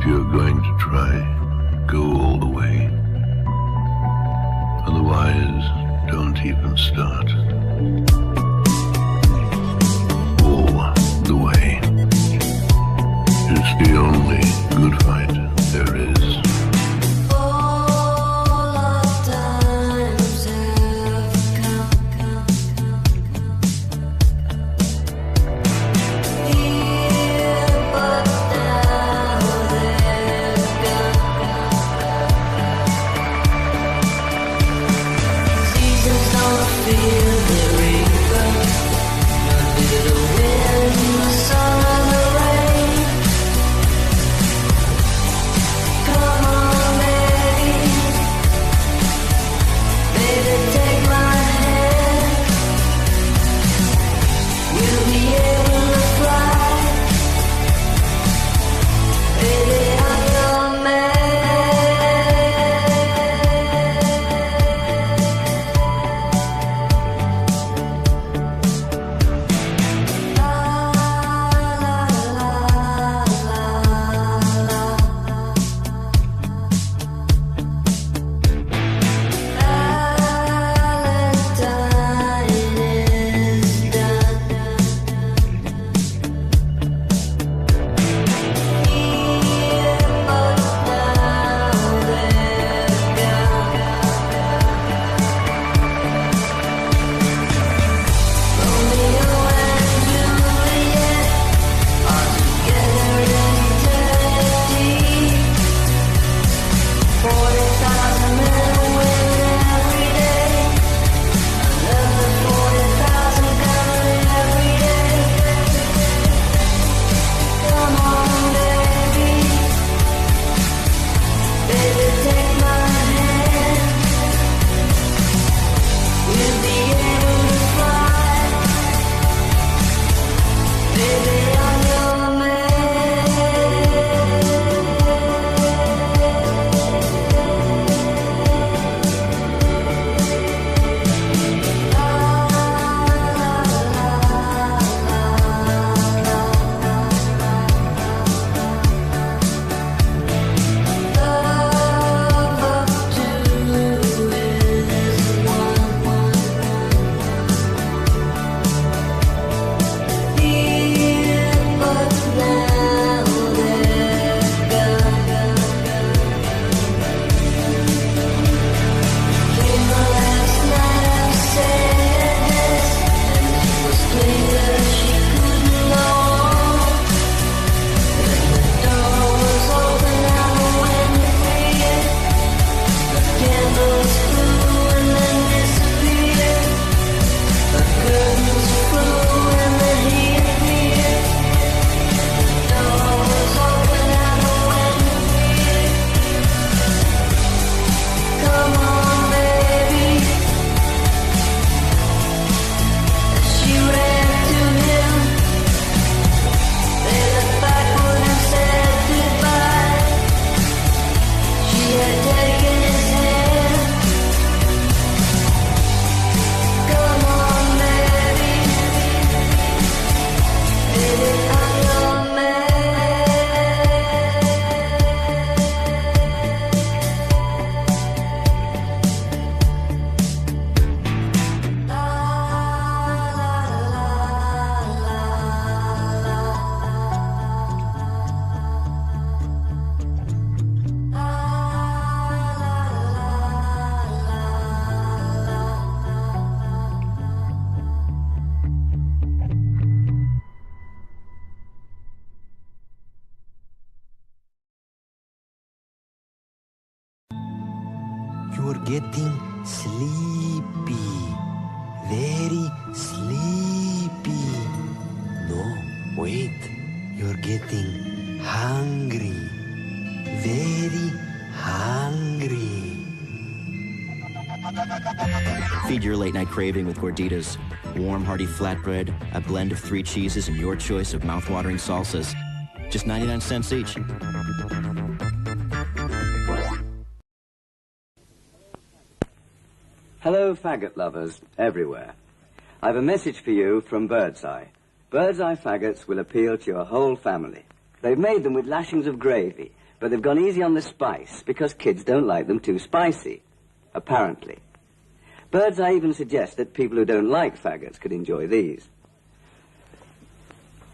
If you're going to try, go all the way. Otherwise, don't even start. All the way. It's the only good fight there is. You're getting sleepy. Very sleepy. No, wait. You're getting hungry. Very hungry. Feed your late-night craving with gorditas. Warm, hearty flatbread, a blend of 3 cheeses, and your choice of mouth-watering salsas. Just 99 cents each. Hello, faggot lovers everywhere. I've a message for you from Birdseye. Birdseye faggots will appeal to your whole family. They've made them with lashings of gravy, But they've gone easy on the spice because kids don't like them too spicy, apparently. Bird's Eye even suggest that people who don't like faggots could enjoy these.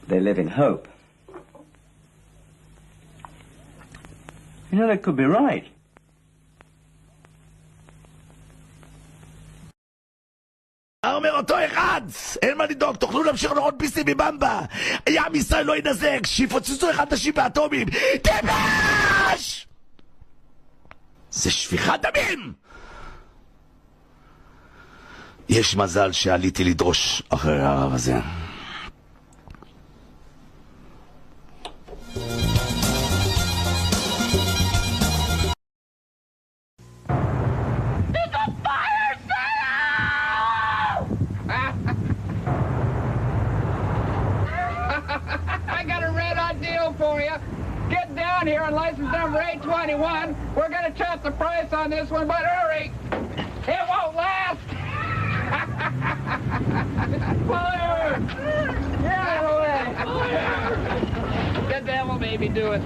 They live in hope. You know, they could be right. אומר אותו אחד, אין מה לדאוג, תוכלו להמשיך לראות ביסי מבמבה. עם ישראל לא ינזק, שיפוצצו אחד נשים באטומים. טיפש! זה שפיכת דמים! יש מזל שעליתי לדרוש אחרי הרב הזה. I got a red-hot deal for you. Get down here on license number 821. We're going to chat the price on this one, but hurry. It won't last. Fire! Get away. The devil made me do it.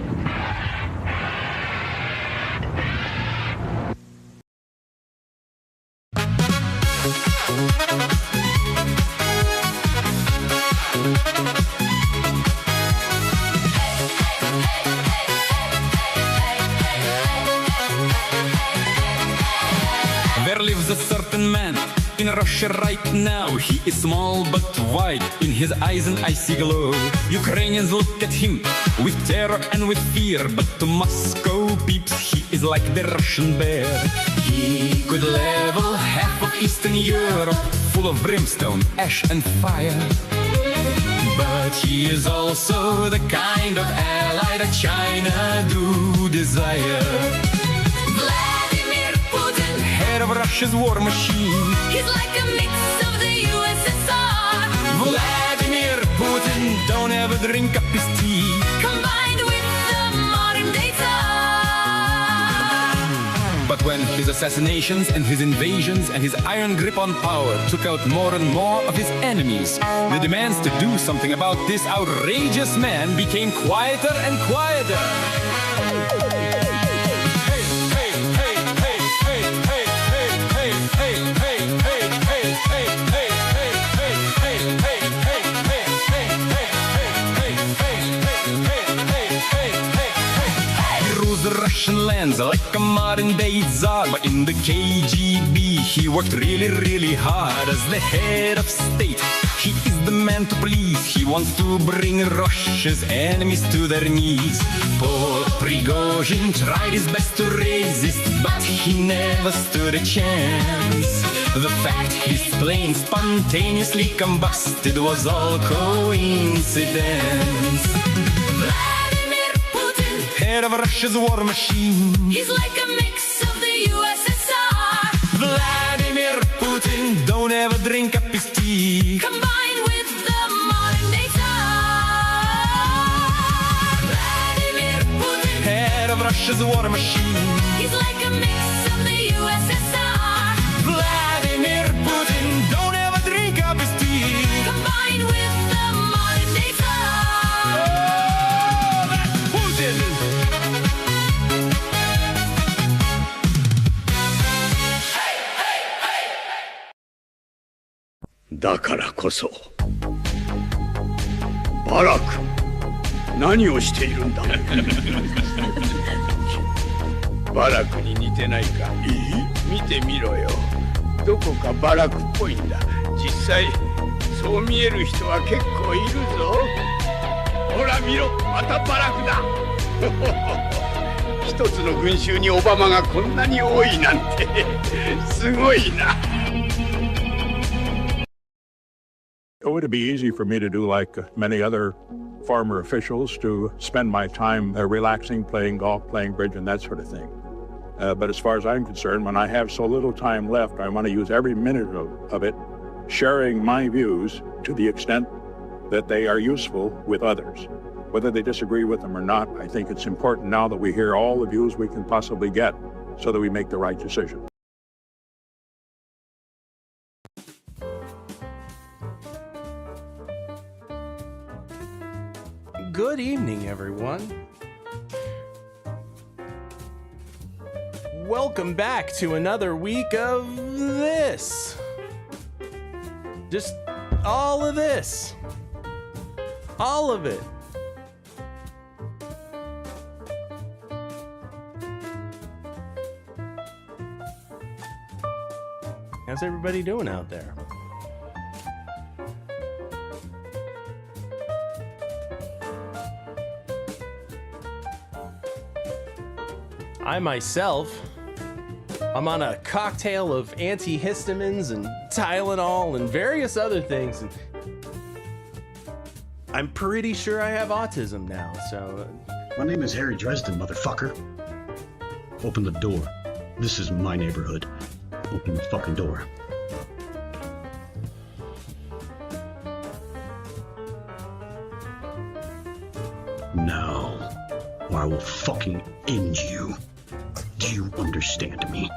There lives a certain man in Russia right now. He is small but wide, in his eyes an icy glow. Ukrainians look at him with terror and with fear, but to Moscow peeps he is like the Russian bear. He could level half of Eastern Europe, full of brimstone, ash and fire. But he is also the kind of ally that China do desire. Head of Russia's war machine. He's like a mix of the USSR. Vladimir Putin, don't ever drink up his tea. Combined with the modern day Tsar. But when his assassinations and his invasions and his iron grip on power took out more and more of his enemies, the demands to do something about this outrageous man became quieter and quieter. Russian lands like a modern day Tsar, but in the KGB he worked really, really hard. As the head of state, he is the man to please. He wants to bring Russia's enemies to their knees. Poor Prigozhin tried his best to resist, but he never stood a chance. The fact his plane spontaneously combusted was all coincidence. Head of Russia's war machine. He's like a mix of the USSR. Vladimir Putin, don't ever drink up his tea. Combined with the modern day Tsar. Vladimir Putin. Head of Russia's war machine. He's like a mix of the USSR. Vladimir Putin, don't ever drink up his tea. Combined with the modern day Tsar. Oh, that Putin!だからこそバラク何をしているんだバラクに似てないか見てみろよどこかバラクっぽいんだ実際そう見える人は結構いるぞほら見ろまたバラクだ一つの群衆にオバマがこんなに多いなんてすごいなIt would be easy for me to do like many other former officials to spend my time relaxing, playing golf, playing bridge, and that sort of thing. But as far as I'm concerned, when I have so little time left, I want to use every minute of it sharing my views to the extent that they are useful with others. Whether they disagree with them or not, I think it's important now that we hear all the views we can possibly get so that we make the right decision. Good evening, everyone. welcome back to another week of this. Just all of this. All of it. How's everybody doing out there? I myself, I'm on a cocktail of antihistamines and Tylenol and various other things. And I'm pretty sure I have autism now, so... My name is Harry Dresden, motherfucker. Open the door. This is my neighborhood. Open the fucking door. Now, or I will fucking end you. Do you understand me?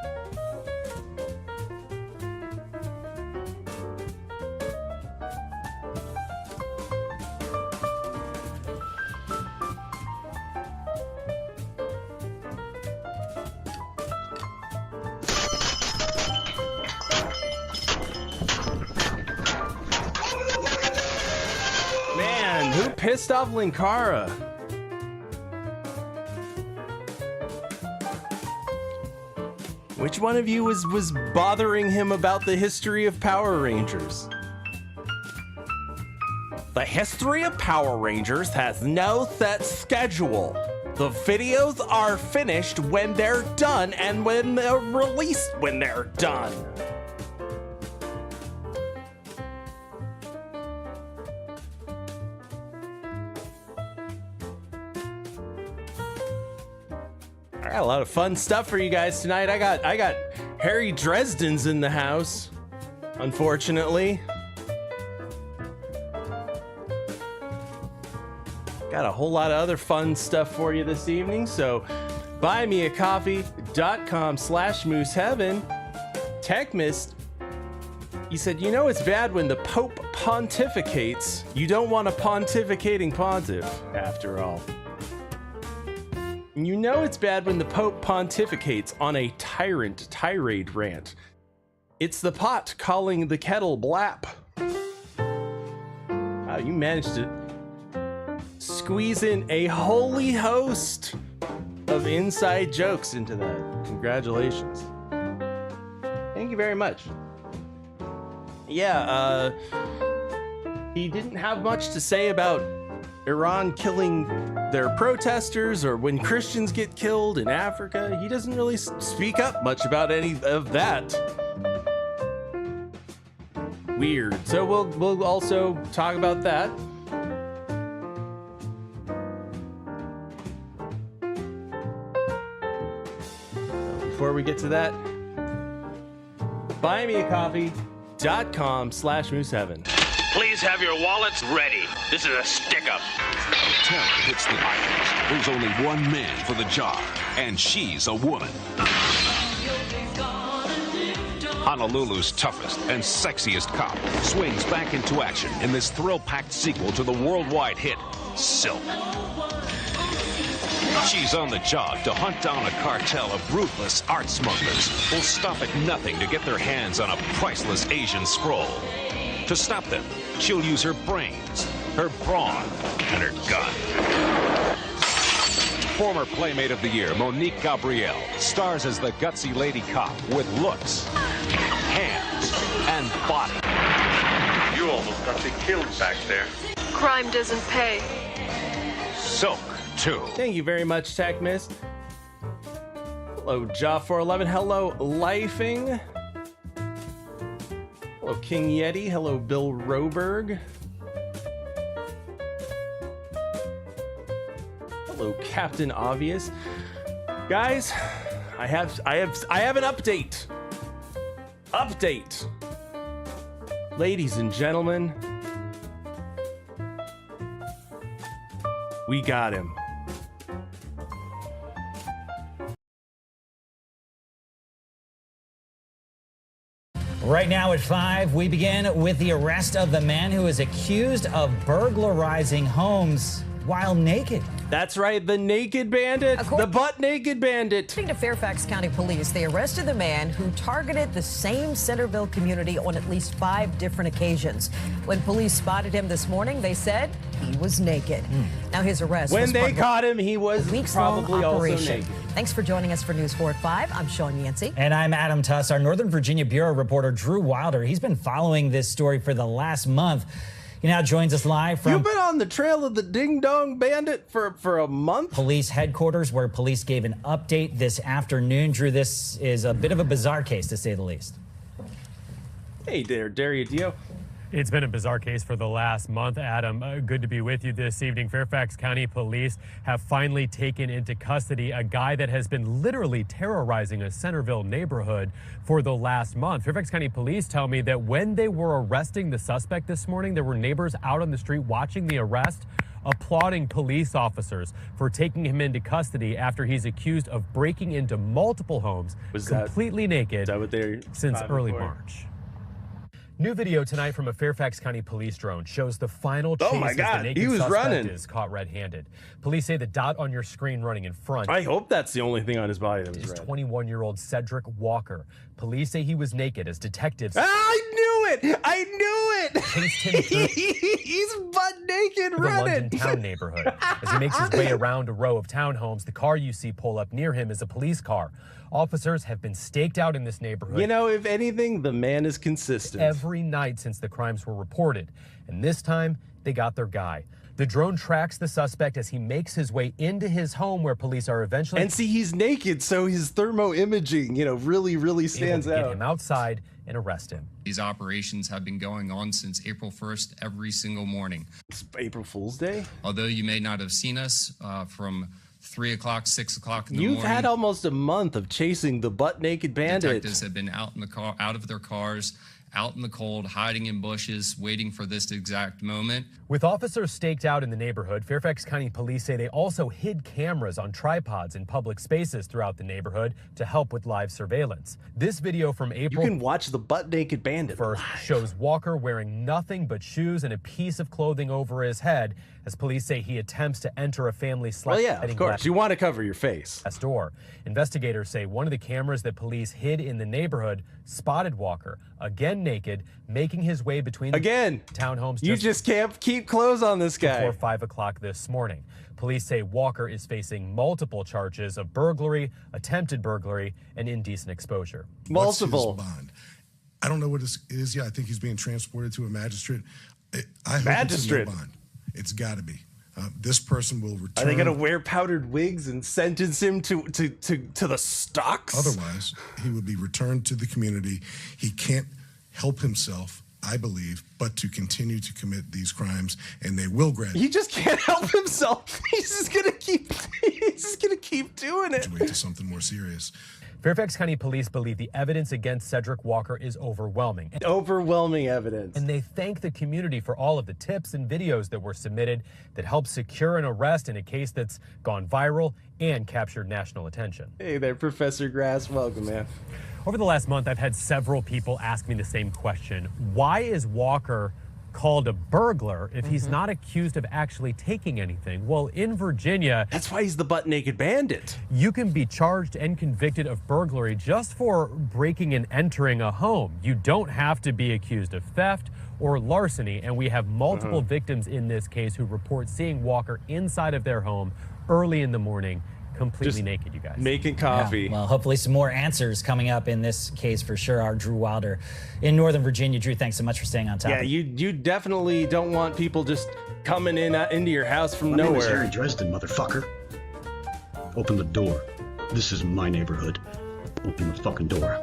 Man, who pissed off Linkara? Which one of you was bothering him about the history of Power Rangers? The history of Power Rangers has no set schedule. The videos are finished when they're done and when they're released when they're done. I got a lot of fun stuff for you guys tonight. I got Harry Dresden's in the house, unfortunately. Got a whole lot of other fun stuff for you this evening, so buymeacoffee.com/mooseheaven. TechMist, he said, you know it's bad when the Pope pontificates. You don't want a pontificating pontiff, after all. You know it's bad when the Pope pontificates on a tyrant tirade rant. It's the pot calling the kettle blap. Wow, you managed to squeeze in a holy host of inside jokes into that. Congratulations. Thank you very much. Yeah, he didn't have much to say about Iran killing their protesters or when Christians get killed in Africa. He doesn't really speak up much about any of that. Weird. So we'll also talk about that. Before we get to that, buymeacoffee.com/mooseheaven. Please have your wallets ready. This is a stick-up. Terror hits the island. There's only one man for the job, and she's a woman. Honolulu's toughest and sexiest cop swings back into action in this thrill-packed sequel to the worldwide hit, Silk. She's on the job to hunt down a cartel of ruthless art smugglers who'll stop at nothing to get their hands on a priceless Asian scroll. To stop them, she'll use her brains, her brawn, and her gun. Former Playmate of the Year, Monique Gabrielle, stars as the gutsy lady cop with looks, hands, and body. You almost got me killed back there. Crime doesn't pay. Silk 2. Thank you very much, TechMist. Hello, Jaw411. Hello, Lifing. Hello, King Yeti. Hello, Bill Roberg. Hello, Captain Obvious. Guys, I have an update. Update. Ladies and gentlemen, we got him. Right now at 5, we begin with the arrest of the man who is accused of burglarizing homes while naked. That's right, the naked bandit, the butt naked bandit. According to Fairfax County Police, they arrested the man who targeted the same Centerville community on at least 5 different occasions. When police spotted him this morning, they said he was naked. Now his arrest When was they part of caught him, he was a weeks-long probably also operation. naked. Thanks for joining us for News 4 at 5. I'm Sean Yancey. And I'm Adam Tuss. Our Northern Virginia Bureau reporter Drew Wilder, he's been following this story for the last month. He now joins us live from... You've been on the trail of the ding-dong bandit for a month? Police headquarters, where police gave an update this afternoon. Drew, this is a bit of a bizarre case, to say the least. Hey there, Dario Dio. It's been a bizarre case for the last month, Adam. Good to be with you this evening. Fairfax County Police have finally taken into custody a guy that has been literally terrorizing a Centerville neighborhood for the last month. Fairfax County Police tell me that when they were arresting the suspect this morning, there were neighbors out on the street watching the arrest, applauding police officers for taking him into custody after he's accused of breaking into multiple homes completely naked since early March. New video tonight from a Fairfax County police drone shows the final chase as the naked suspect is caught red-handed. Police say the dot on your screen running in front. I hope that's the only thing on his body that was red. 21-year-old Cedric Walker. Police say he was naked as detectives. I knew it! I knew it! Chased him through He's butt naked the running. London town neighborhood. As he makes his way around a row of townhomes, the car you see pull up near him is a police car. Officers have been staked out in this neighborhood. You know, if anything, the man is consistent. Every night since the crimes were reported. And this time, they got their guy. The drone tracks the suspect as he makes his way into his home, where police are eventually... And see, he's naked, so his thermo imaging, really stands able to out. Get him outside and arrest him. These operations have been going on since April 1st every single morning. It's April Fool's Day? Although you may not have seen us from 3 o'clock, 6 o'clock in the morning. You've had almost a month of chasing the butt naked bandit. Detectives have been out in the car, out of their cars, out in the cold, hiding in bushes, waiting for this exact moment. With officers staked out in the neighborhood, Fairfax County Police say they also hid cameras on tripods in public spaces throughout the neighborhood to help with live surveillance. This video from April... You can watch the butt naked bandit first shows Walker wearing nothing but shoes and a piece of clothing over his head, as police say he attempts to enter a family Well, yeah, of course. You want to cover your face. Door. Investigators say one of the cameras that police hid in the neighborhood spotted Walker, again naked, making his way between the townhomes. You just can't keep clothes on this guy. Before 5 o'clock this morning. Police say Walker is facing multiple charges of burglary, attempted burglary, and indecent exposure. Multiple. What's his bond? I don't know what it is yet. I think he's being transported to a magistrate. I hope Magistrate? It's a no bond. It's got to be. This person will return. Are they going to wear powdered wigs and sentence him to the stocks? Otherwise, he would be returned to the community. He can't help himself, I believe, but to continue to commit these crimes, and they will graduate. He just can't help himself. He's just going to keep doing it. To something more serious. Fairfax County Police believe the evidence against Cedric Walker is overwhelming. Overwhelming evidence. And they thank the community for all of the tips and videos that were submitted that helped secure an arrest in a case that's gone viral and captured national attention. Hey there, Professor Grass. Welcome, man. Over the last month, I've had several people ask me the same question. Why is Walker called a burglar if he's not accused of actually taking anything? Well, in Virginia... That's why he's the butt naked bandit. You can be charged and convicted of burglary just for breaking and entering a home. You don't have to be accused of theft or larceny, and we have multiple victims in this case who report seeing Walker inside of their home early in the morning, completely naked, you guys. Making coffee. Yeah, well, hopefully some more answers coming up in this case for sure. Our Drew Wilder in Northern Virginia. Drew, thanks so much for staying on top. Yeah, you definitely don't want people just coming into your house from My name is nowhere. Harry Dresden, motherfucker. Open the door. This is my neighborhood. Open the fucking door.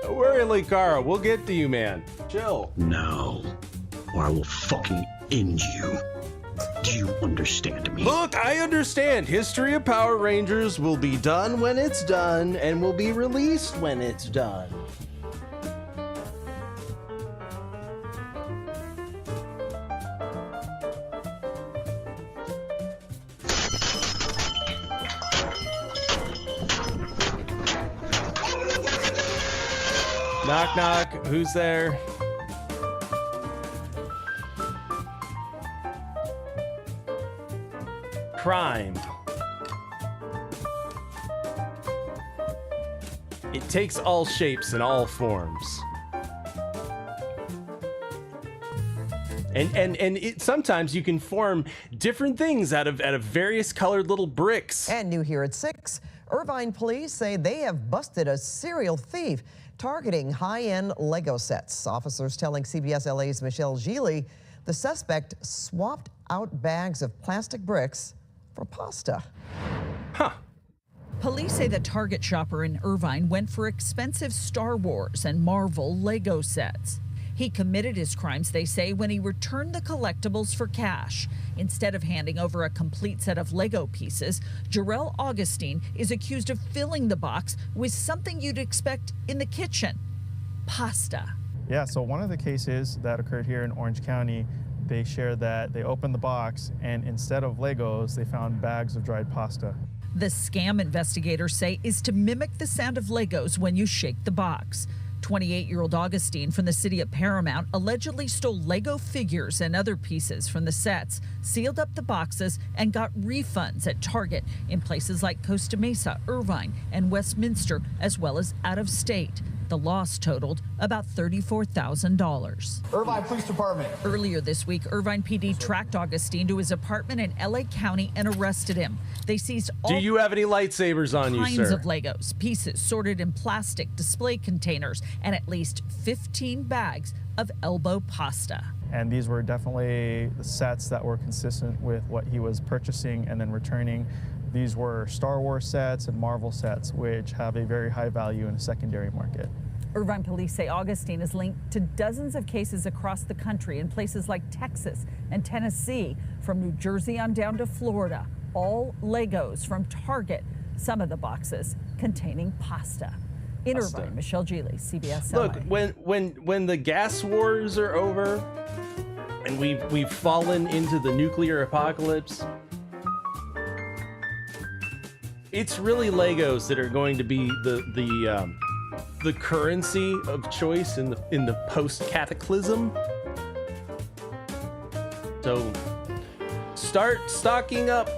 Don't worry, Likara. We'll get to you, man. Chill. No, or I will fucking end you. Do you understand me? Look, I understand. History of Power Rangers will be done when it's done and will be released when it's done. Knock, knock. Who's there? crime. It takes all shapes and all forms. And sometimes you can form different things out of various colored little bricks. And new here at 6, Irvine police say they have busted a serial thief targeting high-end Lego sets. Officers telling CBS LA's Michelle Gili the suspect swapped out bags of plastic bricks for pasta. Huh. Police say the Target shopper in Irvine went for expensive Star Wars and Marvel Lego sets. He committed his crimes, they say, when he returned the collectibles for cash. Instead of handing over a complete set of Lego pieces, Jarrell Augustine is accused of filling the box with something you'd expect in the kitchen: pasta. Yeah, so one of the cases that occurred here in Orange County, they shared that they opened the box and instead of Legos, they found bags of dried pasta. The scam investigators say is to mimic the sound of Legos when you shake the box. 28-year-old Augustine from the city of Paramount allegedly stole Lego figures and other pieces from the sets, sealed up the boxes, and got refunds at Target in places like Costa Mesa, Irvine, and Westminster, as well as out of state. The loss totaled about $34,000. Irvine Police Department. Earlier this week, Irvine PD tracked Augustine to his apartment in LA County and arrested him. They seized all Do you have any lightsabers on you, kinds sir? of Legos, pieces sorted in plastic display containers, and at least 15 bags of elbow pasta. And these were definitely sets that were consistent with what he was purchasing and then returning. These were Star Wars sets and Marvel sets, which have a very high value in a secondary market. Irvine police say Augustine is linked to dozens of cases across the country in places like Texas and Tennessee, from New Jersey on down to Florida. All Legos from Target, some of the boxes containing pasta. In Irvine, Michelle Gili, CBS LA. Look, when the gas wars are over and we've fallen into the nuclear apocalypse, it's really Legos that are going to be the currency of choice in the post-cataclysm. So start stocking up.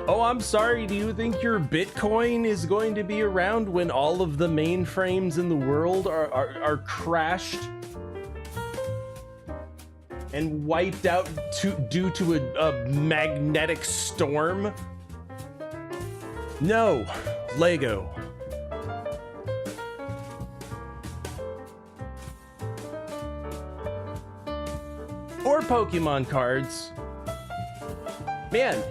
Oh, I'm sorry, do you think your Bitcoin is going to be around when all of the mainframes in the world are crashed and wiped out due to a magnetic storm? No, Lego. Or Pokemon cards. Man,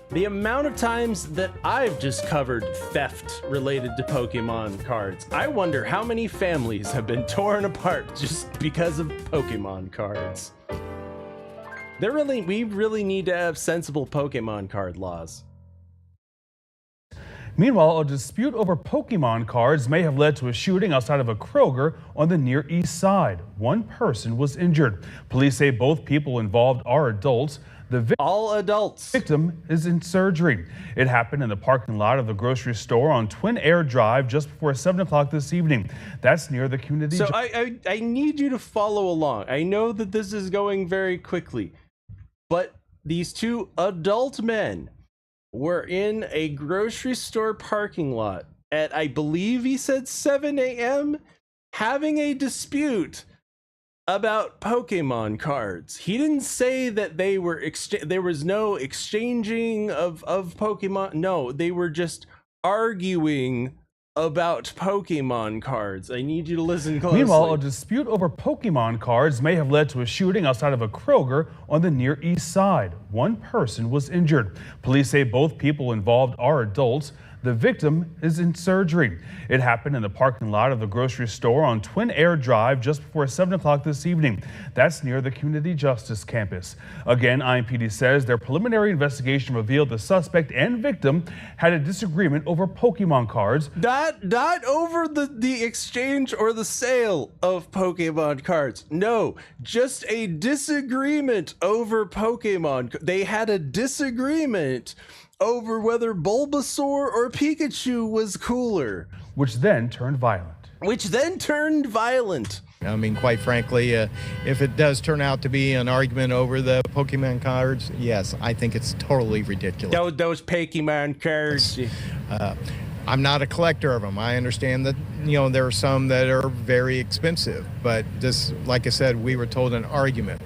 the amount of times that I've just covered theft related to Pokemon cards, I wonder how many families have been torn apart just because of Pokemon cards. We really need to have sensible Pokemon card laws. Meanwhile, a dispute over Pokemon cards may have led to a shooting outside of a Kroger on the Near East Side. One person was injured. Police say both people involved are adults. All adults. Victim is in surgery. It happened in the parking lot of the grocery store on Twin Air Drive just before 7 o'clock this evening. That's near the community. So I need you to follow along. I know that this is going very quickly, but these two adult men were in a grocery store parking lot at, I believe he said 7 a.m., having a dispute about Pokemon cards. He didn't say that they were there was no exchanging of Pokemon. No, they were just arguing about Pokemon cards. I need you to listen closely. Meanwhile, a dispute over Pokemon cards may have led to a shooting outside of a Kroger on the Near East Side. One person was injured. Police say both people involved are adults. The victim is in surgery. It happened in the parking lot of the grocery store on Twin Air Drive just before 7 o'clock this evening. That's near the Community Justice Campus. Again, IMPD says their preliminary investigation revealed the suspect and victim had a disagreement over Pokemon cards. Not over the exchange or the sale of Pokemon cards. No, just a disagreement over Pokemon. They had a disagreement over whether Bulbasaur or Pikachu was cooler. Which then turned violent. which then turned violent. I mean, quite frankly, if it does turn out to be an argument over the Pokemon cards, yes, I think it's totally ridiculous. Those Pokemon cards. I'm not a collector of them. I understand that, there are some that are very expensive, but this, like I said, we were told an argument.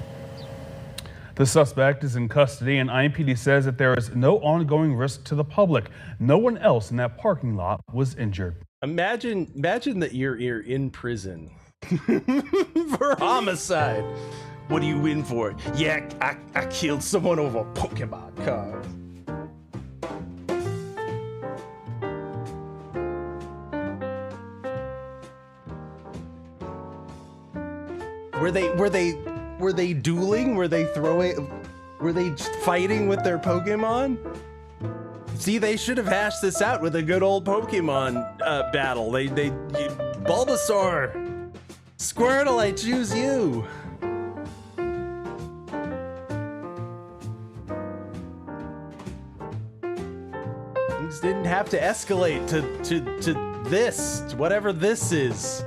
The suspect is in custody, and IMPD says that there is no ongoing risk to the public. No one else in that parking lot was injured. Imagine that you're in prison for homicide. What are you in for? Yeah, I killed someone over a Pokemon card. Were they dueling? Were they fighting with their Pokemon? See, they should have hashed this out with a good old Pokemon battle. They Bulbasaur, Squirtle, I choose you. Things didn't have to escalate to this, to whatever this is.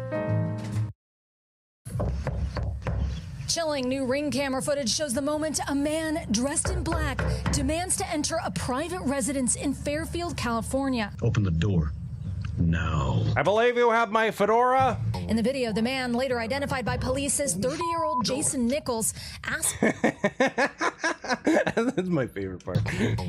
Chilling new Ring camera footage shows the moment a man dressed in black demands to enter a private residence in Fairfield, California. Open the door. No. I believe you have my fedora. In the video, the man, later identified by police as 30-year-old Jason Nichols, asked... That's my favorite part.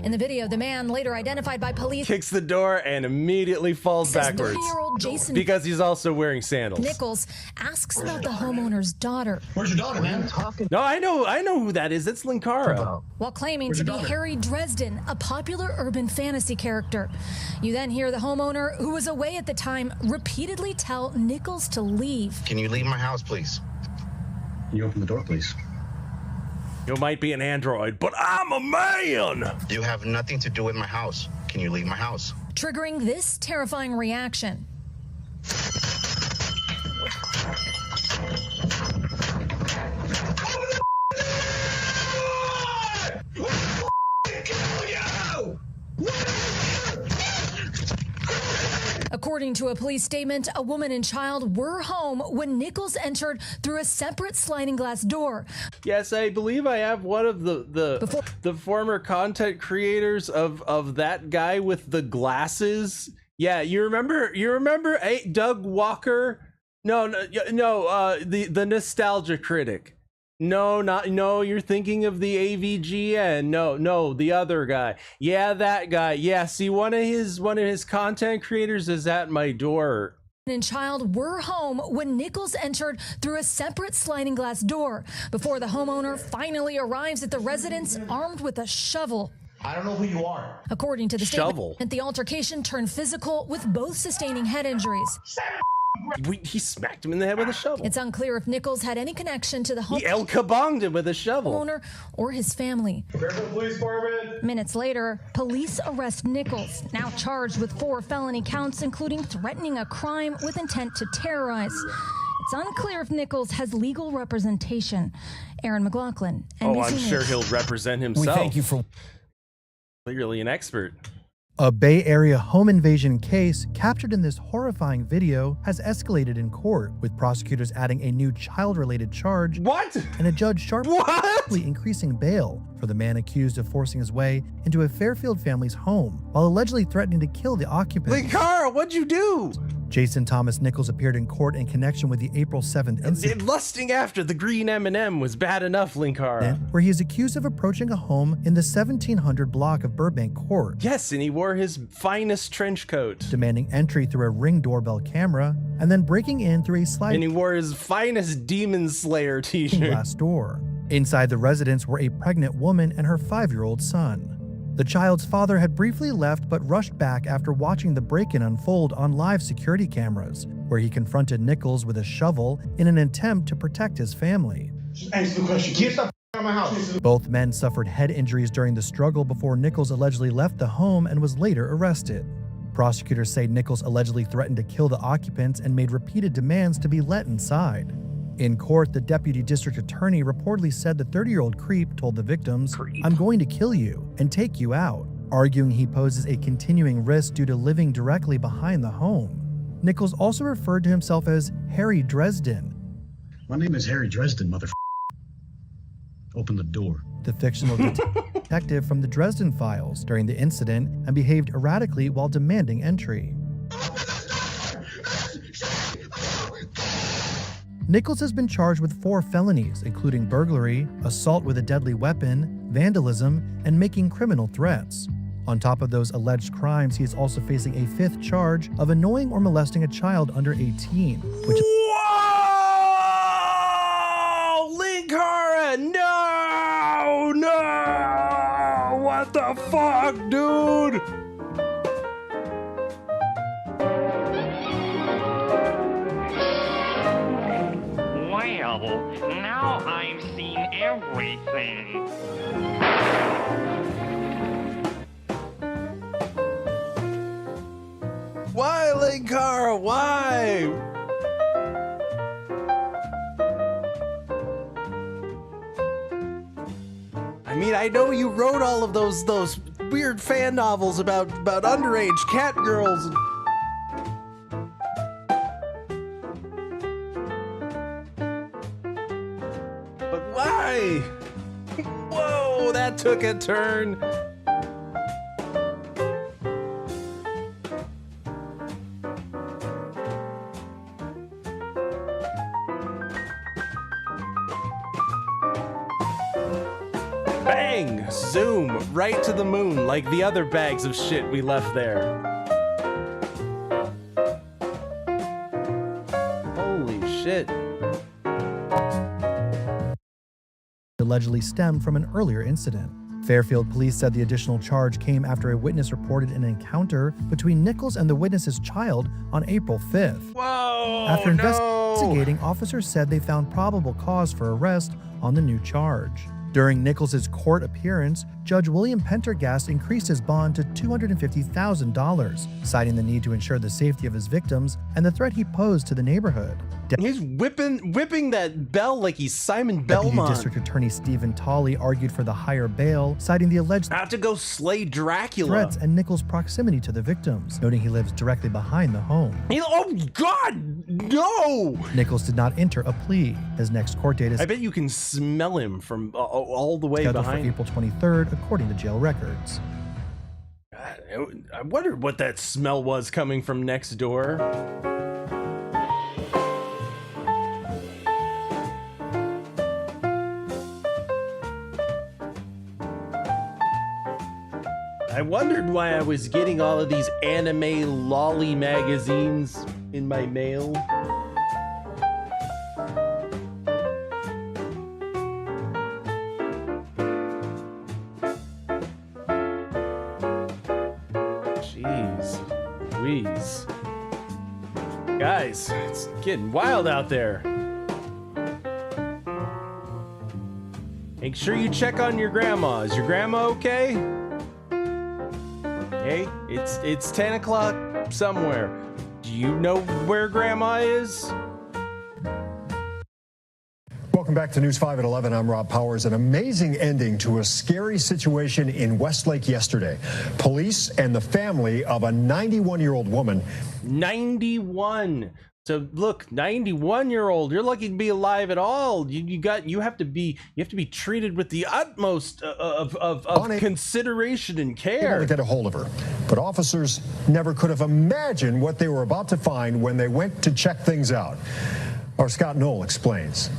In the video, the man, later identified by police... kicks the door and immediately falls backwards. 30-year-old Jason... because he's also wearing sandals. Nichols asks about the homeowner's daughter. Where's your daughter, man? No, I know who that is. It's Linkara. While claiming to be Harry Dresden, a popular urban fantasy character. You then hear the homeowner, who was away at the time, repeatedly tell Nichols to leave. Can you leave my house, please? Can you open the door, please? You might be an android, but I'm a man! You have nothing to do with my house. Can you leave my house? Triggering this terrifying reaction. According to a police statement, a woman and child were home when Nichols entered through a separate sliding glass door. Yes, I believe I have one of the former content creators of that guy with the glasses. Yeah, you remember Doug Walker? No, the nostalgia critic. No, you're thinking of the AVGN. No, the other guy. Yeah, that guy. Yeah, see, one of his content creators is at my door. And child were home when Nichols entered through a separate sliding glass door before the homeowner finally arrives at the residence armed with a shovel. I don't know who you are. According to the statement, the altercation turned physical with both sustaining head injuries. He smacked him in the head with a shovel. It's unclear if Nichols had any connection to the home. He El Kabonged him with a shovel. Owner or his family. Police department. Minutes later, police arrest Nichols, now charged with 4 felony counts, including threatening a crime with intent to terrorize. It's unclear if Nichols has legal representation. Aaron McLaughlin. Oh, I'm sure he'll represent himself. We thank you for clearly an expert. A Bay Area home invasion case captured in this horrifying video has escalated in court, with prosecutors adding a new child-related charge. What? And a judge sharply increasing bail for the man accused of forcing his way into a Fairfield family's home while allegedly threatening to kill the occupant. Hey, Carl, what'd you do? Jason Thomas Nichols appeared in court in connection with the April 7th incident. Lusting after the green M&M was bad enough, Linkara. Where he is accused of approaching a home in the 1700 block of Burbank Court. Yes, and he wore his finest trench coat. Demanding entry through a Ring doorbell camera, and then breaking in through a sliding... And he wore his finest Demon Slayer t-shirt. ...glass door. Inside the residence were a pregnant woman and her 5-year-old son. The child's father had briefly left but rushed back after watching the break-in unfold on live security cameras, where he confronted Nichols with a shovel in an attempt to protect his family. Just answer the question. Get the out of my house. Both men suffered head injuries during the struggle before Nichols allegedly left the home and was later arrested. Prosecutors say Nichols allegedly threatened to kill the occupants and made repeated demands to be let inside. In court, the deputy district attorney reportedly said the 30-year-old creep told the victims, "I'm going to kill you and take you out," arguing he poses a continuing risk due to living directly behind the home. Nichols also referred to himself as Harry Dresden. My name is Harry Dresden, motherfucker. Open the door. The fictional detective from the Dresden Files during the incident and behaved erratically while demanding entry. Nichols has been charged with 4 felonies, including burglary, assault with a deadly weapon, vandalism, and making criminal threats. On top of those alleged crimes, he is also facing a 5th charge of annoying or molesting a child under 18, which Whoa! Linkara, no! No! What the fuck, dude? Well, now I've seen everything. Why, Linkara? Why? I mean, I know you wrote all of those weird fan novels about underage cat girls. But why? Whoa, that took a turn. Bang! Zoom right to the moon like the other bags of shit we left there. Holy shit. allegedly stemmed from an earlier incident. Fairfield police said the additional charge came after a witness reported an encounter between Nichols and the witness's child on April 5th. Whoa, after investigating, officers said they found probable cause for arrest on the new charge. During Nichols' court appearance, Judge William Pendergast increased his bond to $250,000, citing the need to ensure the safety of his victims and the threat he posed to the neighborhood. He's whipping that bell like he's Simon Belmont. Deputy District Attorney Stephen Tolley argued for the higher bail, citing the alleged have to go slay Dracula threats and Nichols' proximity to the victims, noting he lives directly behind the home. Oh God, no! Nichols did not enter a plea. His next court date is I bet you can smell him from all the way scheduled behind. for April 23rd, according to jail records. God, I wondered what that smell was coming from next door. I wondered why I was getting all of these anime lolly magazines in my mail. Jeez Louise. Guys, it's getting wild out there. Make sure you check on your grandma. Is your grandma okay? Hey, it's 10 o'clock somewhere. Do you know where Grandma is? Welcome back to News 5 at 11. I'm Rob Powers. An amazing ending to a scary situation in Westlake yesterday. Police and the family of a 91-year-old woman. 91. So look, 91-year-old. You're lucky to be alive at all. You have to be treated with the utmost of consideration and care. Able to get a hold of her, but officers never could have imagined what they were about to find when they went to check things out. Our Scott Knoll explains.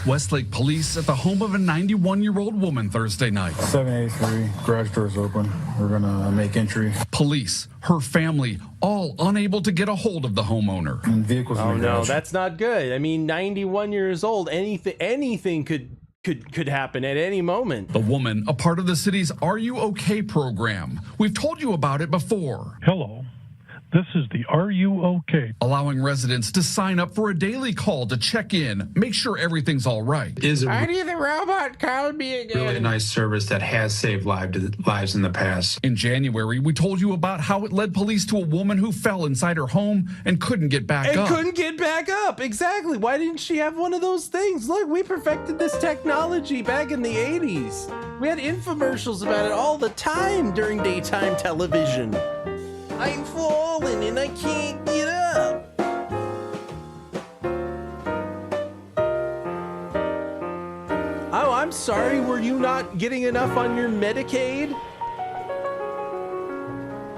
Westlake police at the home of a 91-year-old woman Thursday night. 783, garage doors open. We're gonna make entry. Police, her family, all unable to get a hold of the homeowner. And vehicles. Oh no, that's not good. I mean, 91 years old. Anything could happen at any moment. The woman, a part of the city's Are You OK program. We've told you about it before. Hello. This is the Are You OK? Allowing residents to sign up for a daily call to check in, make sure everything's all right. Why do the robot call me again? Really nice service that has saved lives in the past. In January, we told you about how it led police to a woman who fell inside her home and couldn't get back up. Couldn't get back up. Exactly. Why didn't she have one of those things? Look, we perfected this technology back in the 80s. We had infomercials about it all the time during daytime television. I'm falling and I can't get up. Oh, I'm sorry. Were you not getting enough on your Medicaid?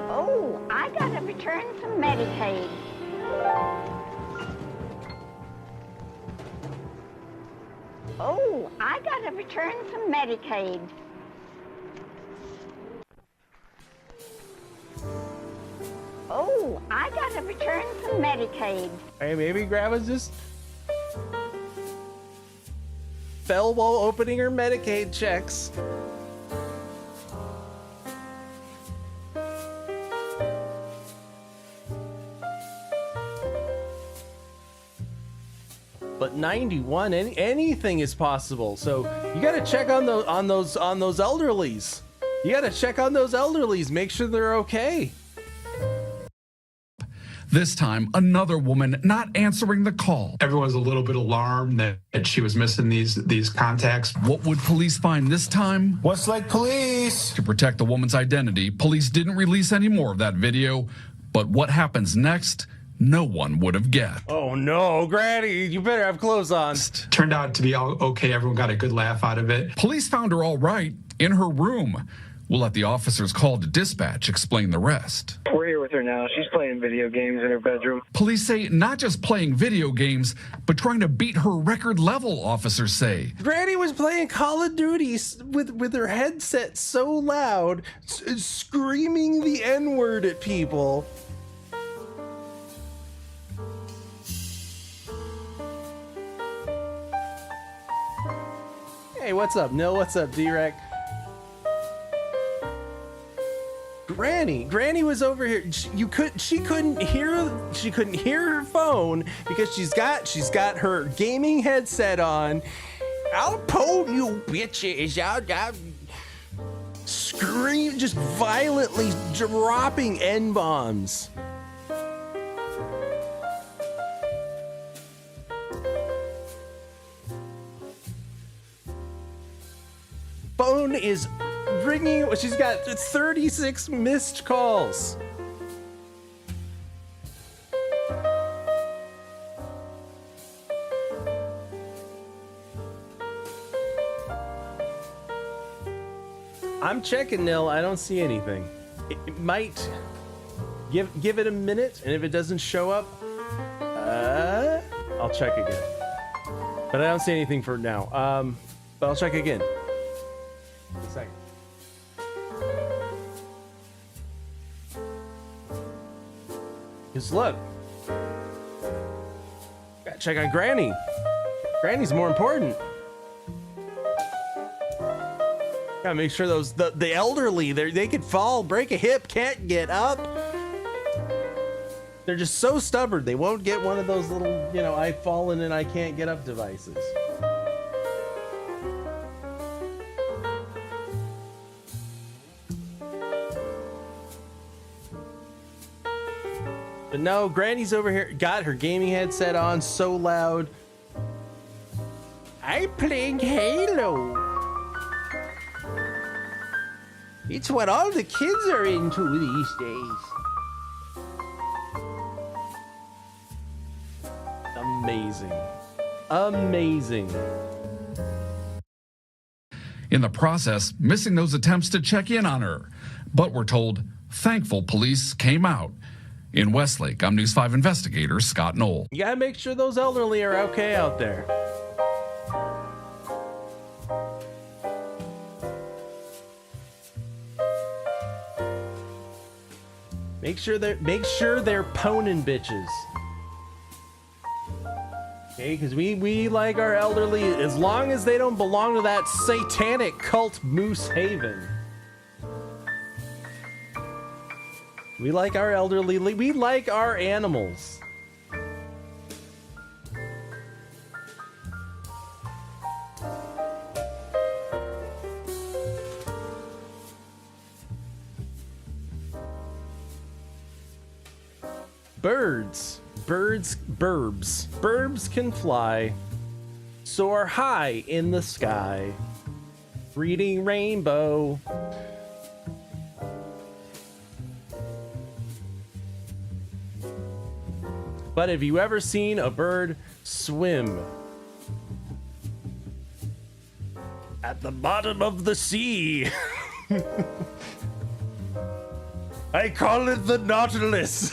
Oh, I gotta return some Medicaid. Oh, I gotta return some Medicaid. Oh, I gotta return some Medicaid. Hey, maybe Grandma's just fell while opening her Medicaid checks. But 91, anything is possible. So you got to check on those elderlies. You got to check on those elderlies. Make sure they're okay. This time, another woman not answering the call. Everyone's a little bit alarmed that she was missing these contacts. What would police find this time? Westlake Police! To protect the woman's identity, police didn't release any more of that video. But what happens next, no one would have guessed. Oh no, Granny, you better have clothes on. Turned out to be all okay. Everyone got a good laugh out of it. Police found her all right in her room. We'll let the officers called to dispatch explain the rest. We're here with her now. She's playing video games in her bedroom. Police say not just playing video games, but trying to beat her record level, officers say. Granny was playing Call of Duty with her headset so loud, screaming the N-word at people. Hey, what's up, Nil? What's up, D-Rec? Granny was over here. She couldn't hear her phone because she's got her gaming headset on. I'll pull you bitches out. Scream, just violently dropping N-bombs. Phone is ringing. She's got 36 missed calls. I'm checking, Nil. I don't see anything. It might give it a minute, and if it doesn't show up, I'll check again. But I don't see anything for now. But I'll check again. A second. Because look, gotta check on Granny. Granny's more important. Gotta make sure the elderly, they could fall, break a hip, can't get up. They're just so stubborn. They won't get one of those little, I've fallen and I can't get up devices. But no, Granny's over here, got her gaming headset on so loud. I'm playing Halo. It's what all the kids are into these days. Amazing. Amazing. In the process, missing those attempts to check in on her. But we're told thankful police came out. In Westlake, I'm News 5 investigator Scott Knoll. You gotta make sure those elderly are okay out there. Make sure they're ponin' bitches. Okay, because we like our elderly as long as they don't belong to that satanic cult Moose Haven. We like our elderly, we like our animals. Burbs can fly, soar high in the sky, reading rainbow. But have you ever seen a bird swim at the bottom of the sea? I call it the Nautilus.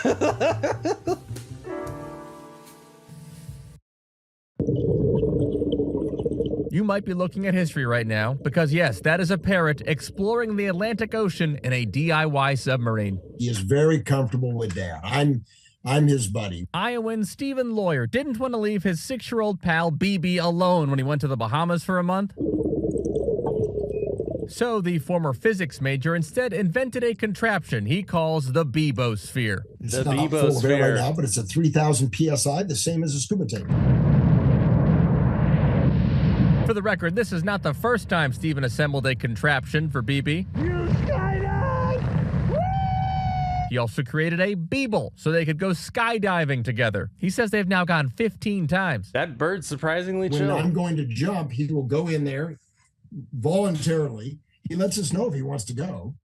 You might be looking at history right now because, yes, that is a parrot exploring the Atlantic Ocean in a DIY submarine. He is very comfortable with that. I'm his buddy. Iowan Stephen Lawyer didn't want to leave his 6-year-old pal BB alone when he went to the Bahamas for a month. So the former physics major instead invented a contraption he calls the Bibosphere. It's not full of air right now, but it's a 3,000 PSI, the same as a scuba tank. For the record, this is not the first time Stephen assembled a contraption for BB. He also created a Beeble so they could go skydiving together. He says they've now gone 15 times. That bird's surprisingly chill. When I'm going to jump, he will go in there voluntarily. He lets us know if he wants to go.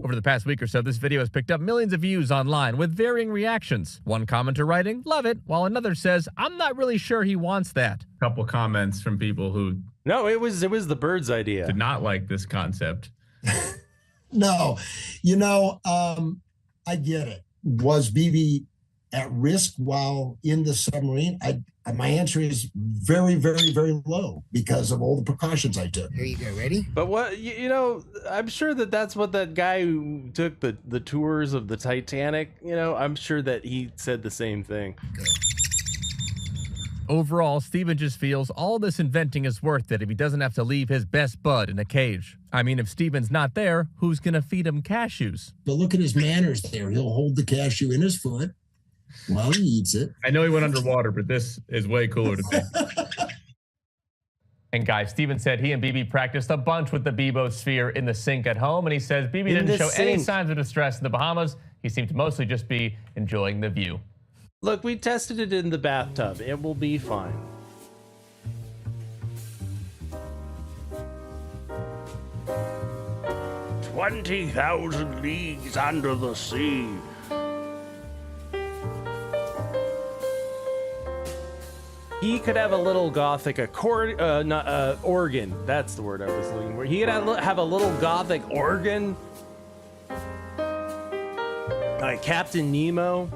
Over the past week or so, this video has picked up millions of views online with varying reactions. One commenter writing, "Love it," while another says, "I'm not really sure he wants that." Couple comments from people who it was the bird's idea. Did not like this concept. No, I get it. Was BB at risk while in the submarine? My answer is very, very, very low because of all the precautions I took. Here you go. Ready? But what, I'm sure that's what that guy who took the tours of the Titanic, I'm sure that he said the same thing. Go. Overall, Stephen just feels all this inventing is worth it if he doesn't have to leave his best bud in a cage. I mean, if Stephen's not there, who's going to feed him cashews? But look at his manners there. He'll hold the cashew in his foot while he eats it. I know he went underwater, but this is way cooler to me. And guys, Stephen said he and BB practiced a bunch with the Bibosphere in the sink at home, and he says BB didn't show any signs of distress in the Bahamas. He seemed to mostly just be enjoying the view. Look, we tested it in the bathtub. It will be fine. "20,000 leagues under the sea." He could have a little gothic organ. That's the word I was looking for. He could have a little gothic organ, like Captain Nemo.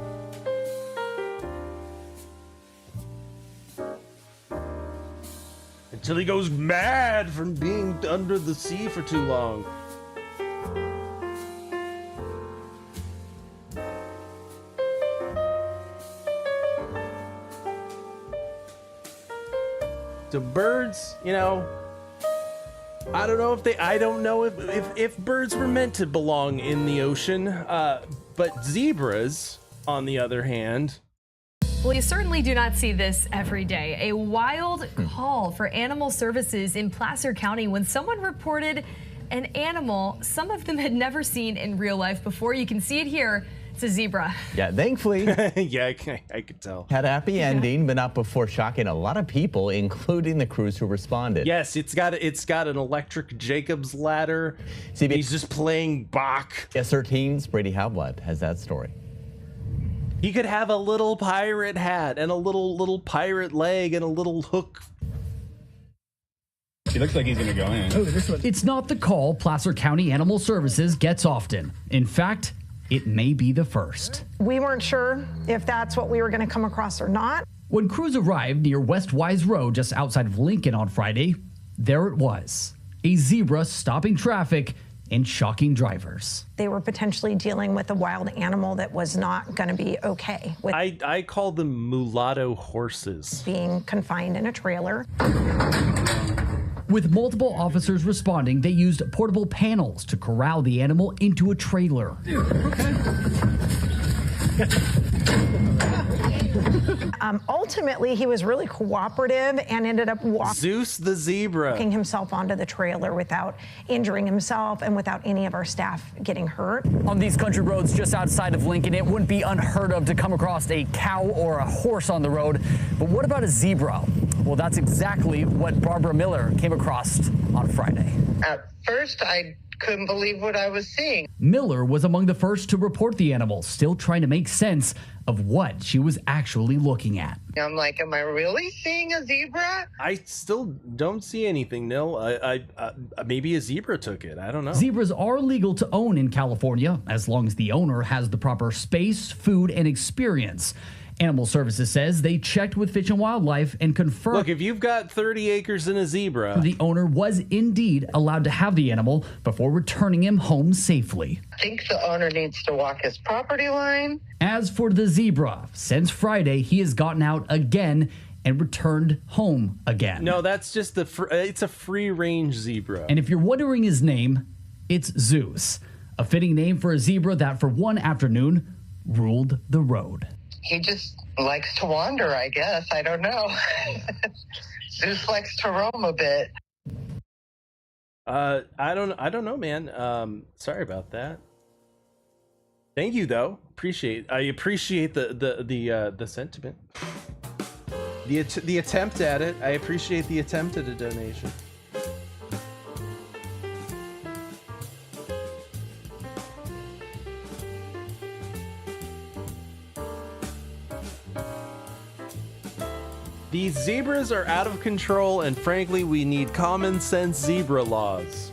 Until he goes mad from being under the sea for too long. The birds, I don't know if birds were meant to belong in the ocean, but zebras, on the other hand. Well, you certainly do not see this every day. A wild call for animal services in Placer County when someone reported an animal some of them had never seen in real life before. You can see it here. It's a zebra. Yeah, thankfully. Yeah, I could tell. Had a happy ending, but not before shocking a lot of people, including the crews who responded. Yes, it's got an electric Jacob's ladder. He's just playing Bach. S13's Brady Halblatt has that story. He could have a little pirate hat and a little pirate leg and a little hook. He looks like he's gonna go in. It's not the call Placer County Animal Services gets often. In fact, it may be the first. We weren't sure if that's what we were going to come across or not. When crews arrived near West Wise Road just outside of Lincoln on Friday, there it was, a zebra stopping traffic and shocking drivers. They were potentially dealing with a wild animal that was not going to be okay with I call them mulatto horses. Being confined in a trailer. With multiple officers responding, they used portable panels to corral the animal into a trailer. Ultimately, he was really cooperative and ended up Zeus the zebra. Walking himself onto the trailer without injuring himself and without any of our staff getting hurt. On these country roads just outside of Lincoln, it wouldn't be unheard of to come across a cow or a horse on the road. But what about a zebra? Well, that's exactly what Barbara Miller came across on Friday. At first, I couldn't believe what I was seeing. Miller was among the first to report the animal, still trying to make sense of what she was actually looking at. I'm like, am I really seeing a zebra? I still don't see anything, Nil. I maybe a zebra took it. I don't know. Zebras are legal to own in California as long as the owner has the proper space, food, and experience. Animal Services says they checked with Fish and Wildlife and confirmed. Look, if you've got 30 acres and a zebra, the owner was indeed allowed to have the animal before returning him home safely. I think the owner needs to walk his property line. As for the zebra, since Friday, he has gotten out again and returned home again. No, that's just it's a free-range zebra. And if you're wondering his name, it's Zeus, a fitting name for a zebra that for one afternoon ruled the road. He just likes to wander, I guess. I don't know. Zeus likes to roam a bit. I don't know, man. Sorry about that. Thank you, though. I appreciate the sentiment. The attempt at it. I appreciate the attempt at a donation. These zebras are out of control, and frankly, we need common sense zebra laws.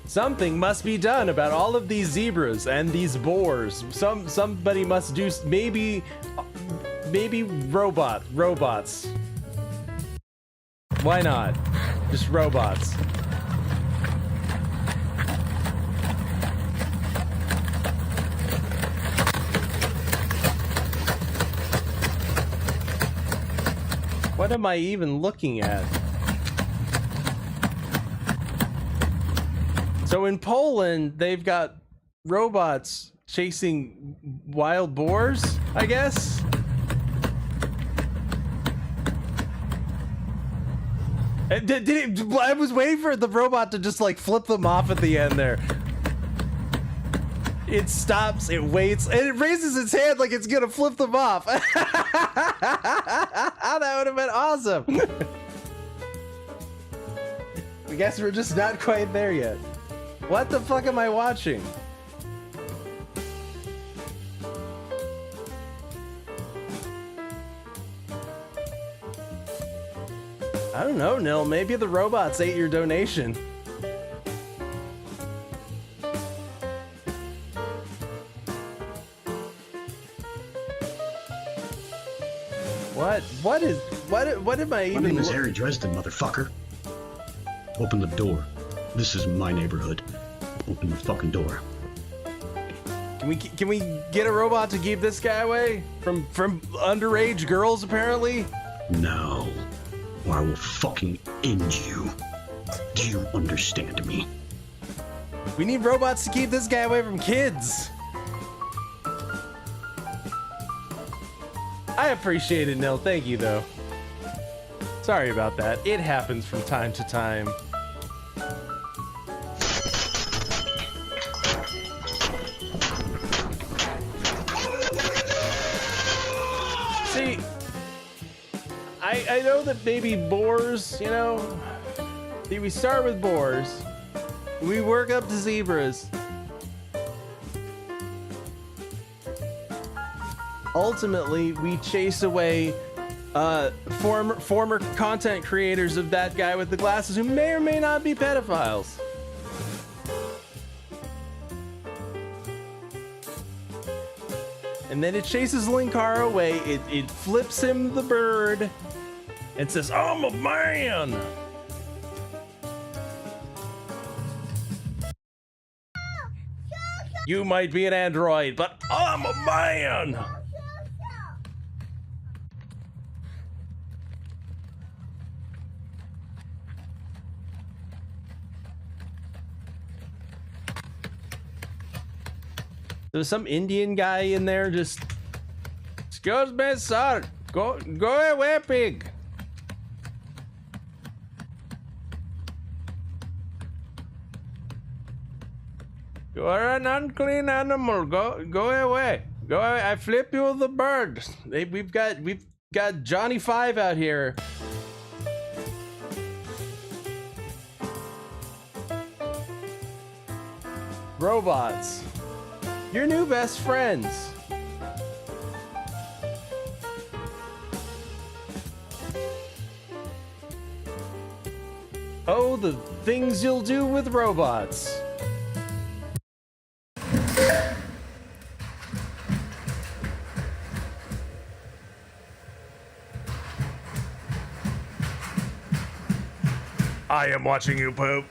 Something must be done about all of these zebras and these boars. Somebody must do, maybe robots. Why not? Just robots. What am I even looking at? So in Poland, they've got robots chasing wild boars, I guess? I was waiting for the robot to just like flip them off at the end there. It stops, it waits, and it raises its hand like it's gonna flip them off. That would have been awesome. I guess we're just not quite there yet. What the fuck am I watching? I don't know, Nil. Maybe the robots ate your donation. What am I even? My name is Harry Dresden, motherfucker. Open the door. This is my neighborhood. Open the fucking door. Can we get a robot to keep this guy away from underage girls? Apparently. No, or I will fucking end you. Do you understand me? We need robots to keep this guy away from kids. I appreciate it, Nil. Thank you, though. Sorry about that. It happens from time to time. See, I know that maybe boars, you know, see, we start with boars, we work up to zebras. Ultimately, we chase away former content creators of that guy with the glasses who may or may not be pedophiles. And then it chases Linkara away, it flips him the bird, and says, I'm a man! You might be an android, but I'm a man! There's some Indian guy in there just, excuse me, sir, go away, pig. You are an unclean animal, go away. Go, I flip you the bird. We've got Johnny 5 out here. Robots, your new best friends. Oh, the things you'll do with robots. I am watching you poop.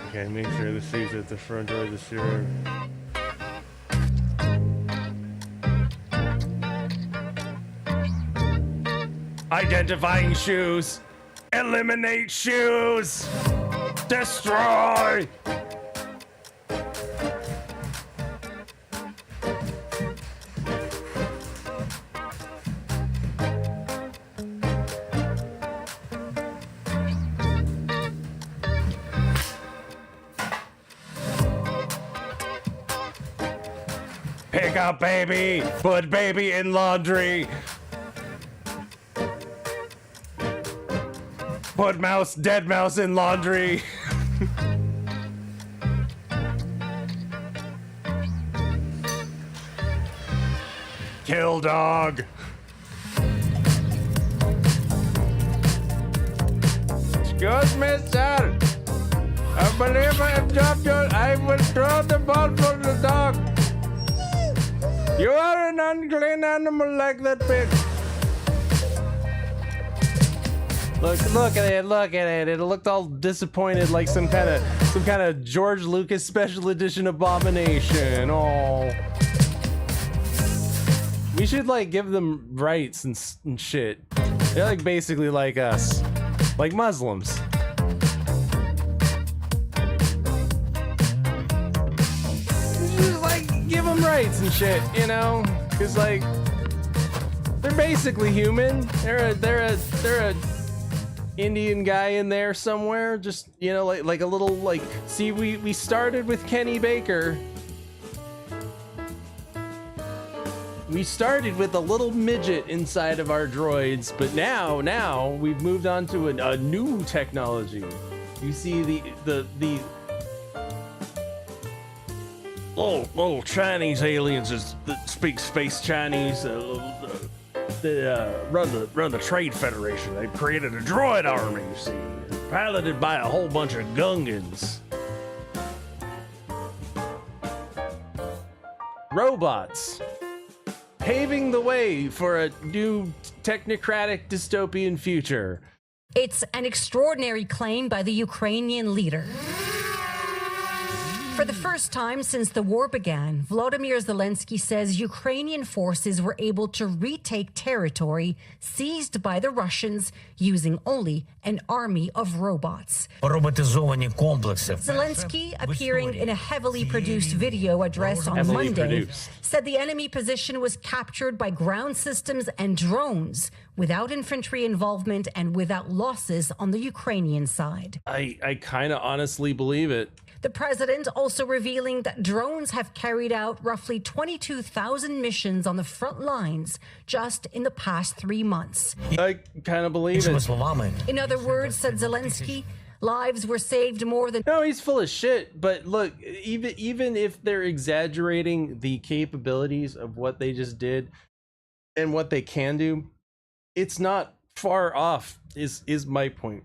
Okay, make sure the seat's at the front door of the sewer. Identifying shoes. Eliminate shoes. Destroy. Pick up baby, put baby in laundry. Put mouse, dead mouse in laundry. Kill dog. Excuse me, sir. I believe I have dropped your. I will throw the ball for the dog. You are an unclean animal like that pig. Look at it, look at it. It looked all disappointed like some kind of George Lucas special edition abomination. Oh. We should like give them rights and shit. They're like basically like us. Like Muslims. Just like give them rights and shit, you know? Cause like they're basically human. They're a Indian guy in there somewhere, just, you know, like a little, like, see, we started with Kenny Baker. We started with a little midget inside of our droids, but now we've moved on to a new technology. You see the little Chinese aliens that speak space Chinese. They run the Trade Federation. They created a droid army, you see, piloted by a whole bunch of Gungans. Robots, paving the way for a new technocratic dystopian future. It's an extraordinary claim by the Ukrainian leader. For the first time since the war began, Volodymyr Zelensky says Ukrainian forces were able to retake territory seized by the Russians using only an army of robots. Zelensky, appearing in a heavily produced video address on Monday, said the enemy position was captured by ground systems and drones without infantry involvement and without losses on the Ukrainian side. I kind of honestly believe it. The president also revealing that drones have carried out roughly 22,000 missions on the front lines just in the past 3 months. I kind of believe it. In other words, said Zelensky, lives were saved more than... No, he's full of shit. But look, even if they're exaggerating the capabilities of what they just did and what they can do, it's not far off, is my point.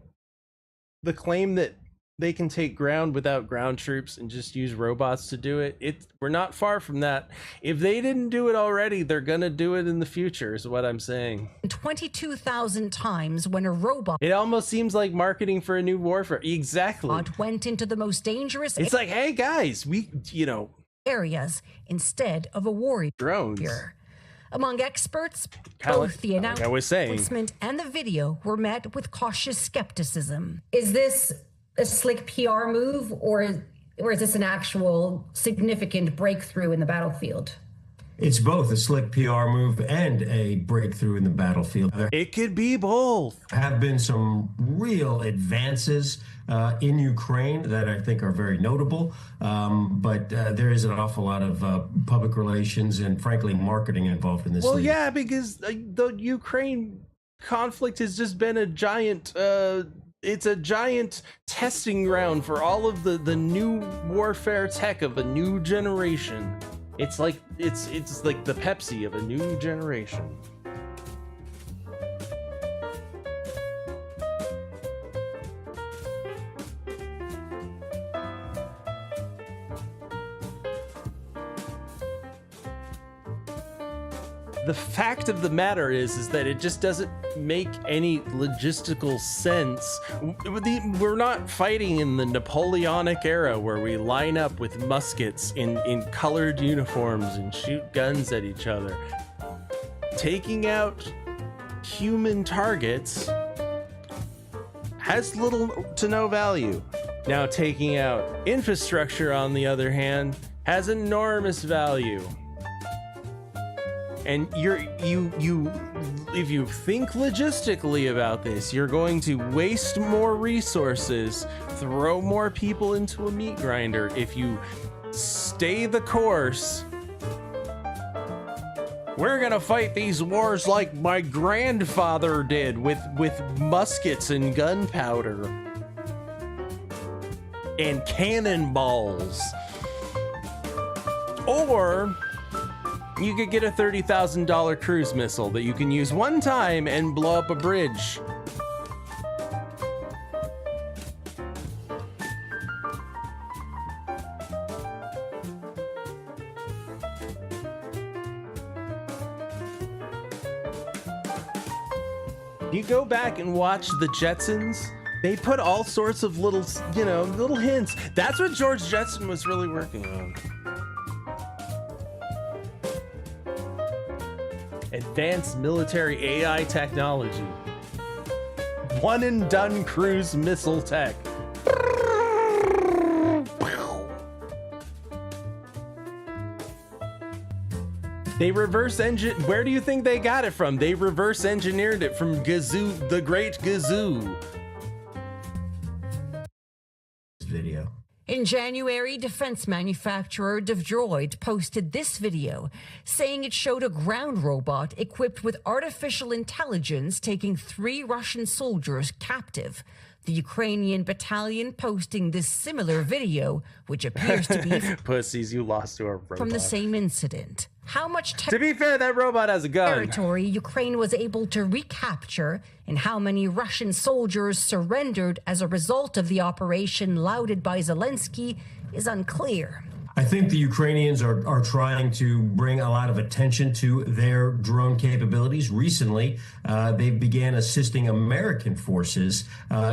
The claim that they can take ground without ground troops and just use robots to do it. We're not far from that. If they didn't do it already, they're gonna do it in the future, is what I'm saying. 22,000 times when a robot... It almost seems like marketing for a new warfare. Exactly. ...went into the most dangerous... It's like, hey guys, we, you know... ...areas instead of a warrior. Drones. Among experts, both the announcement and the video were met with cautious skepticism. Is this a slick PR move, or is this an actual significant breakthrough in the battlefield? It's both a slick PR move and a breakthrough in the battlefield. It could be both. Have been some real advances in Ukraine that I think are very notable, but there is an awful lot of public relations and, frankly, marketing involved in this. Well, yeah, because the Ukraine conflict has just been a giant. It's a giant testing ground for all of the new warfare tech of a new generation. It's like the Pepsi of a new generation. The fact of the matter is that it just doesn't make any logistical sense. We're not fighting in the Napoleonic era where we line up with muskets in colored uniforms and shoot guns at each other. Taking out human targets has little to no value. Now, taking out infrastructure, on the other hand, has enormous value. And if you think logistically about this, you're going to waste more resources, throw more people into a meat grinder. If you stay the course, we're gonna fight these wars like my grandfather did with muskets and gunpowder and cannonballs. Or you could get a $30,000 cruise missile that you can use one time and blow up a bridge. You go back and watch the Jetsons, they put all sorts of little hints. That's what George Jetson was really working on. Advanced military AI technology. One and done cruise missile tech. They reverse engine. Where do you think they got it from? They reverse engineered it from Gazoo, the Great Gazoo. Video. In January, defense manufacturer DevDroid posted this video saying it showed a ground robot equipped with artificial intelligence taking 3 Russian soldiers captive. The Ukrainian battalion posting this similar video, which appears to be pussies, you lost to a robot. From the same incident. How much to be fair, that robot has a gun. Territory Ukraine was able to recapture, and how many Russian soldiers surrendered as a result of the operation lauded by Zelensky is unclear. I think the Ukrainians are trying to bring a lot of attention to their drone capabilities. Recently, they began assisting American forces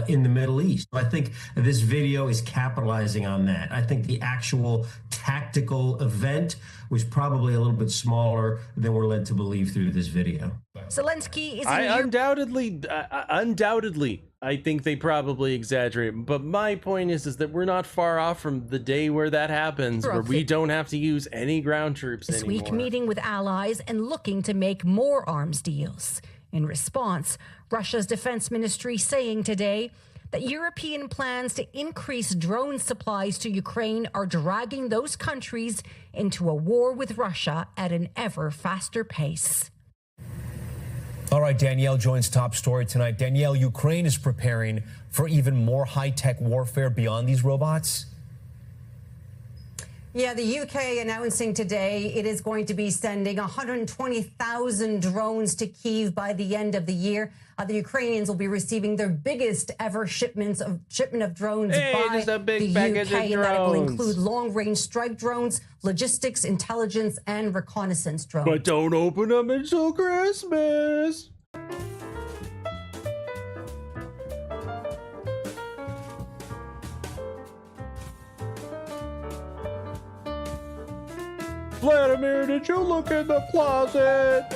in the Middle East. I think this video is capitalizing on that. I think the actual tactical event was probably a little bit smaller than we're led to believe through this video. Zelensky is undoubtedly, I think they probably exaggerate. But my point is that we're not far off from the day where that happens, where we don't have to use any ground troops anymore. This week, meeting with allies and looking to make more arms deals. In response, Russia's defense ministry saying today that European plans to increase drone supplies to Ukraine are dragging those countries into a war with Russia at an ever faster pace. All right, Danielle joins Top Story tonight. Danielle, Ukraine is preparing for even more high-tech warfare beyond these robots. Yeah, the UK announcing today it is going to be sending 120,000 drones to Kyiv by the end of the year. The Ukrainians will be receiving their biggest ever shipment of drones by the UK, and that will include long-range strike drones, logistics, intelligence, and reconnaissance drones. But don't open them until Christmas. Vladimir, did you look in the closet?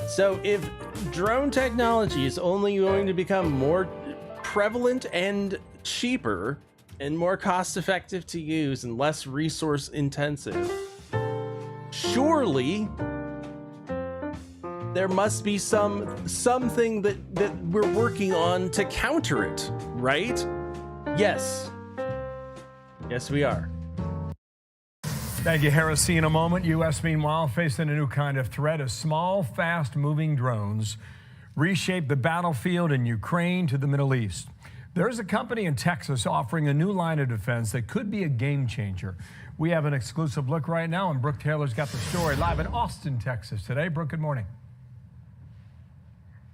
So if drone technology is only going to become more prevalent and cheaper and more cost effective to use and less resource intensive. Surely there must be something that we're working on to counter it, right? Yes. Yes, we are. Thank you, Harris. See you in a moment. U.S., meanwhile, facing a new kind of threat as small, fast-moving drones reshape the battlefield in Ukraine to the Middle East. There's a company in Texas offering a new line of defense that could be a game changer. We have an exclusive look right now, and Brooke Taylor's got the story live in Austin, Texas today. Brooke, good morning.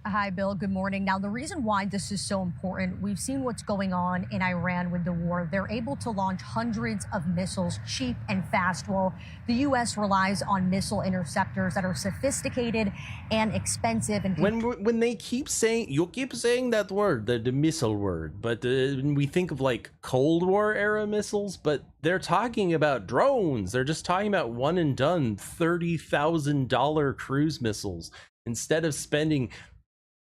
Hi, Bill. Good morning. Now, the reason why this is so important, we've seen what's going on in Iran with the war. They're able to launch hundreds of missiles, cheap and fast, while the U.S. relies on missile interceptors that are sophisticated and expensive. And when they keep saying, you'll keep saying that word, the missile word, but when we think of like Cold War era missiles, but they're talking about drones. They're just talking about one and done $30,000 cruise missiles instead of spending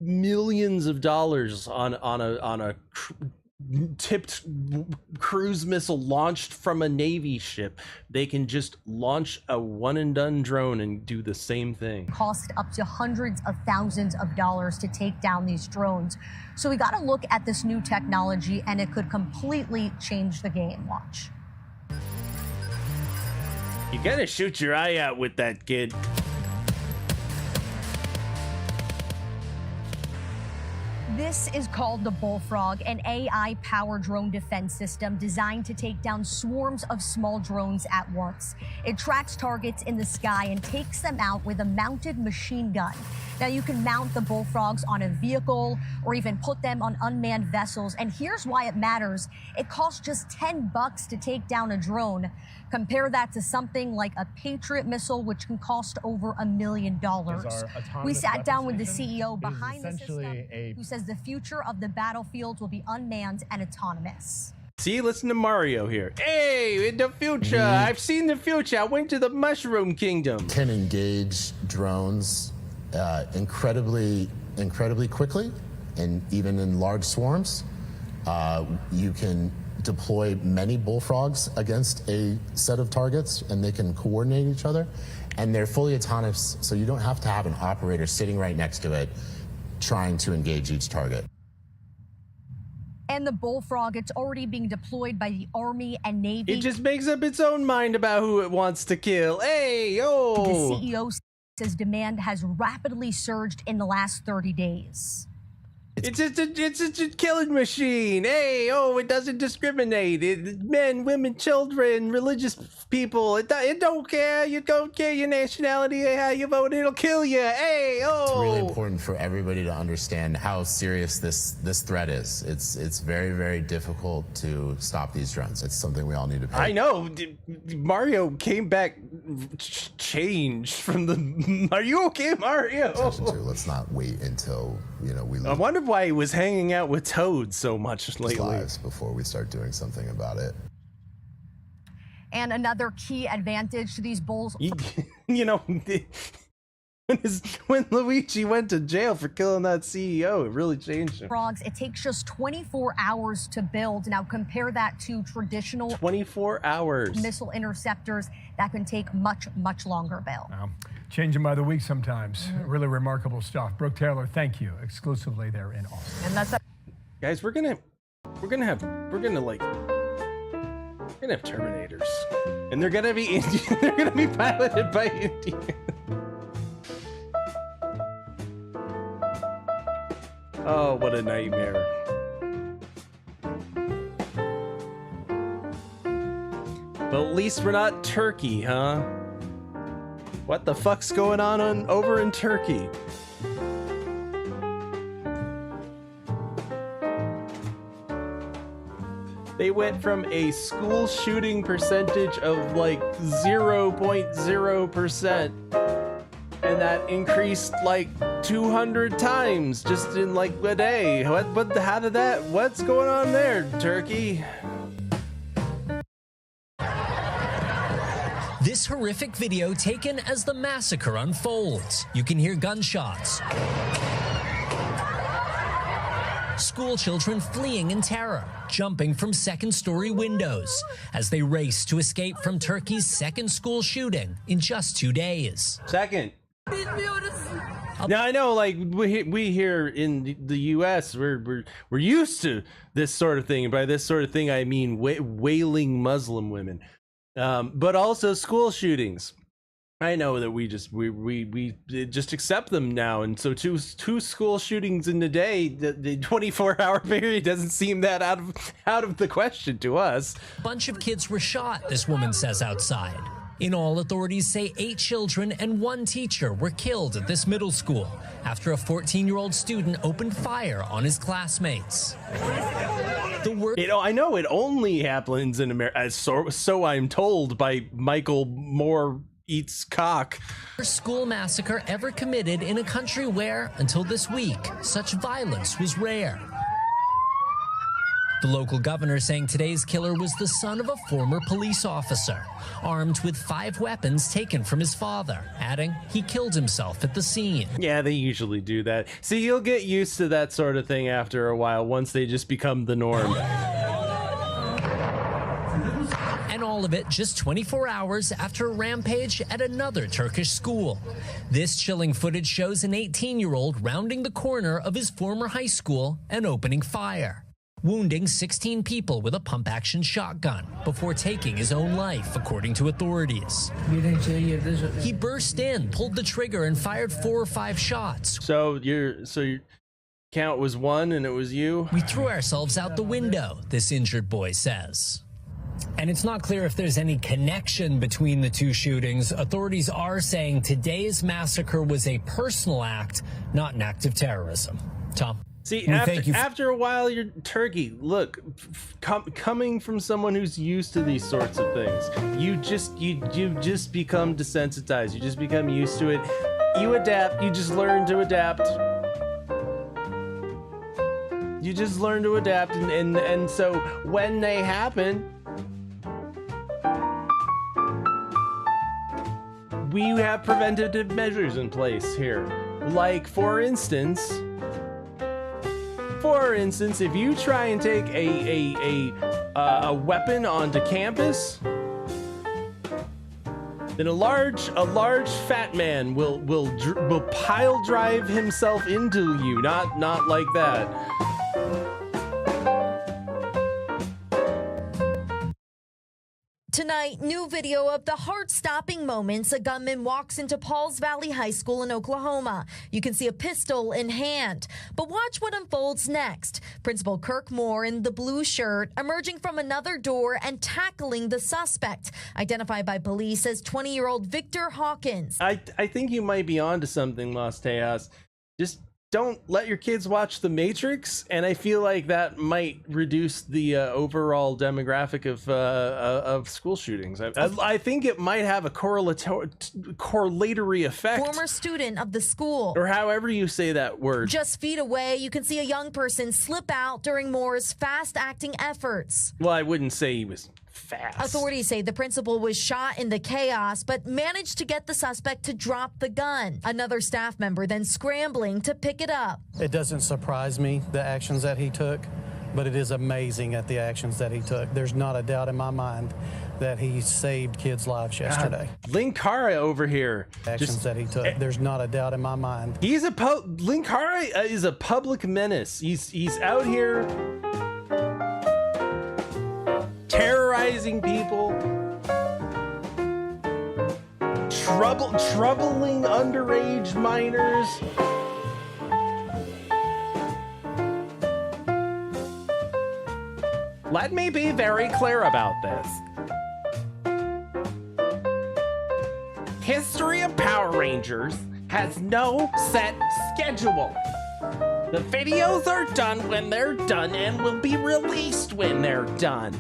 millions of dollars on a tipped cruise missile launched from a Navy ship. They can just launch a one and done drone and do the same thing. Cost up to hundreds of thousands of dollars to take down these drones. So we got to look at this new technology, and it could completely change the game. Watch. You gotta shoot your eye out with that, kid. This is called the Bullfrog, an AI-powered drone defense system designed to take down swarms of small drones at once. It tracks targets in the sky and takes them out with a mounted machine gun. Now, you can mount the Bullfrogs on a vehicle or even put them on unmanned vessels. And here's why it matters. It costs just $10 to take down a drone. Compare that to something like a Patriot missile, which can cost over $1 million. We sat down with the CEO behind the system, who says the future of the battlefields will be unmanned and autonomous. See, listen to Mario here. Hey, in the future, I've seen the future. I went to the Mushroom Kingdom. Can engage drones incredibly quickly, and even in large swarms. You can deploy many bullfrogs against a set of targets, and they can coordinate each other, and they're fully autonomous, so you don't have to have an operator sitting right next to it trying to engage each target. And the Bullfrog, it's already being deployed by the Army and Navy. It just makes up its own mind about who it wants to kill. Hey, yo! The CEO says demand has rapidly surged in the last 30 days. It's a killing machine. Hey, it doesn't discriminate. Men, women, children, religious people. It don't care. You don't care your nationality, how you vote. It'll kill you. Hey, It's really important for everybody to understand how serious this threat is. It's very, very difficult to stop these drones. It's something we all need to pay. I know. Mario came back changed from the. Are you okay, Mario? Let's not wait until we lose. I wonder why he was hanging out with Toad so much lately. Lives before we start doing something about it. And another key advantage to these bulls. When Luigi went to jail for killing that CEO, it really changed him. Frogs, it takes just 24 hours to build. Now compare that to traditional 24 hours missile interceptors that can take much, much longer, Bill. Wow. Changing by the week sometimes. Really remarkable stuff. Brooke Taylor, thank you. Exclusively there in Austin. And that's guys, we're gonna have Terminators, and they're gonna be Indian. They're gonna be piloted by Indians. Oh, what a nightmare. But at least we're not Turkey, huh? What the fuck's going on over in Turkey? They went from a school shooting percentage of like 0.0%, and that increased like 200 times just in like a day. What's going on there, Turkey? This horrific video taken as the massacre unfolds. You can hear gunshots. School children fleeing in terror, jumping from second-story windows as they race to escape from Turkey's second school shooting in just 2 days. Second. Now I know, like we here in the U.S. we're used to this sort of thing, and by this sort of thing I mean wailing Muslim women, but also school shootings. I know that we just accept them now, and so two school shootings in a day, the 24-hour period doesn't seem that out of the question to us. A bunch of kids were shot, this woman says outside. In all, authorities say 8 children and 1 teacher were killed at this middle school after a 14-year-old student opened fire on his classmates. I know it only happens in America, so I'm told by Michael Moore Eats Cock. First school massacre ever committed in a country where, until this week, such violence was rare. The local governor saying today's killer was the son of a former police officer, armed with 5 weapons taken from his father, adding he killed himself at the scene. Yeah, they usually do that. See, you'll get used to that sort of thing after a while, once they just become the norm. And all of it just 24 hours after a rampage at another Turkish school. This chilling footage shows an 18-year-old rounding the corner of his former high school and opening fire, wounding 16 people with a pump-action shotgun before taking his own life, according to authorities. He burst in, pulled the trigger, and fired 4 or 5 shots. So your count was 1 and it was you? We threw ourselves out the window, this injured boy says. And it's not clear if there's any connection between the 2 shootings. Authorities are saying today's massacre was a personal act, not an act of terrorism. Tom? See, after a while, you're Turkey. Look, coming from someone who's used to these sorts of things, you just become desensitized. You just become used to it. You adapt. You just learn to adapt. You just learn to adapt, and so when they happen, we have preventative measures in place here. Like, for instance, if you try and take a weapon onto campus, then a large fat man will pile drive himself into you. Not like that. Tonight, new video of the heart-stopping moments a gunman walks into Pauls Valley High School in Oklahoma. You can see a pistol in hand. But watch what unfolds next. Principal Kirk Moore in the blue shirt emerging from another door and tackling the suspect, identified by police as 20-year-old Victor Hawkins. I think you might be onto something, Los Tejas. Just don't let your kids watch The Matrix, and I feel like that might reduce the overall demographic of school shootings. I think it might have a correlatory effect. Former student of the school, or however you say that word. Just feet away, you can see a young person slip out during Moore's fast-acting efforts. Well, I wouldn't say he was fast. Authorities say the principal was shot in the chaos, but managed to get the suspect to drop the gun. Another staff member then scrambling to pick it up. It doesn't surprise me, the actions that he took, but it is amazing at the actions that he took. There's not a doubt in my mind that he saved kids' lives yesterday. Linkara over here. Actions that he took. There's not a doubt in my mind. Linkara is a public menace. He's out here terrorizing people, troubling underage minors. Let me be very clear about this. History of Power Rangers has no set schedule. The videos are done when they're done and will be released when they're done.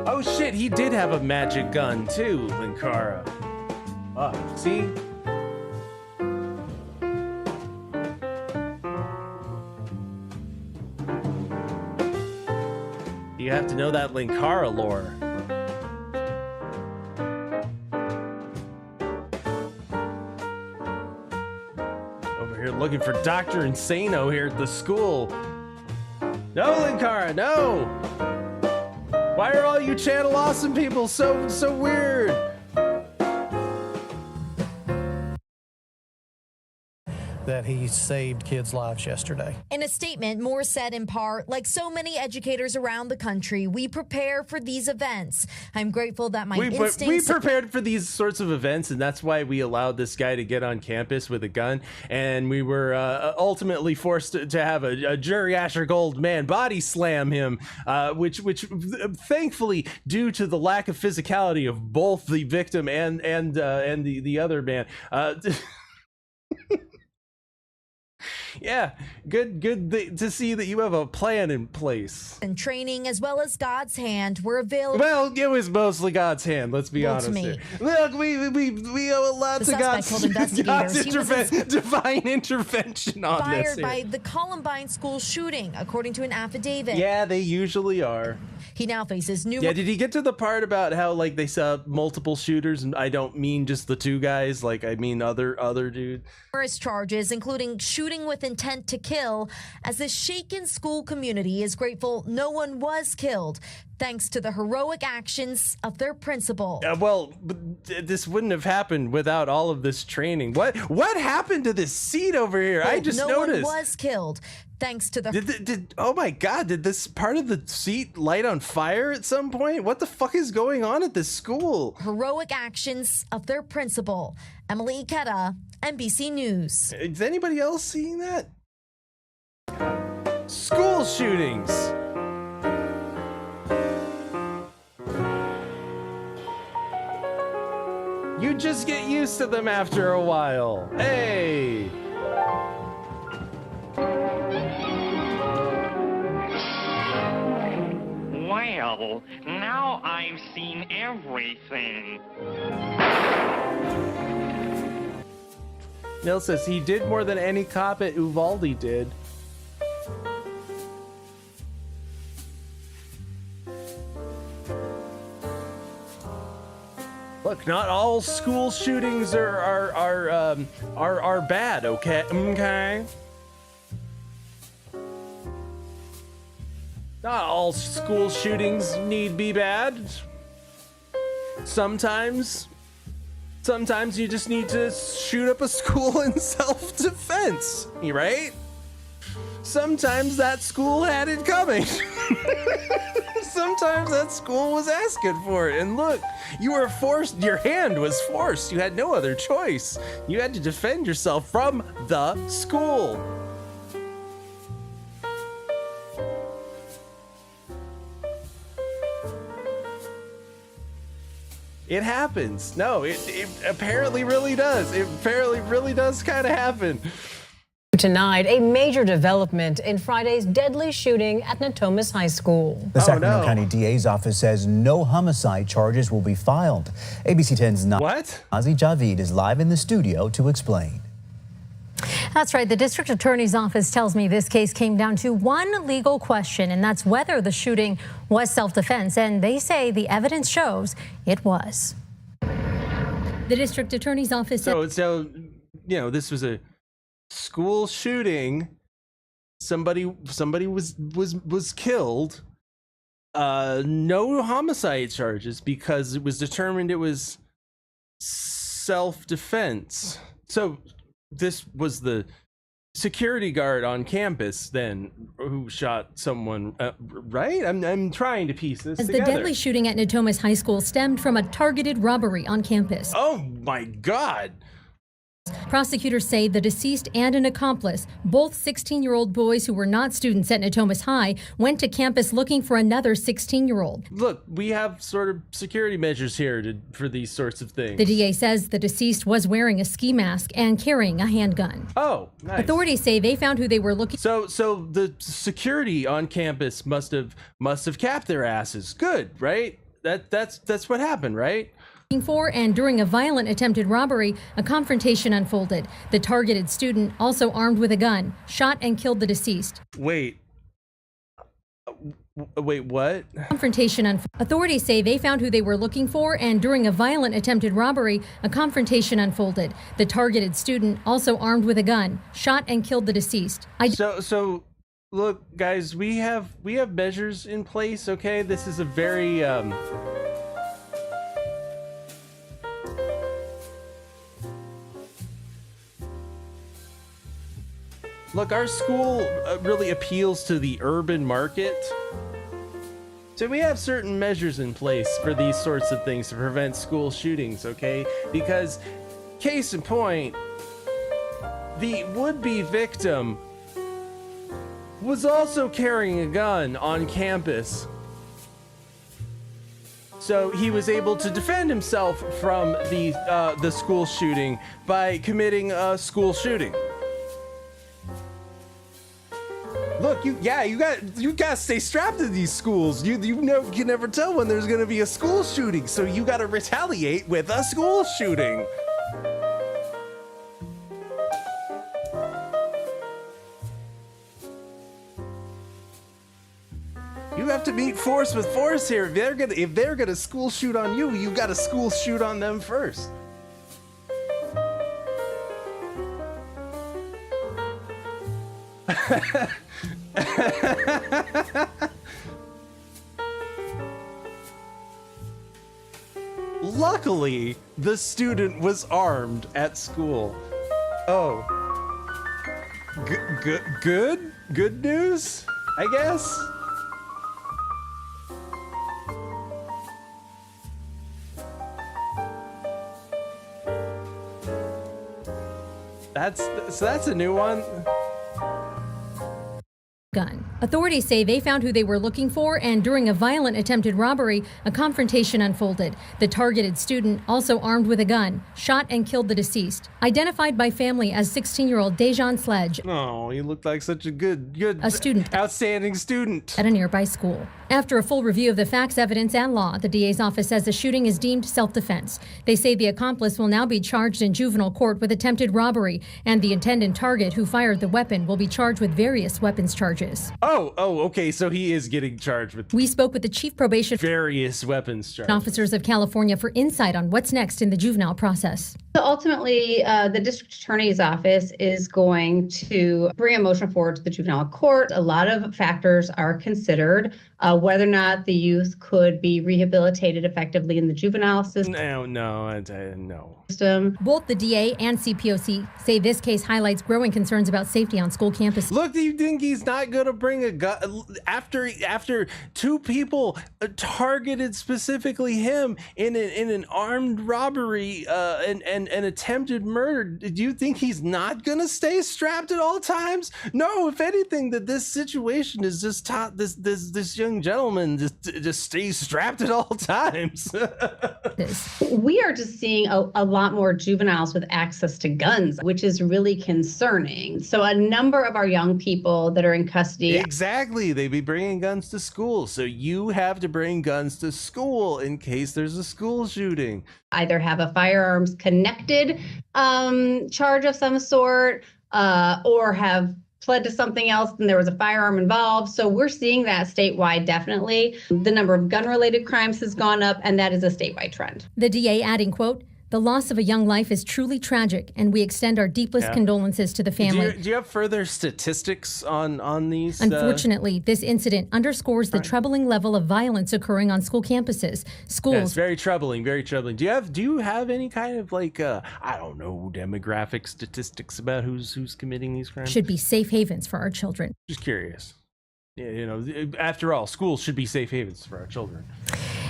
Oh shit, he did have a magic gun too, Linkara. Oh, see? You have to know that Linkara lore. Over here looking for Dr. Insano here at the school. No, Linkara, no! Why are all you Channel Awesome people so weird? That he saved kids' lives yesterday. In a statement, Moore said in part, like so many educators around the country, we prepare for these events. I'm grateful that my instincts... We prepared for these sorts of events, and that's why we allowed this guy to get on campus with a gun, and we were ultimately forced to have a Jerry Asher Gold man body slam him, which thankfully, due to the lack of physicality of both the victim and the other man, yeah, good to see that you have a plan in place. And training as well as God's hand were available. Well, it was mostly God's hand, let's be honest here. Look, we owe a lot to God's divine intervention on this. Fired by the Columbine school shooting, according to an affidavit. Yeah, they usually are. He now faces new... Yeah, did he get to the part about how, like, they saw multiple shooters, and I don't mean just the two guys, like, I mean other dude? Numerous charges, including shooting with intent to kill, as the shaken school community is grateful no one was killed, thanks to the heroic actions of their principal. Well, this wouldn't have happened without all of this training. What happened to this seat over here? I just noticed. No one was killed, thanks to the... oh my God, did this part of the seat light on fire at some point? What the fuck is going on at this school? Heroic actions of their principal. Emily Ikeda, NBC News. Is anybody else seeing that? School shootings. You just get used to them after a while. Hey. Well, now I've seen everything. Nil says he did more than any cop at Uvalde did. Look, not all school shootings are bad, okay? Okay. Not all school shootings need be bad. Sometimes you just need to shoot up a school in self-defense, right? Sometimes that school had it coming. Sometimes that school was asking for it. And look, you were forced, your hand was forced. You had no other choice. You had to defend yourself from the school. It happens. No, it apparently really does. It apparently really does kind of happen. Tonight, a major development in Friday's deadly shooting at Natomas High School. The Sacramento County DA's office says no homicide charges will be filed. ABC 10's Nazi Javid is live in the studio to explain. That's right. The district attorney's office tells me this case came down to one legal question, and that's whether the shooting was self-defense. And they say the evidence shows it was. The district attorney's office. So you know, this was a school shooting. Somebody was killed. No homicide charges because it was determined it was self-defense. So this was the security guard on campus then who shot someone, right? I'm trying to piece this together. The deadly shooting at Natomas High School stemmed from a targeted robbery on campus. Oh my God. Prosecutors say the deceased and an accomplice, both 16-year-old boys who were not students at Natomas High, went to campus looking for another 16-year-old. Look, we have sort of security measures here for these sorts of things. The DA says the deceased was wearing a ski mask and carrying a handgun. Oh, nice. Authorities say they found who they were looking. So the security on campus must have capped their asses. Good, right? That's what happened, right? For, and during a violent attempted robbery, a confrontation unfolded. The targeted student, also armed with a gun, shot and killed the deceased. Wait, Wait, what? Confrontation. Authorities say they found who they were looking for, and during a violent attempted robbery, a confrontation unfolded. The targeted student, also armed with a gun, shot and killed the deceased. So look, guys, we have measures in place, okay? This is a very Look, our school really appeals to the urban market. So we have certain measures in place for these sorts of things to prevent school shootings, okay? Because, case in point, the would-be victim was also carrying a gun on campus. So he was able to defend himself from the school shooting by committing a school shooting. Look, you gotta stay strapped to these schools. You can never tell when there's gonna be a school shooting, so you gotta retaliate with a school shooting. You have to meet force with force here. If they're gonna school shoot on you, you gotta school shoot on them first. Luckily, the student was armed at school. Oh. Good news, I guess? That's a new one. Gun. Authorities say they found who they were looking for, and during a violent attempted robbery, a confrontation unfolded. The targeted student, also armed with a gun, shot and killed the deceased. Identified by family as 16-year-old Dejan Sledge. Oh, he looked like such a student, outstanding student at a nearby school. After a full review of the facts, evidence, and law, the DA's office says the shooting is deemed self-defense. They say the accomplice will now be charged in juvenile court with attempted robbery, and the intended target who fired the weapon will be charged with various weapons charges. Oh, okay, so he is getting charged with... We spoke with the chief probation... various weapons charges. ...officers of California for insight on what's next in the juvenile process. So ultimately, the district attorney's office is going to bring a motion forward to the juvenile court. A lot of factors are considered, whether or not the youth could be rehabilitated effectively in the juvenile system. No. Both the DA and CPOC say this case highlights growing concerns about safety on school campuses. Look, do you think he's not going to bring a gun after two people targeted specifically him in an armed robbery and attempted murder? Do you think he's not going to stay strapped at all times? No, if anything, that this situation is just taught this young gentleman just stays strapped at all times. We are just seeing a lot more juveniles with access to guns, which is really concerning. So a number of our young people that are in custody. Exactly. They be bringing guns to school. So you have to bring guns to school in case there's a school shooting. Either have a firearms connected charge of some sort, or have pled to something else and there was a firearm involved. So we're seeing that statewide, definitely. The number of gun-related crimes has gone up, and that is a statewide trend. The DA adding, quote, "The loss of a young life is truly tragic, and we extend our deepest condolences to the family." Do you have further statistics on these? Unfortunately, this incident underscores the troubling level of violence occurring on school campuses. Schools. Yes, very troubling, very troubling. Do you have any kind of I don't know, demographic statistics about who's committing these crimes? Should be safe havens for our children. Just curious. Yeah, after all, schools should be safe havens for our children.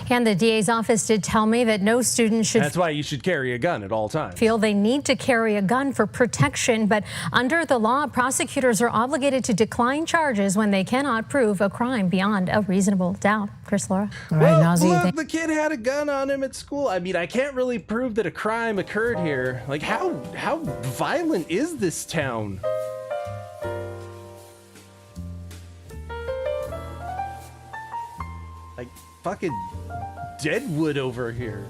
And the DA's office did tell me that no student should... That's why you should carry a gun at all times. ...feel they need to carry a gun for protection, but under the law, prosecutors are obligated to decline charges when they cannot prove a crime beyond a reasonable doubt. Chris, Laura? All right, Nazi, look, the kid had a gun on him at school. I mean, I can't really prove that a crime occurred here. Like, how violent is this town? Like, fucking Deadwood over here.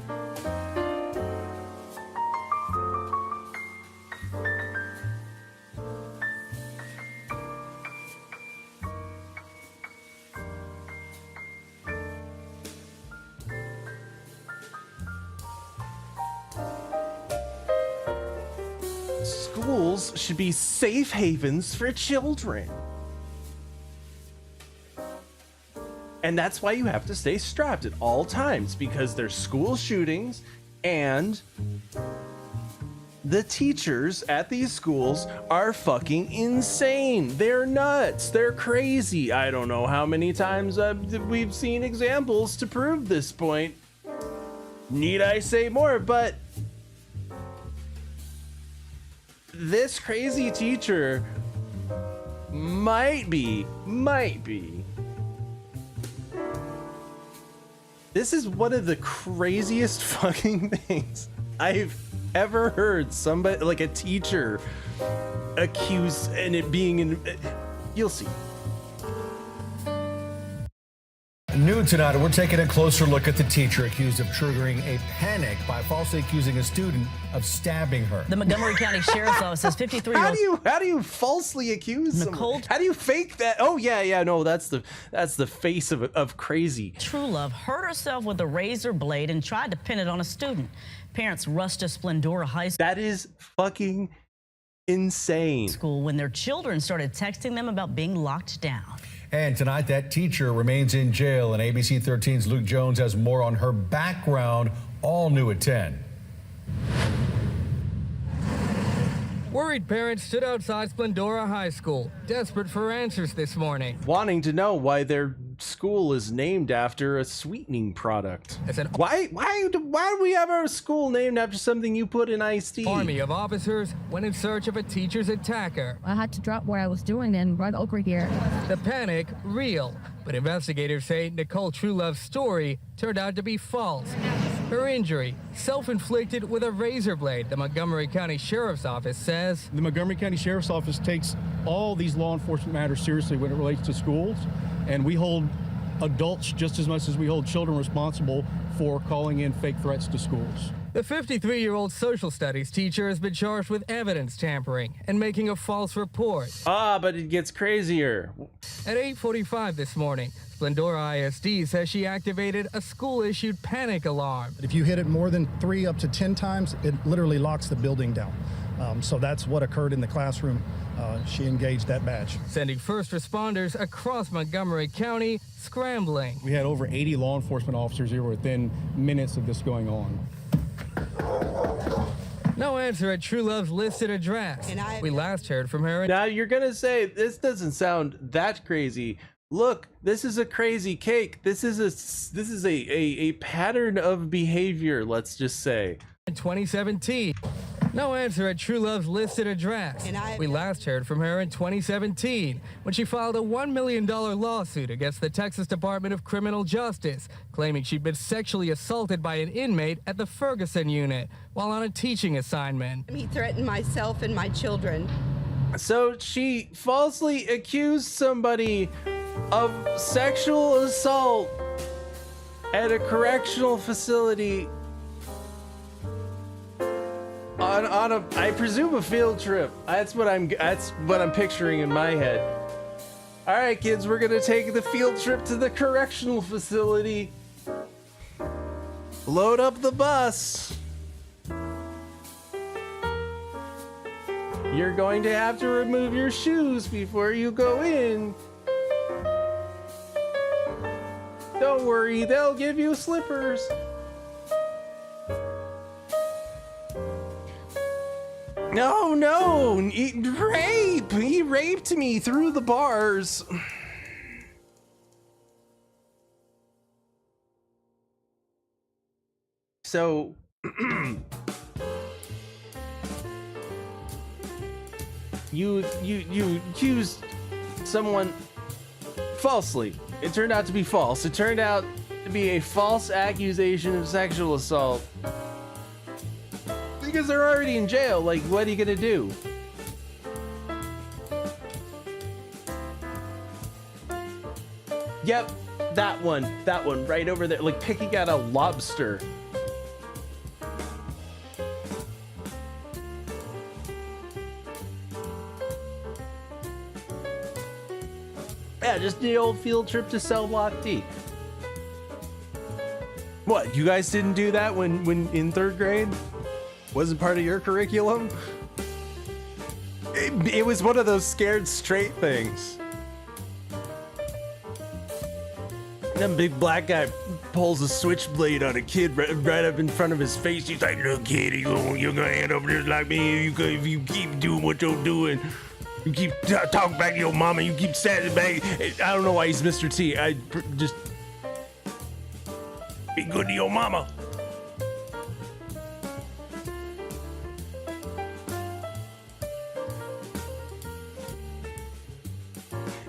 schools should be safe havens for children. And that's why you have to stay strapped at all times, because there's school shootings and the teachers at these schools are fucking insane. They're nuts. They're crazy. I don't know how many times we've seen examples to prove this point. Need I say more? But this crazy teacher might be. This is one of the craziest fucking things I've ever heard somebody, like a teacher, accuse, and it being in. You'll see. New tonight, we're taking a closer look at the teacher accused of triggering a panic by falsely accusing a student of stabbing her. The Montgomery County Sheriff's Office says 53-year-old. How do you falsely accuse Nicole? someone? How do you fake that? Oh yeah, no, that's the face of crazy. True Love hurt herself with a razor blade and tried to pin it on a student. Parents rushed to Splendora High School. That is fucking insane. School when their children started texting them about being locked down. And tonight, that teacher remains in jail, and ABC 13's Luke Jones has more on her background, all new at 10. Worried parents stood outside Splendora High School, desperate for answers this morning. Wanting to know why their school is named after a sweetening product. Why do we have our school named after something you put in iced tea? Army of officers went in search of a teacher's attacker. I had to drop what I was doing and run over here. The panic, real, but investigators say Nicole Truelove's story turned out to be false. Her injury, self-inflicted with a razor blade, the Montgomery County Sheriff's Office says. The Montgomery County Sheriff's Office takes all these law enforcement matters seriously when it relates to schools, and we hold adults just as much as we hold children responsible for calling in fake threats to schools. The 53-year-old social studies teacher has been charged with evidence tampering and making a false report. But it gets crazier. At 8:45 this morning, Splendora ISD says she activated a school-issued panic alarm. If you hit it more than 3 up to 10 times, it literally locks the building down. So that's what occurred in the classroom. She engaged that badge. Sending first responders across Montgomery County scrambling. We had over 80 law enforcement officers here within minutes of this going on. No answer at True Love's listed address. We last heard from her. Now you're gonna say this doesn't sound that crazy. Look, this is a crazy cake. This is a pattern of behavior, let's just say. In 2017. No answer at True Love's listed address. We last heard from her in 2017 when she filed a $1 million lawsuit against the Texas Department of Criminal Justice, claiming she'd been sexually assaulted by an inmate at the Ferguson unit while on a teaching assignment. He threatened myself and my children. So she falsely accused somebody of sexual assault at a correctional facility on a, I presume, a field trip. That's what I'm picturing in my head. All right, kids, we're gonna take the field trip to the correctional facility. Load up the bus. You're going to have to remove your shoes before you go in. Don't worry, they'll give you slippers. No, rape! He raped me through the bars. So, you accused someone falsely. It turned out to be false. It turned out to be a false accusation of sexual assault. Because they're already in jail. Like, what are you gonna do? Yep, that one right over there, like picking at a lobster. Yeah, just the old field trip to Cell Block D. What, you guys didn't do that when in 3rd grade? Wasn't part of your curriculum? It was one of those scared straight things. That big black guy pulls a switchblade on a kid right up in front of his face. He's like, "Look, kid, you're gonna end up just like me if you keep doing what you're doing. You keep talking back to your mama. You keep standing back." I don't know why he's Mr. T. I just be good to your mama.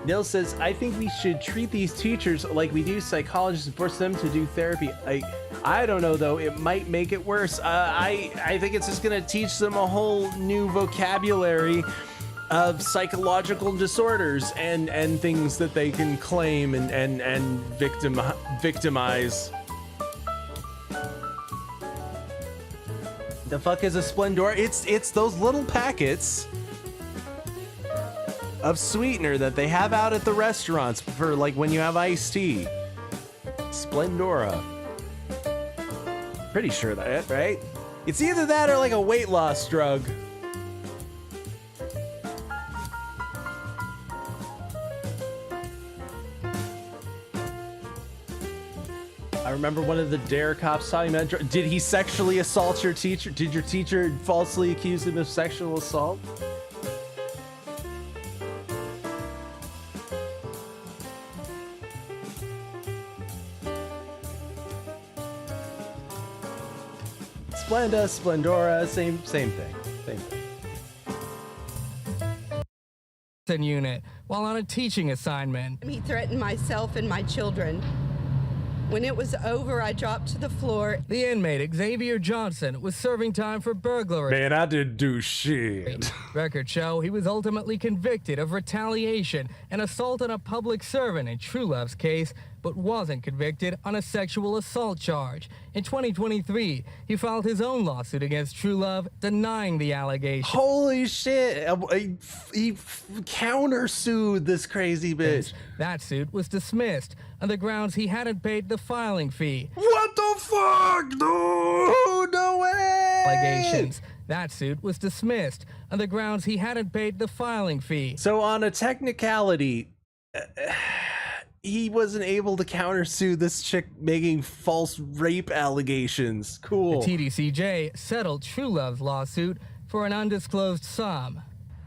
Nil says, I think we should treat these teachers like we do psychologists and force them to do therapy. I don't know, though. It might make it worse. I think it's just going to teach them a whole new vocabulary of psychological disorders and things that they can claim and victimize. The fuck is a Splendor? It's those little packets of sweetener that they have out at the restaurants for like when you have iced tea. Splendora. Pretty sure that, right? It's either that or like a weight loss drug. I remember one of the DARE cops talking about, did he sexually assault your teacher? Did your teacher falsely accuse him of sexual assault? Splenda, Splendora, same thing. Unit while on a teaching assignment. He threatened myself and my children. When it was over, I dropped to the floor. The inmate, Xavier Johnson, was serving time for burglary. Man, I didn't do shit. Records show he was ultimately convicted of retaliation and assault on a public servant in True Love's case, but wasn't convicted on a sexual assault charge. In 2023, he filed his own lawsuit against True Love, denying the allegation. Holy shit! He countersued this crazy bitch. That suit was dismissed on the grounds he hadn't paid the filing fee. What the fuck, dude? No way! Allegations. That suit was dismissed on the grounds he hadn't paid the filing fee. So on a technicality, he wasn't able to countersue this chick making false rape allegations. Cool. The TDCJ settled True Love's lawsuit for an undisclosed sum.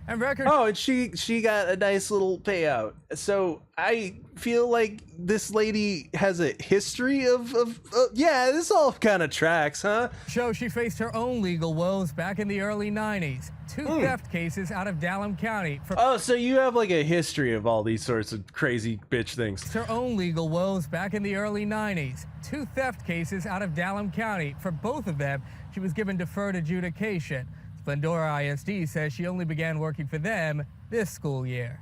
And and she got a nice little payout. So I feel like this lady has a history of yeah, this all kind of tracks, huh? Show she faced her own legal woes back in the early 90s. Two theft cases out of Dallam County. So you have like a history of all these sorts of crazy bitch things. Her own legal woes back in the early 90s. Two theft cases out of Dallam County. For both of them, she was given deferred adjudication. Splendora ISD says she only began working for them this school year.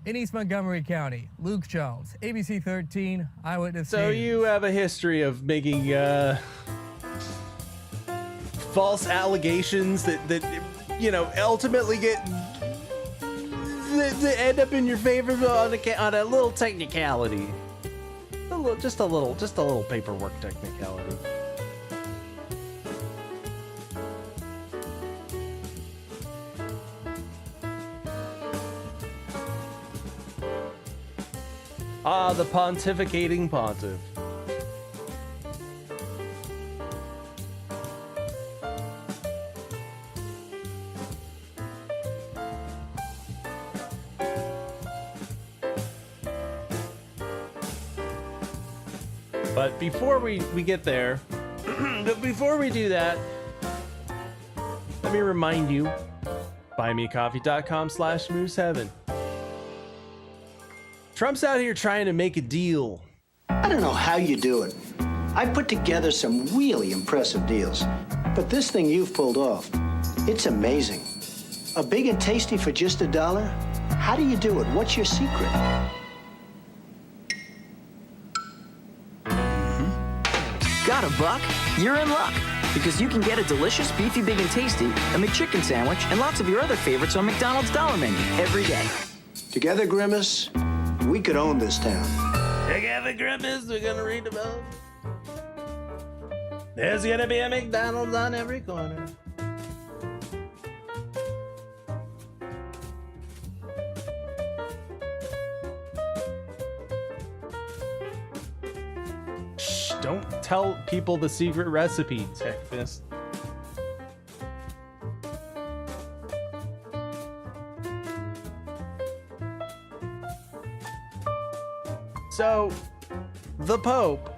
In East Montgomery County, Luke Jones, ABC 13, Eyewitness So News. you have a history of making false allegations that you know ultimately get that end up in your favor on a little technicality. Just a little paperwork technicality. Ah, the pontificating pontiff. But before we get there, before we do that, let me remind you, buymeacoffee.com/mooseheaven. Trump's out here trying to make a deal. I don't know how you do it. I put together some really impressive deals. But this thing you've pulled off, it's amazing. A big and tasty for just $1? How do you do it? What's your secret? Got a buck? You're in luck. Because you can get a delicious beefy big and tasty, a McChicken sandwich, and lots of your other favorites on McDonald's Dollar Menu every day. Together, Grimace, we could own this town. Together, Grimace, we're gonna read about. There's gonna be a McDonald's on every corner. Don't tell people the secret recipe, Tech Fist. So, the Pope,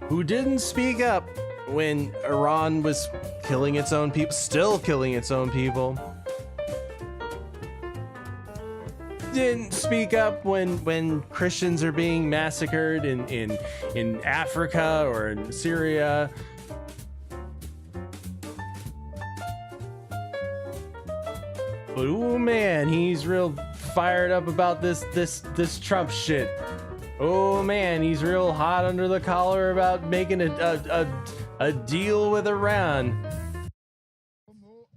who didn't speak up when Iran was killing its own people, still killing its own people, didn't speak up when Christians are being massacred in Africa or in Syria. But oh man, he's real fired up about this Trump shit. Oh man, he's real hot under the collar about making a deal with Iran.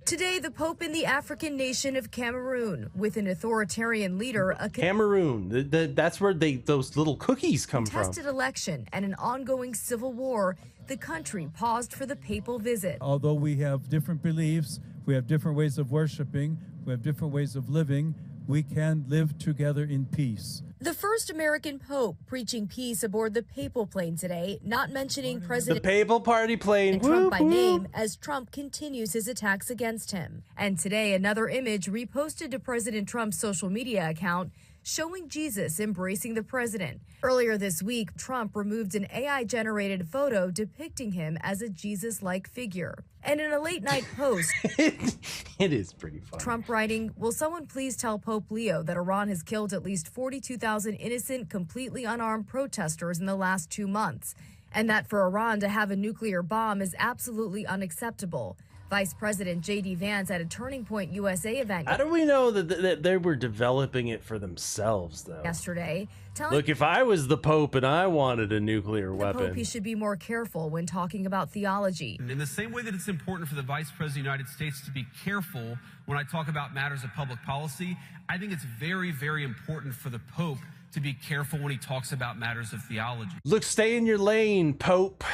Today, the Pope in the African nation of Cameroon, with an authoritarian leader, a Cameroon, that's where those little cookies come from. contested election and an ongoing civil war, the country paused for the papal visit. Although we have different beliefs, we have different ways of worshiping, we have different ways of living, we can live together in peace. The first American pope preaching peace aboard the papal plane today, not mentioning President The papal party plane. Trump by name as Trump continues his attacks against him. And today, another image reposted to President Trump's social media account showing Jesus embracing the president. Earlier this week, Trump removed an AI-generated photo depicting him as a Jesus-like figure. And in a late-night post, it is pretty funny. Trump writing, "Will someone please tell Pope Leo that Iran has killed at least 42,000 innocent, completely unarmed protesters in the last 2 months, and that for Iran to have a nuclear bomb is absolutely unacceptable." Vice President J.D. Vance at a Turning Point USA event How do we know that they were developing it for themselves, though? yesterday, telling Look, if I was the Pope and I wanted a nuclear the weapon, Pope he should be more careful when talking about theology. In the same way that it's important for the Vice President of the United States to be careful when I talk about matters of public policy, I think it's very, very important for the Pope to be careful when he talks about matters of theology. look, stay in your lane, Pope.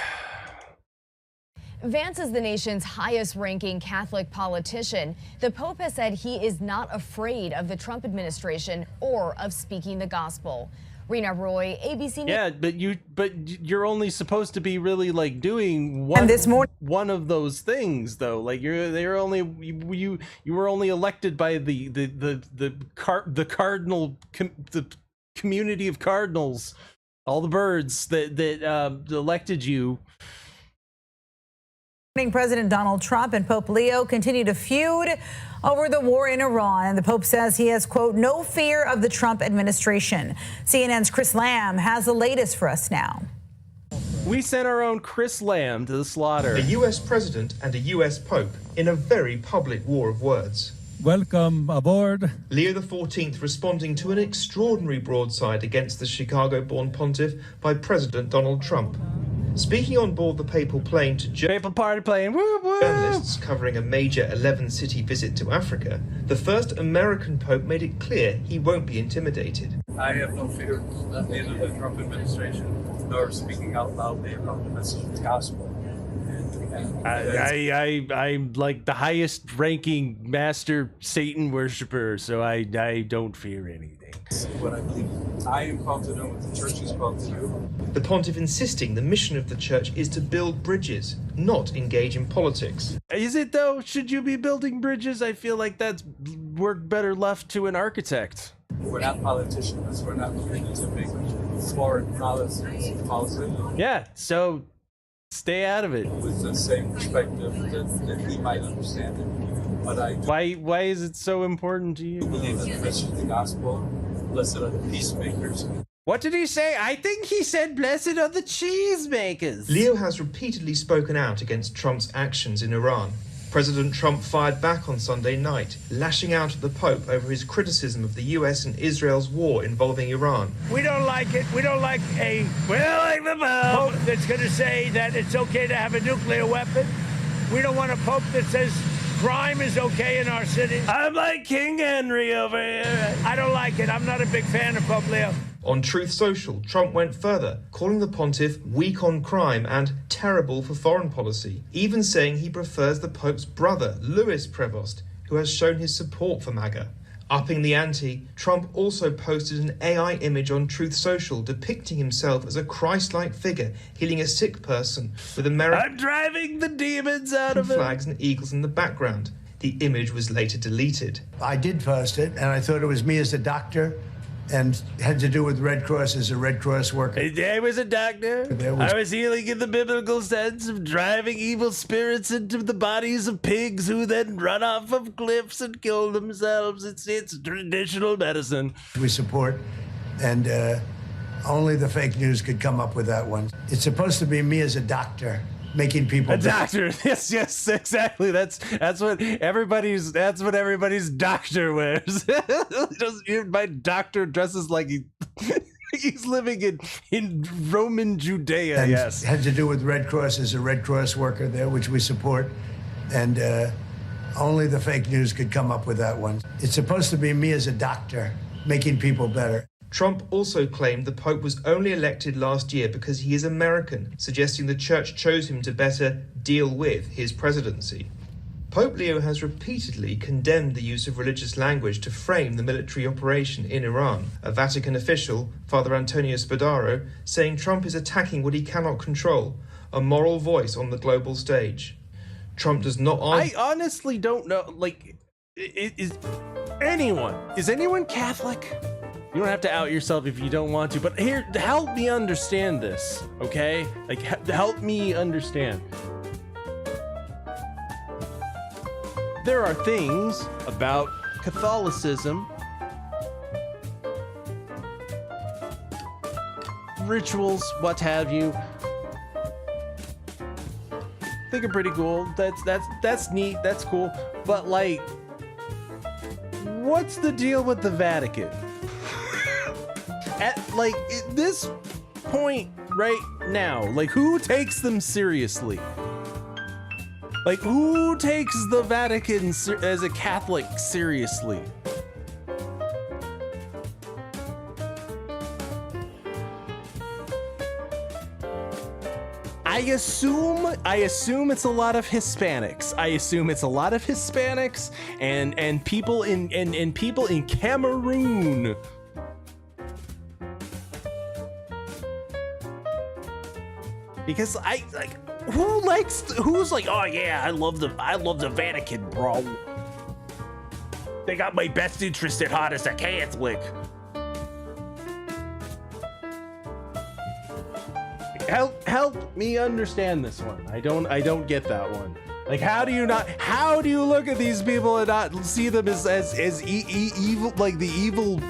Vance is the nation's highest-ranking Catholic politician. The Pope has said he is not afraid of the Trump administration or of speaking the gospel. Rena Roy, ABC News. Yeah, but you're only supposed to be really like doing one of those things, though. Like you were only elected by the community of cardinals, all the birds that elected you. President Donald Trump and Pope Leo continue to feud over the war in Iran. The Pope says he has, quote, no fear of the Trump administration. CNN's Chris Lamb has the latest for us now. We sent our own Chris Lamb to the slaughter. A U.S. president and a U.S. Pope in a very public war of words. Welcome aboard. Leo XIV responding to an extraordinary broadside against the Chicago-born pontiff by President Donald Trump. Speaking on board the papal plane to papal party plane, woo, woo. journalists covering a major 11-city visit to Africa, the first American pope made it clear he won't be intimidated. I have no fear of neither the Trump administration nor speaking out loudly about the message of the gospel. I'm like the highest ranking master Satan worshiper, so I don't fear anything. What I believe I am called to do, what the church is called to do. The pontiff insisting the mission of the church is to build bridges, not engage in politics. Is it though? Should you be building bridges? I feel like that's work better left to an architect. We're not politicians. We're not looking to make foreign policy. Yeah, so stay out of it. With the same perspective that he might understand it. But why is it so important to you? I believe that the message of the gospel, blessed are the peacemakers. What did he say? I think he said, blessed are the cheesemakers. Leo has repeatedly spoken out against Trump's actions in Iran. President Trump fired back on Sunday night, lashing out at the Pope over his criticism of the US and Israel's war involving Iran. We don't like it. We don't like the Pope that's going to say that it's okay to have a nuclear weapon. We don't want a Pope that says crime is okay in our city. I'm like King Henry over here. I don't like it. I'm not a big fan of Pope Leo. On Truth Social, Trump went further, calling the pontiff weak on crime and terrible for foreign policy, even saying he prefers the Pope's brother, Louis Prevost, who has shown his support for MAGA. Upping the ante, Trump also posted an AI image on Truth Social depicting himself as a Christ-like figure healing a sick person with American I'm driving the demons out of him. flags and eagles in the background. The image was later deleted. I did post it, and I thought it was me as a doctor, and had to do with Red Cross as a Red Cross worker. I was a doctor. I was healing in the biblical sense of driving evil spirits into the bodies of pigs who then run off of cliffs and kill themselves. It's traditional medicine. We support, and only the fake news could come up with that one. It's supposed to be me as a doctor, making people a doctor. Yes, exactly. That's what everybody's doctor wears. My doctor dresses like he's living in Roman Judea. And yes, had to do with Red Cross as a Red Cross worker there, which we support, and only the fake news could come up with that one. It's supposed to be me as a doctor, making people better. Trump also claimed the Pope was only elected last year because he is American, suggesting the church chose him to better deal with his presidency. Pope Leo has repeatedly condemned the use of religious language to frame the military operation in Iran. A Vatican official, Father Antonio Spadaro, saying Trump is attacking what he cannot control, a moral voice on the global stage. Trump does not argue. I honestly don't know. Like, is anyone Catholic? You don't have to out yourself if you don't want to, but here, help me understand this, okay? Like, help me understand. There are things about Catholicism, rituals, what have you, I think are pretty cool. That's neat, that's cool. But like, what's the deal with the Vatican? At this point right now, like, who takes them seriously? Like, who takes the Vatican as a Catholic seriously? I assume it's a lot of Hispanics. I assume it's a lot of Hispanics and people in Cameroon. Because who's like, oh yeah, I love the Vatican, bro. They got my best interest at heart as a Catholic. Help me understand this one. I don't get that one. Like, how do you look at these people and not see them as evil, like the evil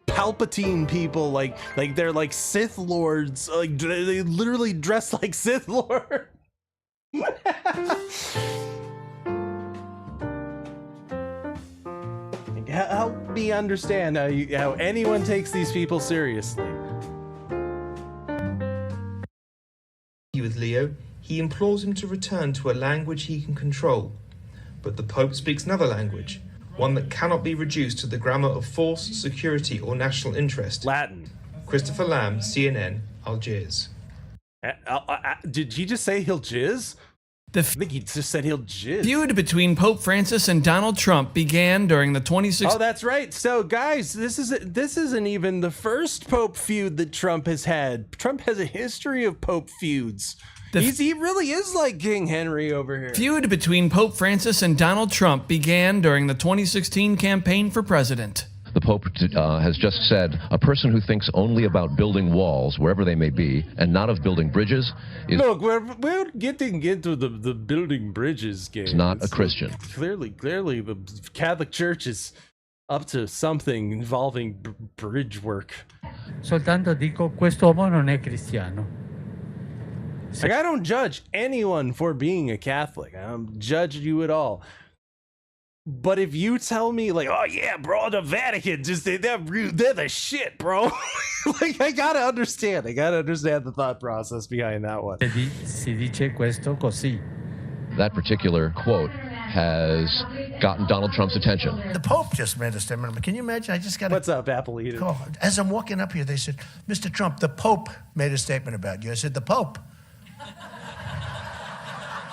Palpatine people, like they're like Sith Lords, like they literally dress like Sith Lord. Help me understand how anyone takes these people seriously. With Leo, he implores him to return to a language he can control. But the Pope speaks another language, one that cannot be reduced to the grammar of force, security, or national interest. Latin. Christopher Lamb, CNN, Algiers. Did he just say he'll jizz? I think he just said he'll jizz. Feud between Pope Francis and Donald Trump began during the 2016. Oh, that's right. So, guys, this isn't even the first Pope feud that Trump has had. Trump has a history of Pope feuds. He really is like King Henry over here. Feud between Pope Francis and Donald Trump began during the 2016 campaign for president. The Pope has just said a person who thinks only about building walls, wherever they may be, and not of building bridges is... Look, we're getting into the building bridges game. It's not a Christian. Clearly, the Catholic Church is up to something involving bridge work. Soltanto dico, quest'uomo non è cristiano. Like, I don't judge anyone for being a Catholic. I don't judge you at all. But if you tell me, like, oh yeah, bro, the Vatican, they're the shit, bro. Like, I gotta understand the thought process behind that one. Si dice questo così. That particular quote has gotten Donald Trump's attention. The Pope just made a statement. Can you imagine? I just got What's up, Apple Eater? As I'm walking up here, they said, Mr. Trump, the Pope made a statement about you. I said, the Pope?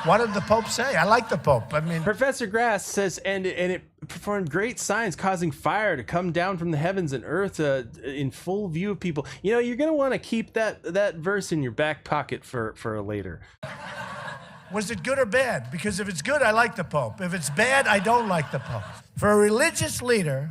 What did the Pope say? I like the Pope. I mean, Professor Grass says, and it performed great signs, causing fire to come down from the heavens and earth in full view of people. You know, you're going to want to keep that verse in your back pocket for later. Was it good or bad? Because if it's good, I like the Pope. If it's bad, I don't like the Pope. For a religious leader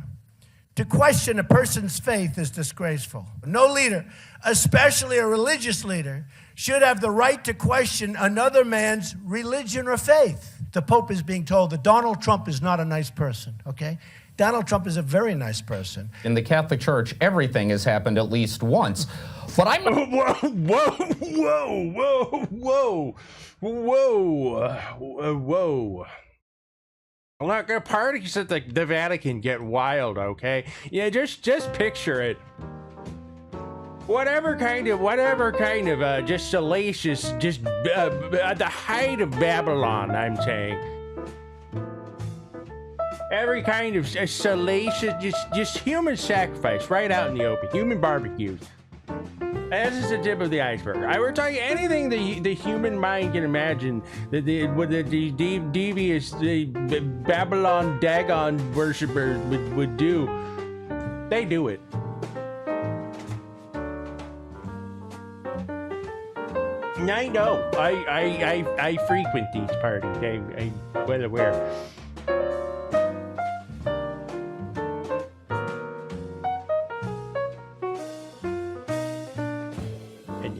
to question a person's faith is disgraceful. No leader, especially a religious leader, should have the right to question another man's religion or faith. The Pope is being told that Donald Trump is not a nice person, okay? Donald Trump is a very nice person. In the Catholic Church, everything has happened at least once. But I'm... Whoa. Look, parties at the Vatican get wild, okay? Yeah, just picture it. Whatever kind of just salacious, just at the height of Babylon, I'm saying. Every kind of salacious, just human sacrifice right out in the open, human barbecues. This is the tip of the iceberg. We're talking anything the human mind can imagine that the devious Babylon Dagon worshippers would do. They do it. I know. I frequent these parties. I'm well aware.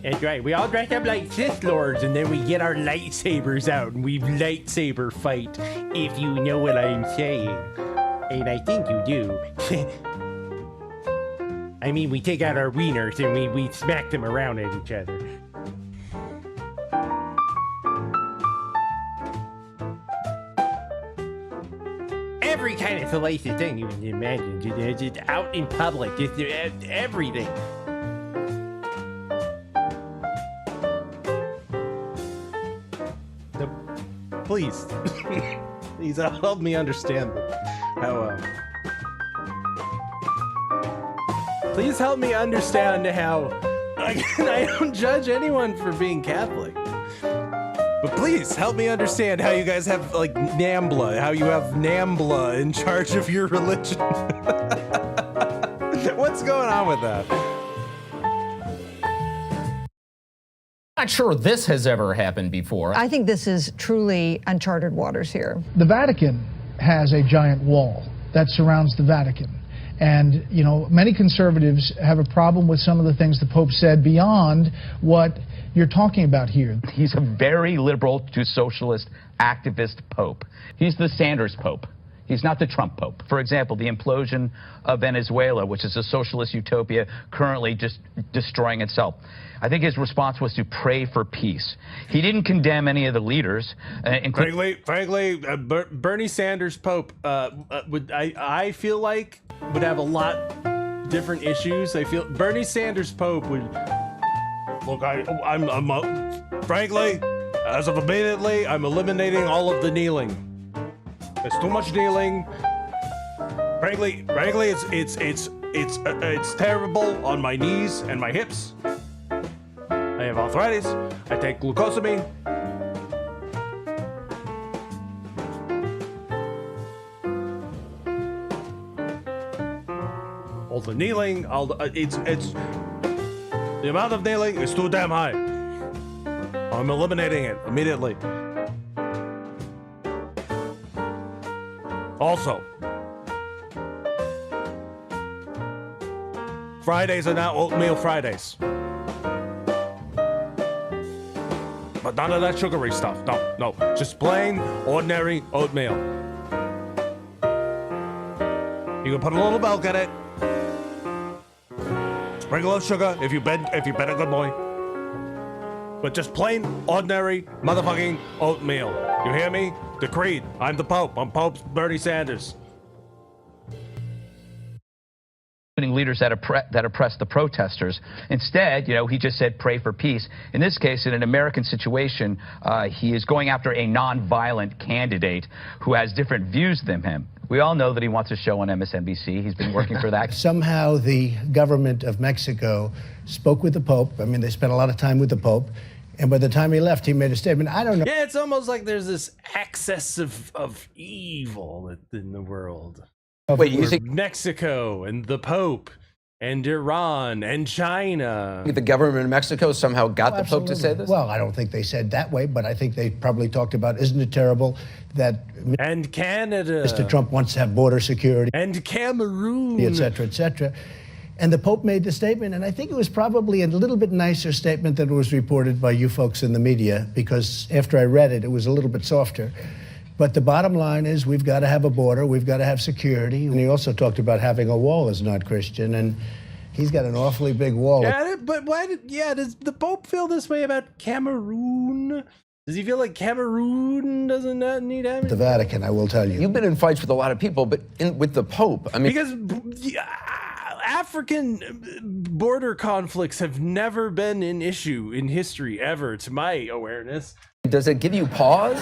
That's right. We all dress up like Sith Lords, and then we get our lightsabers out, and we lightsaber fight, if you know what I'm saying. And I think you do. I mean, we take out our wieners, and we smack them around at each other. Every kind of salacious thing you can imagine. Just out in public. Just everything. Please help me understand how. Please help me understand how. I don't judge anyone for being Catholic, but please help me understand how you guys have like NAMBLA, how you have NAMBLA in charge of your religion. What's going on with that? Not sure this has ever happened before. I think this is truly uncharted waters here. The Vatican has a giant wall that surrounds the Vatican. And, you know, many conservatives have a problem with some of the things the Pope said beyond what you're talking about here. He's a very liberal to socialist activist Pope. He's the Sanders Pope. He's not the Trump Pope. For example, the implosion of Venezuela, which is a socialist utopia currently just destroying itself. I think his response was to pray for peace. He didn't condemn any of the leaders. Frankly, Bernie Sanders Pope I feel like would have a lot different issues. I feel Bernie Sanders Pope would look. Frankly, as of immediately, I'm eliminating all of the kneeling. There's too much kneeling. Frankly, it's terrible on my knees and my hips. I have arthritis. I take glucosamine. All the kneeling, it's the amount of kneeling is too damn high. I'm eliminating it immediately. Also, Fridays are now oatmeal Fridays. But none of that sugary stuff. No. Just plain, ordinary oatmeal. You can put a little milk in it. Sprinkle of sugar if you've been a good boy. But just plain, ordinary, motherfucking oatmeal. You hear me? Decreed. I'm the Pope. I'm Pope Bernie Sanders. Leaders that oppress the protesters. Instead, you know, he just said pray for peace. In this case, in an American situation, he is going after a non-violent candidate who has different views than him. We all know that he wants a show on MSNBC. He's been working for that. Somehow the government of Mexico spoke with the Pope. I mean, they spent a lot of time with the Pope. And by the time he left, he made a statement. I don't know. Yeah, it's almost like there's this excess of evil in the world. Wait, you think Mexico and the Pope and Iran and China? the government of Mexico somehow got the Pope to say this? Well, I don't think they said that way, but I think they probably talked about, isn't it terrible that and Canada, Mr. Trump wants to have border security, and Cameroon, et cetera, et cetera. And the Pope made the statement, and I think it was probably a little bit nicer statement than was reported by you folks in the media, because after I read it, it was a little bit softer. But the bottom line is we've got to have a border, we've got to have security. And he also talked about having a wall as not Christian, and he's got an awfully big wall. Yeah, but does the Pope feel this way about Cameroon? Does he feel like Cameroon doesn't need him? The Vatican, I will tell you. You've been in fights with a lot of people, but with the Pope, I mean... Because African border conflicts have never been an issue in history, ever, to my awareness. Does it give you pause?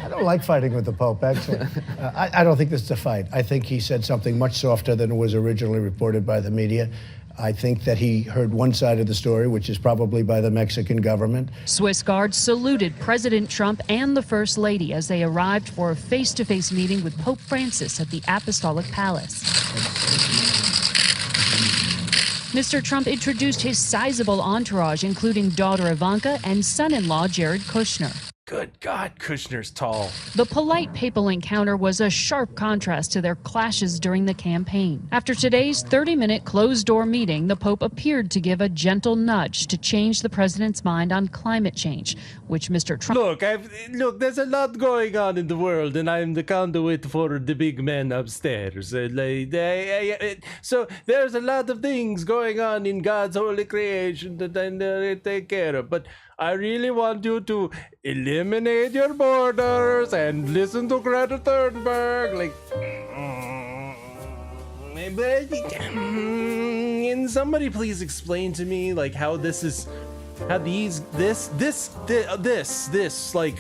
I don't like fighting with the Pope, actually. I don't think this is a fight. I think he said something much softer than was originally reported by the media. I think that he heard one side of the story, which is probably by the Mexican government. Swiss guards saluted President Trump and the First Lady as they arrived for a face-to-face meeting with Pope Francis at the Apostolic Palace. Mr. Trump introduced his sizable entourage, including daughter Ivanka and son-in-law Jared Kushner. Good God, Kushner's tall. The polite papal encounter was a sharp contrast to their clashes during the campaign. After today's 30-minute closed-door meeting, the Pope appeared to give a gentle nudge to change the president's mind on climate change, which Mr. Trump... Look, there's a lot going on in the world, and I'm the conduit for the big men upstairs. So there's a lot of things going on in God's holy creation that I take care of, but I really want you to eliminate your borders and listen to Greta Thunberg. Can somebody please explain to me, like, how this is, how this like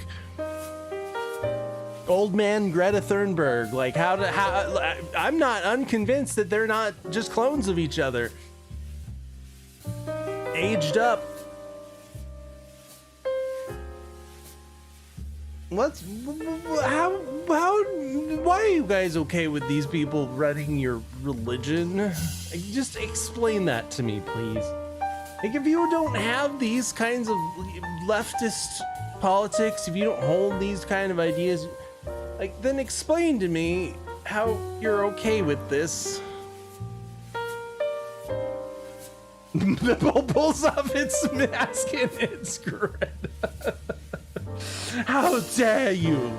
old man Greta Thunberg, like how I'm not unconvinced that they're not just clones of each other, aged up. Why are you guys okay with these people running your religion? Just explain that to me, please. Like, if you don't have these kinds of leftist politics, if you don't hold these kind of ideas, like, then explain to me how you're okay with this. The Pope pulls off its mask and it's Greta. How dare you?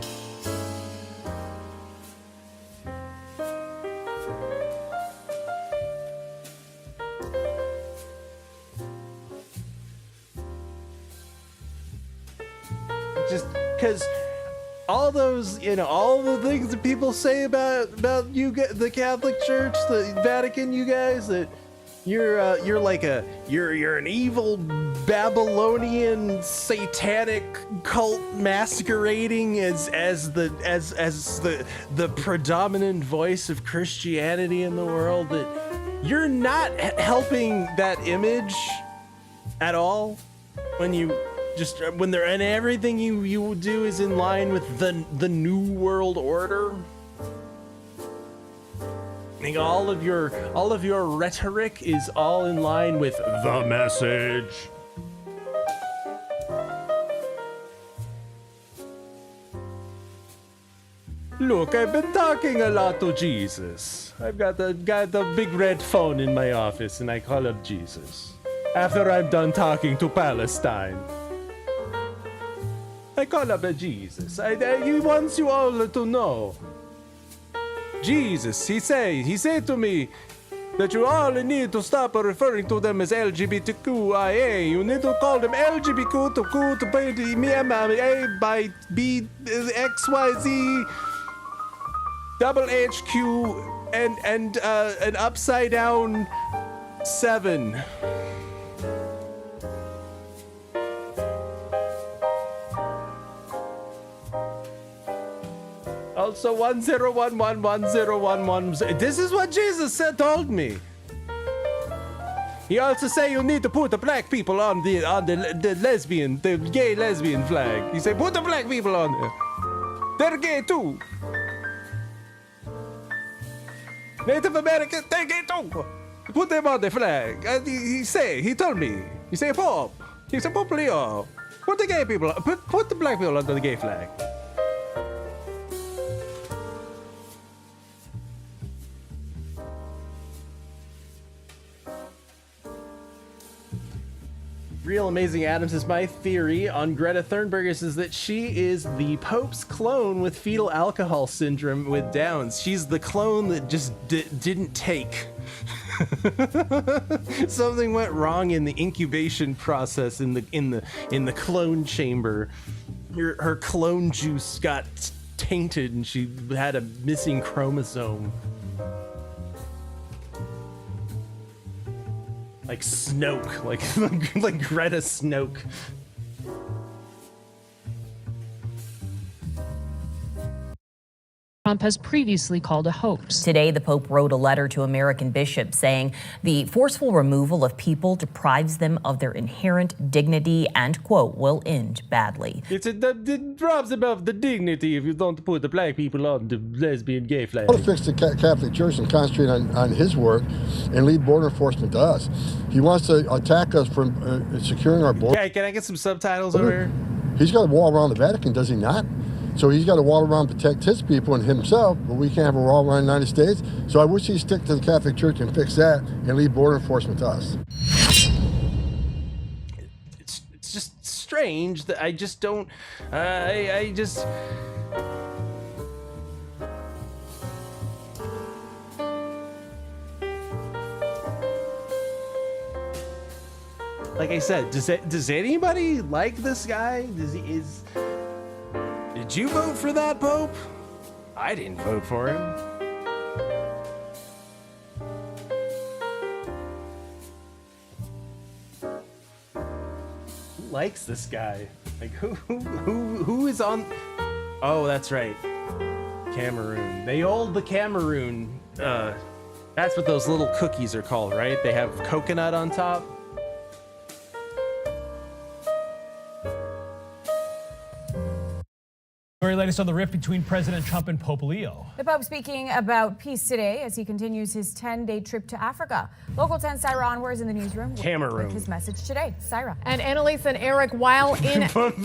Just because all those, all the things that people say about you, the Catholic Church, the Vatican, you guys, that you're an evil Babylonian satanic cult masquerading as the predominant voice of Christianity in the world, that you're not helping that image at all when everything you do is in line with the new world order. I think all of your rhetoric is all in line with the message. Look, I've been talking a lot to Jesus. I've got a big red phone in my office, and I call up Jesus. After I'm done talking to Palestine, I call up Jesus. He wants you all to know. Jesus, he said to me that you all need to stop referring to them as LGBTQIA. You need to call them LGBTQ by BXYZ double HQ and an upside down 7. Also 10111011. This is what Jesus told me. He also say you need to put the black people on the gay lesbian flag. He say put the black people on there. They're gay too. Native American, they're gay too. Put them on the flag. And he told me. He say Pope. He said Pope Leo. Put the gay people, put the black people under the gay flag. Real Amazing Adams is my theory on Greta Thunberg is that she is the Pope's clone with fetal alcohol syndrome with Downs. She's the clone that just didn't take. Something went wrong in the incubation process in the clone chamber. Her clone juice got tainted and she had a missing chromosome. Like Snoke, like Greta Snoke. Trump has previously called a hoax. Today, the Pope wrote a letter to American bishops saying the forceful removal of people deprives them of their inherent dignity and, quote, will end badly. It drops above the dignity if you don't put the black people on the lesbian gay flag. To fix the Catholic Church and concentrate on his work and leave border enforcement to us. He wants to attack us from securing our border. Okay, can I get some subtitles over here? He's got a wall around the Vatican, does he not? So he's got a wall around to protect his people and himself, but we can't have a wall around the United States. So I wish he'd stick to the Catholic Church and fix that and leave border enforcement to us. It's just strange that I just don't, I just... Like I said, does anybody like this guy? Did you vote for that Pope? I didn't vote for him. Who likes this guy? Like who is on? Oh, that's right. Cameroon. They hold the Cameroon. That's what those little cookies are called, right? They have coconut on top. Very latest on the rift between President Trump and Pope Leo. The Pope speaking about peace today as he continues his 10-day trip to Africa. Local 10 Syra Onwar is in the newsroom. Cameroon. With his message today. Syra. And Annalise and Eric, while in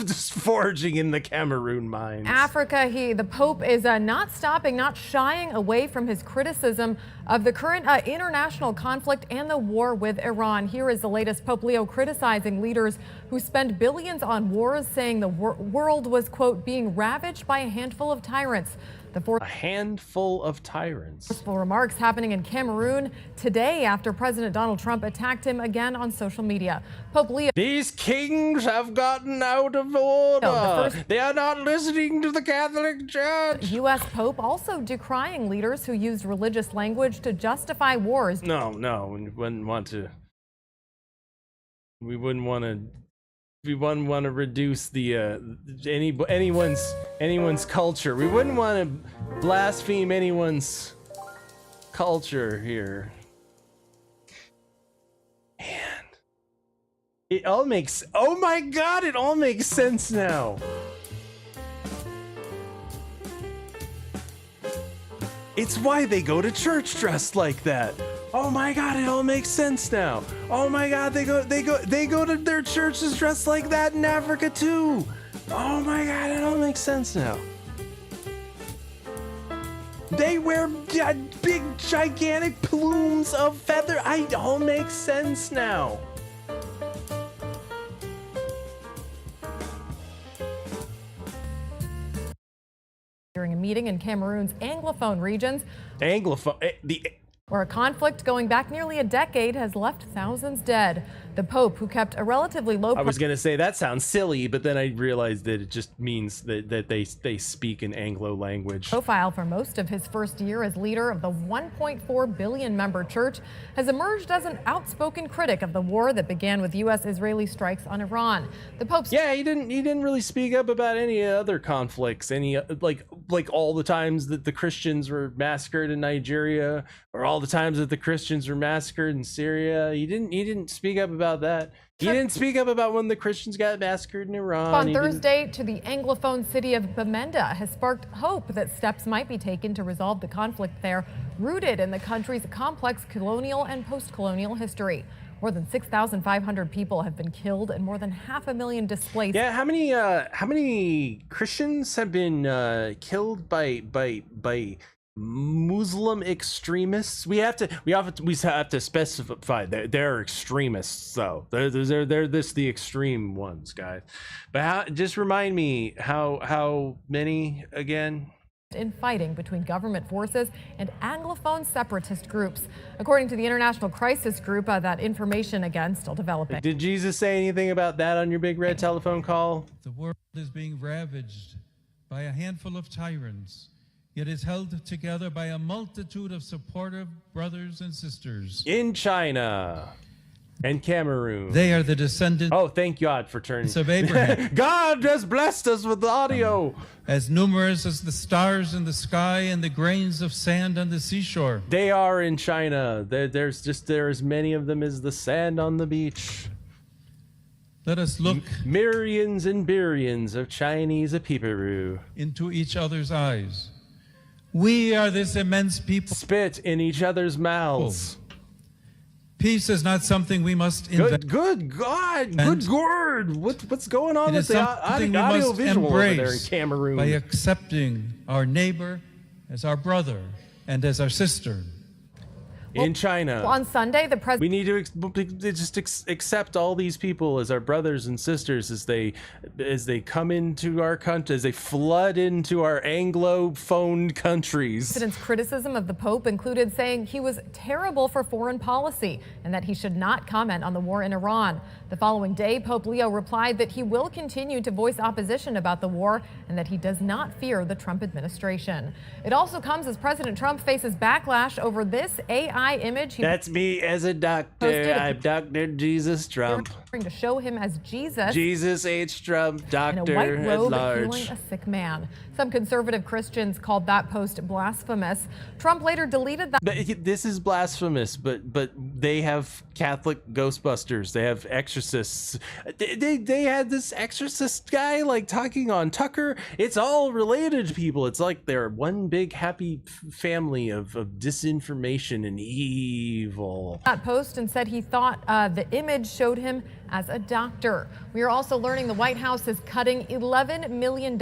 just foraging in the Cameroon mines. Africa, the Pope is not stopping, not shying away from his criticism of the current international conflict and the war with Iran. Here is the latest. Pope Leo criticizing leaders who spend billions on wars, saying the world was, quote, being ravaged by a handful of tyrants. A handful of tyrants. Forceful remarks happening in Cameroon today after President Donald Trump attacked him again on social media. Pope Leo. These kings have gotten out of order. They are not listening to the Catholic Church. U.S. Pope also decrying leaders who used religious language to justify wars. No, we wouldn't want to. We wouldn't want to reduce the anyone's culture. We wouldn't want to blaspheme anyone's culture here. Man, it all makes. Oh my God! It all makes sense now. It's why they go to church dressed like that. Oh my God, it all makes sense now. Oh my God, they go to their churches dressed like that in Africa too. Oh my God, it all makes sense now. They wear big, gigantic plumes of feather. It all makes sense now. During a meeting in Cameroon's Anglophone regions. Where a conflict going back nearly a decade has left thousands dead. The Pope, who kept a relatively low... I was going to say that sounds silly, but then I realized that it just means that they speak an Anglo language. Profile for most of his first year as leader of the 1.4 billion member church has emerged as an outspoken critic of the war that began with U.S.-Israeli strikes on Iran. The Pope's... Yeah, he didn't really speak up about any other conflicts, any like all the times that the Christians were massacred in Nigeria, or all the times that the Christians were massacred in Syria. He didn't speak up about that. He didn't speak up about when the Christians got massacred in Iran. On Thursday to the Anglophone city of Bamenda has sparked hope that steps might be taken to resolve the conflict there, rooted in the country's complex colonial and post-colonial history. More than 6,500 people have been killed and more than 500,000 displaced. Yeah, how many Christians have been killed by Muslim extremists? We have to specify they're extremists, though. They're the extreme ones, guys. But just remind me how many again? In fighting between government forces and Anglophone separatist groups. According to the International Crisis Group, that information again still developing. Did Jesus say anything about that on your big red telephone call? The world is being ravaged by a handful of tyrants, yet is held together by a multitude of supportive brothers and sisters. In China and Cameroon. They are the descendants. Oh, thank God for turning. Of Abraham. God has blessed us with the audio. As numerous as the stars in the sky and the grains of sand on the seashore. They are in China. There as many of them as the sand on the beach. Let us look myriads and billions of Chinese peeperoo into each other's eyes. We are this immense people. Spit in each other's mouths. Peace is not something we must invent. Good God! Good Lord! What's going on with the audio visual over there in Cameroon? By accepting our neighbor as our brother and as our sister. In China. On Sunday, the president. We need to just accept all these people as our brothers and sisters as they come into our country, as they flood into our Anglophone countries. The president's criticism of the Pope included saying he was terrible for foreign policy and that he should not comment on the war in Iran. The following day, Pope Leo replied that he will continue to voice opposition about the war and that he does not fear the Trump administration. It also comes as President Trump faces backlash over this AI image. That's me as a doctor. I'm Dr. Jesus Trump. To show him as Jesus. Jesus H. Trump, doctor in a white robe, at large. Healing a sick man. Some conservative Christians called that post blasphemous. Trump later deleted that. This is blasphemous, but they have Catholic Ghostbusters. They have exorcists. They had this exorcist guy like talking on Tucker. It's all related to people. It's like they're one big happy family of disinformation and evil. That post and said he thought the image showed him as a doctor. We are also learning the White House is cutting $11 million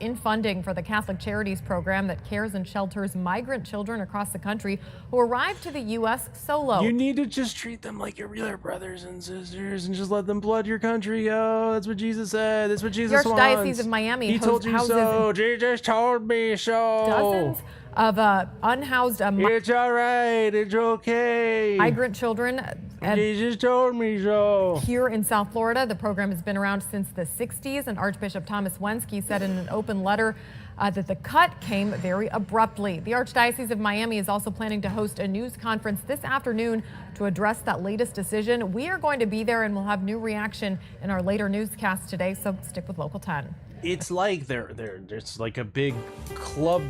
in funding for the Catholic Charities program that cares and shelters migrant children across the country who arrive to the U.S. solo. You need to just treat them like your real brothers and sisters and just let them flood your country. Oh, that's what Jesus said. That's what Jesus wants. The Archdiocese of Miami He told you so. Jesus told me so. Dozens of unhoused it's all right, it's okay, migrant children. Jesus told me so. Here in South Florida, the program has been around since the 60s, and Archbishop Thomas Wensky said in an open letter that the cut came very abruptly. The Archdiocese of Miami is also planning to host a news conference this afternoon to address that latest decision. We are going to be there and we'll have new reaction in our later newscast today, so stick with Local 10. It's like there's like a big club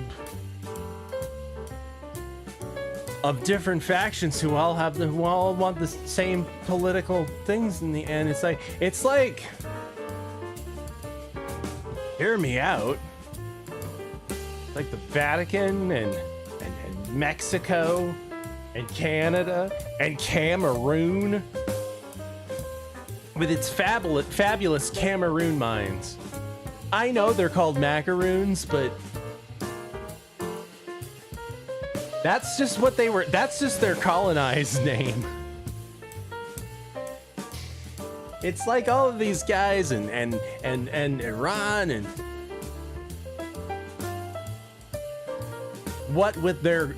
of different factions who all want the same political things in the end. It's like hear me out. Like the Vatican and Mexico and Canada and Cameroon with its fabulous Cameroon mines. I know they're called macaroons, but that's just what they were. That's just their colonized name. It's like all of these guys and Iran and what with their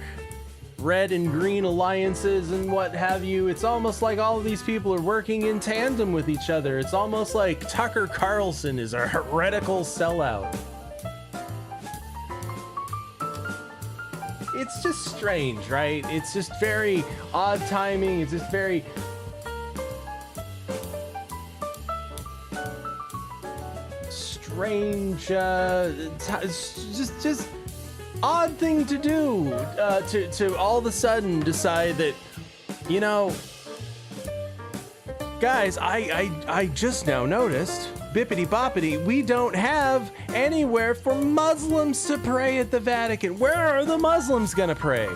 red and green alliances and what have you. It's almost like all of these people are working in tandem with each other. It's almost like Tucker Carlson is a heretical sellout. It's just strange, right? It's just very odd timing. It's just very strange. It's just odd thing to do, to all of a sudden decide that, you know, guys, I just now noticed, bippity boppity, we don't have anywhere for Muslims to pray at the Vatican. Where are the Muslims gonna pray?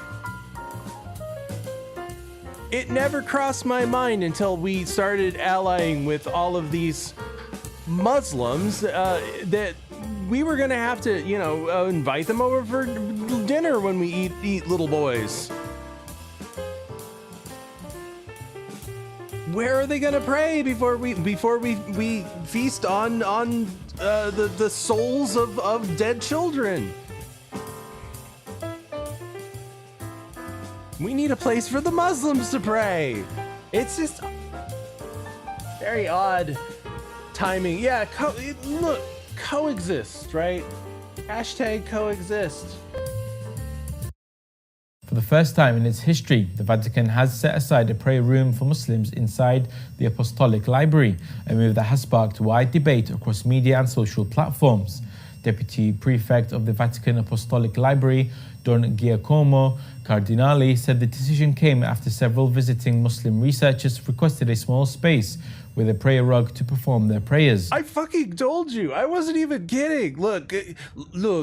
It never crossed my mind until we started allying with all of these Muslims that we were gonna have to, you know, invite them over for dinner when we eat little boys. Where are they gonna pray before we feast on the souls of dead children? We need a place for the Muslims to pray. It's just very odd timing. Yeah, look, coexist, right? Hashtag coexist. For the first time in its history, the Vatican has set aside a prayer room for Muslims inside the Apostolic Library, a move that has sparked wide debate across media and social platforms. Deputy Prefect of the Vatican Apostolic Library, Don Giacomo Cardinali, said the decision came after several visiting Muslim researchers requested a small space with a prayer rug to perform their prayers. I fucking told you. I wasn't even kidding. Look,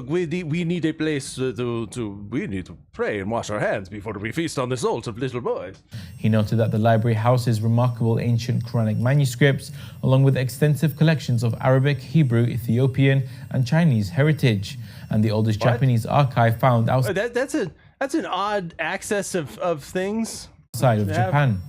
we need a place we need to pray and wash our hands before we feast on the souls of little boys. He noted that the library houses remarkable ancient Quranic manuscripts, along with extensive collections of Arabic, Hebrew, Ethiopian, and Chinese heritage, and the oldest Japanese archive found outside. That's an odd access of things. Outside of Japan.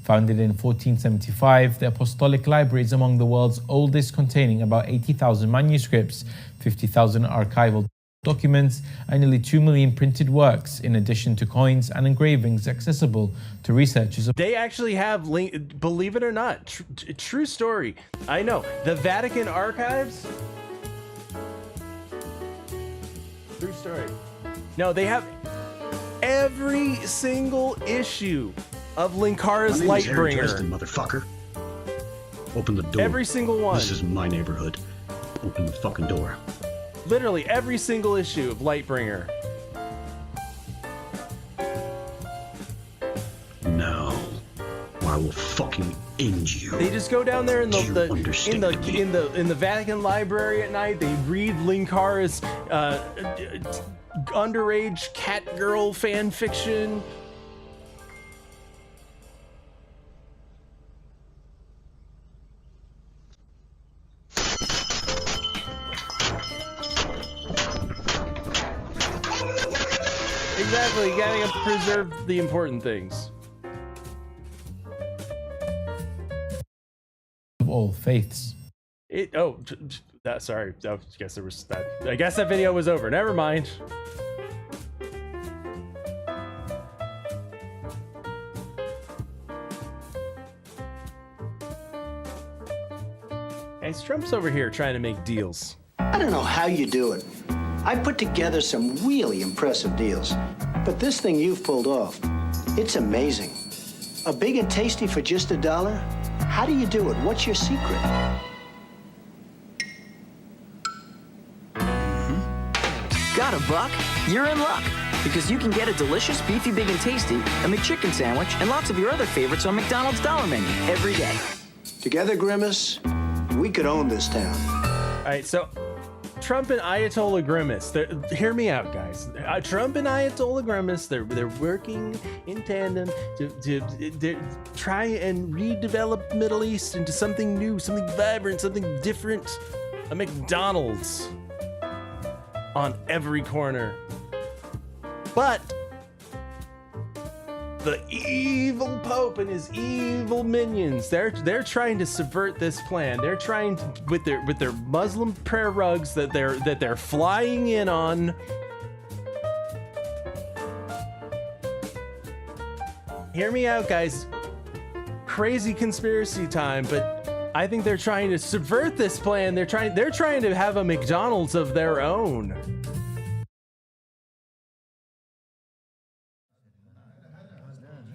Founded in 1475, the Apostolic Library is among the world's oldest, containing about 80,000 manuscripts, 50,000 archival documents, and nearly 2 million printed works, in addition to coins and engravings accessible to researchers. They actually have, believe it or not, true story. I know, the Vatican archives. True story. No, they have every single issue of Linkara's Lightbringer. Motherfucker. Open the door. Every single one. This is my neighborhood. Open the fucking door. Literally every single issue of Lightbringer. No. I will fucking end you. They just go down there in the Vatican Library at night. They read Linkara's underage cat girl fan fiction. Exactly, you gotta preserve the important things. Of all faiths. Sorry. I guess there was that. I guess that video was over. Never mind. Hey, Trump's over here trying to make deals. I don't know how you do it. I put together some really impressive deals, but this thing you've pulled off, it's amazing. A big and tasty for just $1? How do you do it? What's your secret? Got a buck? You're in luck, because you can get a delicious beefy big and tasty, a McChicken sandwich, and lots of your other favorites on McDonald's Dollar Menu every day. Together, Grimace, we could own this town. All right, so Trump and Ayatollah Grimace, hear me out, guys. Trump and Ayatollah Grimace, they're working in tandem to try and redevelop Middle East into something new, something vibrant, something different. A McDonald's on every corner. But the evil Pope and his evil minions, they're trying to subvert this plan. They're trying to, with their Muslim prayer rugs that they're flying in on. Hear me out, guys. Crazy conspiracy time, but I think they're trying to subvert this plan. They're trying to have a McDonald's of their own.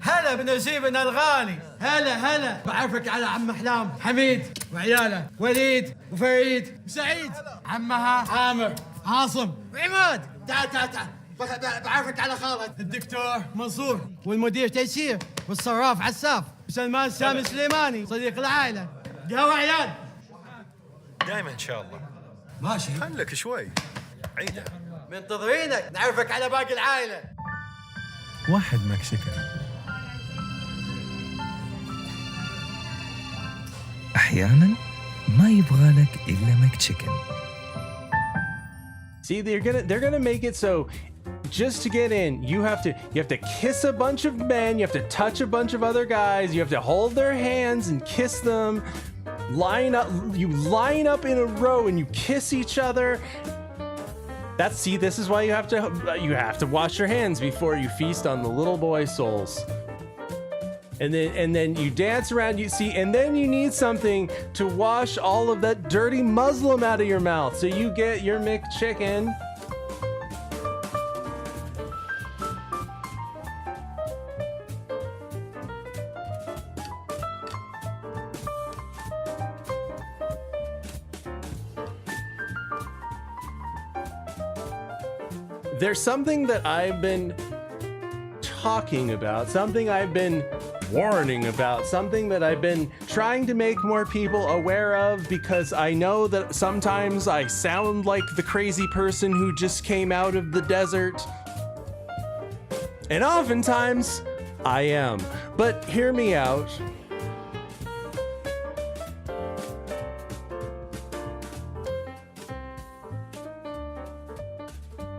هلا بنجيبنا الغالي هلا بعرفك على عم احلام حميد وعياله وليد وفريد وسعيد عمها عامر عاصم وعماد تعال بعرفك على خالد الدكتور منصور والمدير تيسير والصراف عساف وسلمان سامي سليماني صديق العائلة. قهوة عيال. دايما ان شاء الله. ماشي. خلك شوي. عيدها. منتظرينك نعرفك على باقي العائلة. واحد مكسيكان أحيانا ما يبغى لك إلا مكتشيكن. See, they're gonna make it so just to get in, you have to kiss a bunch of men, you have to touch a bunch of other guys, you have to hold their hands and kiss them, you line up in a row and you kiss each other. This is why you have to wash your hands before you feast on the little boy souls. And then you dance around, and then you need something to wash all of that dirty Muslim out of your mouth. So you get your McChicken. There's something that I've been talking about, something I've been warning about, something that I've been trying to make more people aware of, because I know that sometimes I sound like the crazy person who just came out of the desert. And oftentimes I am. But hear me out.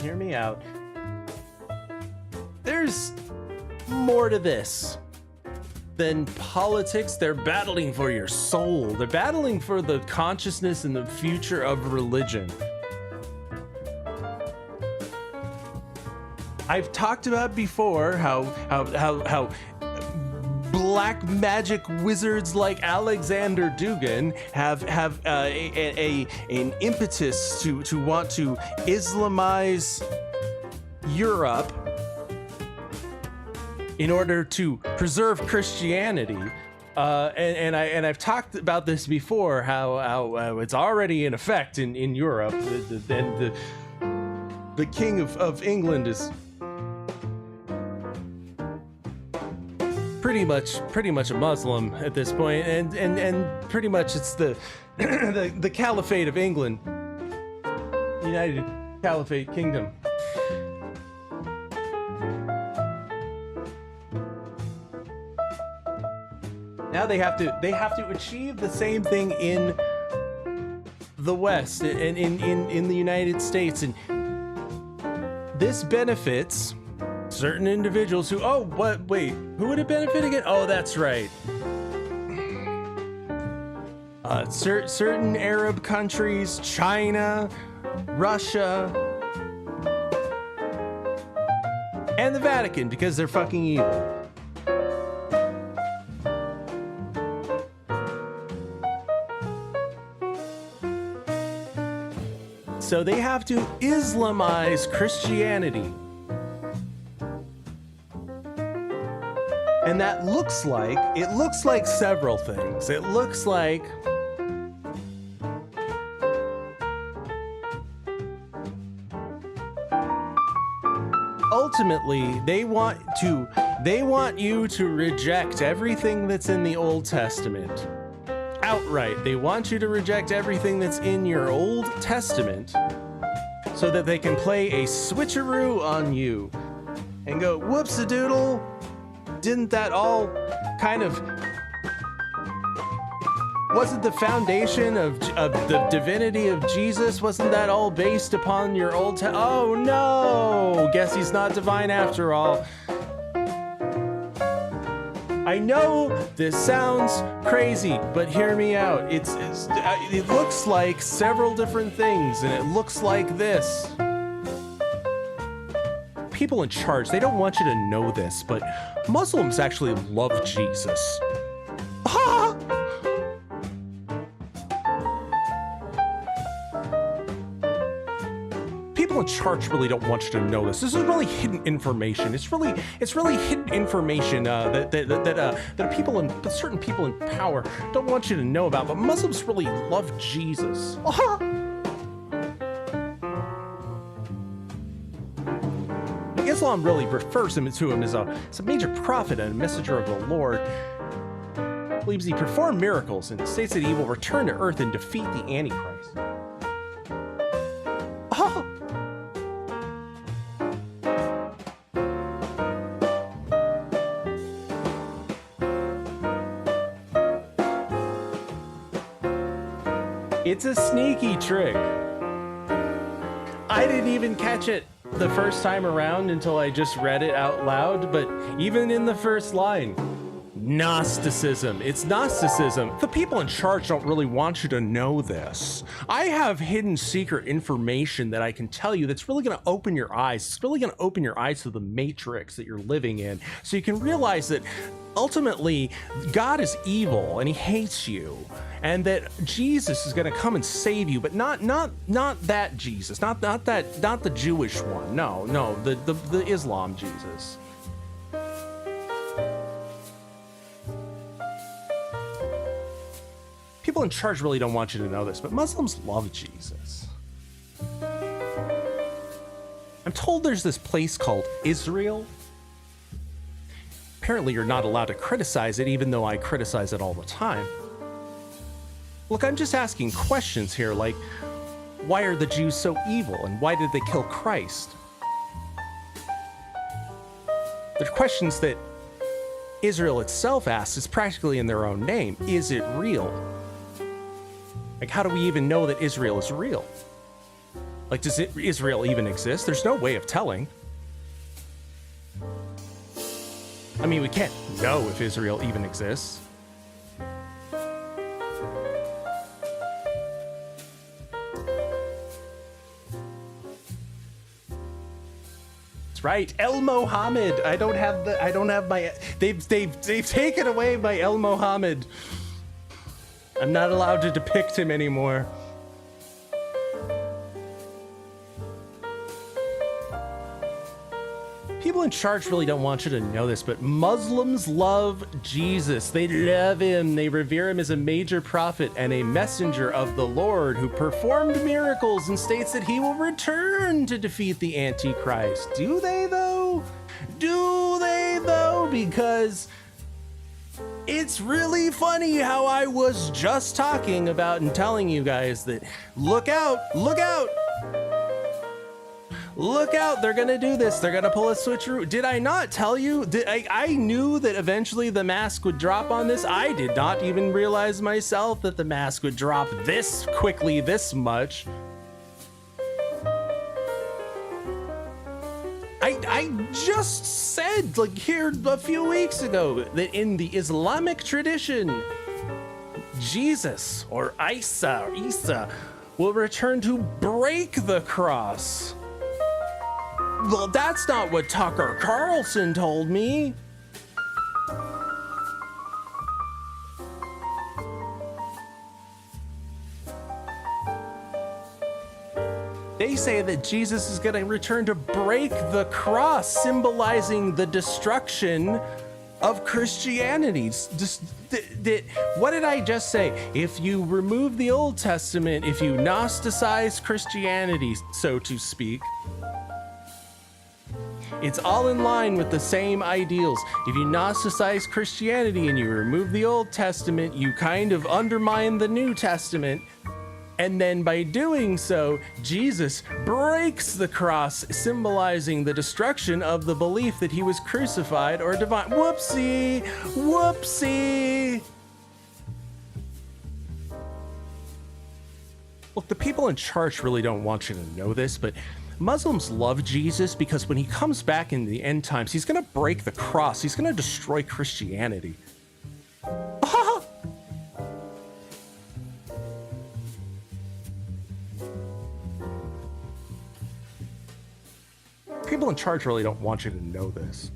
Hear me out. There's more to this than politics. They're battling for your soul. They're battling for the consciousness and the future of religion. I've talked about before how black magic wizards like Alexander Dugin have an impetus to want to Islamize Europe in order to preserve Christianity. And I've talked about this before, how it's already in effect in Europe. The King of England is pretty much a Muslim at this point, and pretty much it's the the Caliphate of England, United Caliphate Kingdom. Now they have to achieve the same thing in the West and in the United States, and this benefits certain individuals who, who would it benefit again? Oh, that's right. Certain Arab countries, China, Russia, and the Vatican, because they're fucking evil. So they have to Islamize Christianity. And that looks like several things. It looks like ultimately they want you to reject everything that's in the Old Testament. Outright. They want you to reject everything that's in your Old Testament so that they can play a switcheroo on you and go, whoops-a-doodle, didn't that all kind of... Wasn't the foundation of the divinity of Jesus, wasn't that all based upon your Old Testament? Oh no! Guess he's not divine after all. I know this sounds crazy, but hear me out. It looks like several different things, and it looks like this. People in charge, they don't want you to know this, but Muslims actually love Jesus. Ah! People in charge really don't want you to know this. This is really hidden information. It's really hidden information that certain people in power don't want you to know about. But Muslims really love Jesus. Islam really refers to him as a major prophet and a messenger of the Lord. Believes he performed miracles and states that he will return to earth and defeat the Antichrist. Oh! It's a sneaky trick. I didn't even catch it the first time around until I just read it out loud, but even in the first line, Gnosticism. It's Gnosticism. The people in charge don't really want you to know this. I have hidden secret information that I can tell you that's really going to open your eyes. It's really going to open your eyes to the matrix that you're living in, so you can realize that ultimately God is evil and he hates you, and that Jesus is going to come and save you, but not that Jesus, not the Jewish one. No, the Islam Jesus. People in charge really don't want you to know this, but Muslims love Jesus. I'm told there's this place called Israel. Apparently you're not allowed to criticize it, even though I criticize it all the time. Look, I'm just asking questions here, like, why are the Jews so evil, and why did they kill Christ? They're questions that Israel itself asks. It's practically in their own name. Is it real? Like, how do we even know that Israel is real? Like, does Israel even exist? There's no way of telling. I mean, we can't know if Israel even exists. That's right, El Mohammed. They've taken away my El Mohammed. I'm not allowed to depict him anymore. People in charge really don't want you to know this, but Muslims love Jesus. They love him. They revere him as a major prophet and a messenger of the Lord who performed miracles and states that he will return to defeat the Antichrist. Do they though? Do they though? Because it's really funny how I was just talking about and telling you guys that look out, look out. Look out, they're gonna do this. They're gonna pull a switcheroo. Did I not tell you? I knew that eventually the mask would drop on this. I did not even realize myself that the mask would drop this quickly, this much. I just said, like, here a few weeks ago, that in the Islamic tradition, Jesus or Isa will return to break the cross. Well, that's not what Tucker Carlson told me. They say that Jesus is going to return to break the cross, symbolizing the destruction of Christianity. What did I just say? If you remove the Old Testament, if you gnosticize Christianity, so to speak, it's all in line with the same ideals. If you gnosticize Christianity and you remove the Old Testament, you kind of undermine the New Testament. And then by doing so, Jesus breaks the cross, symbolizing the destruction of the belief that he was crucified or divine. Whoopsie, whoopsie. Look, the people in charge really don't want you to know this, but Muslims love Jesus because when he comes back in the end times, he's going to break the cross. He's going to destroy Christianity. People in charge really don't want you to know this.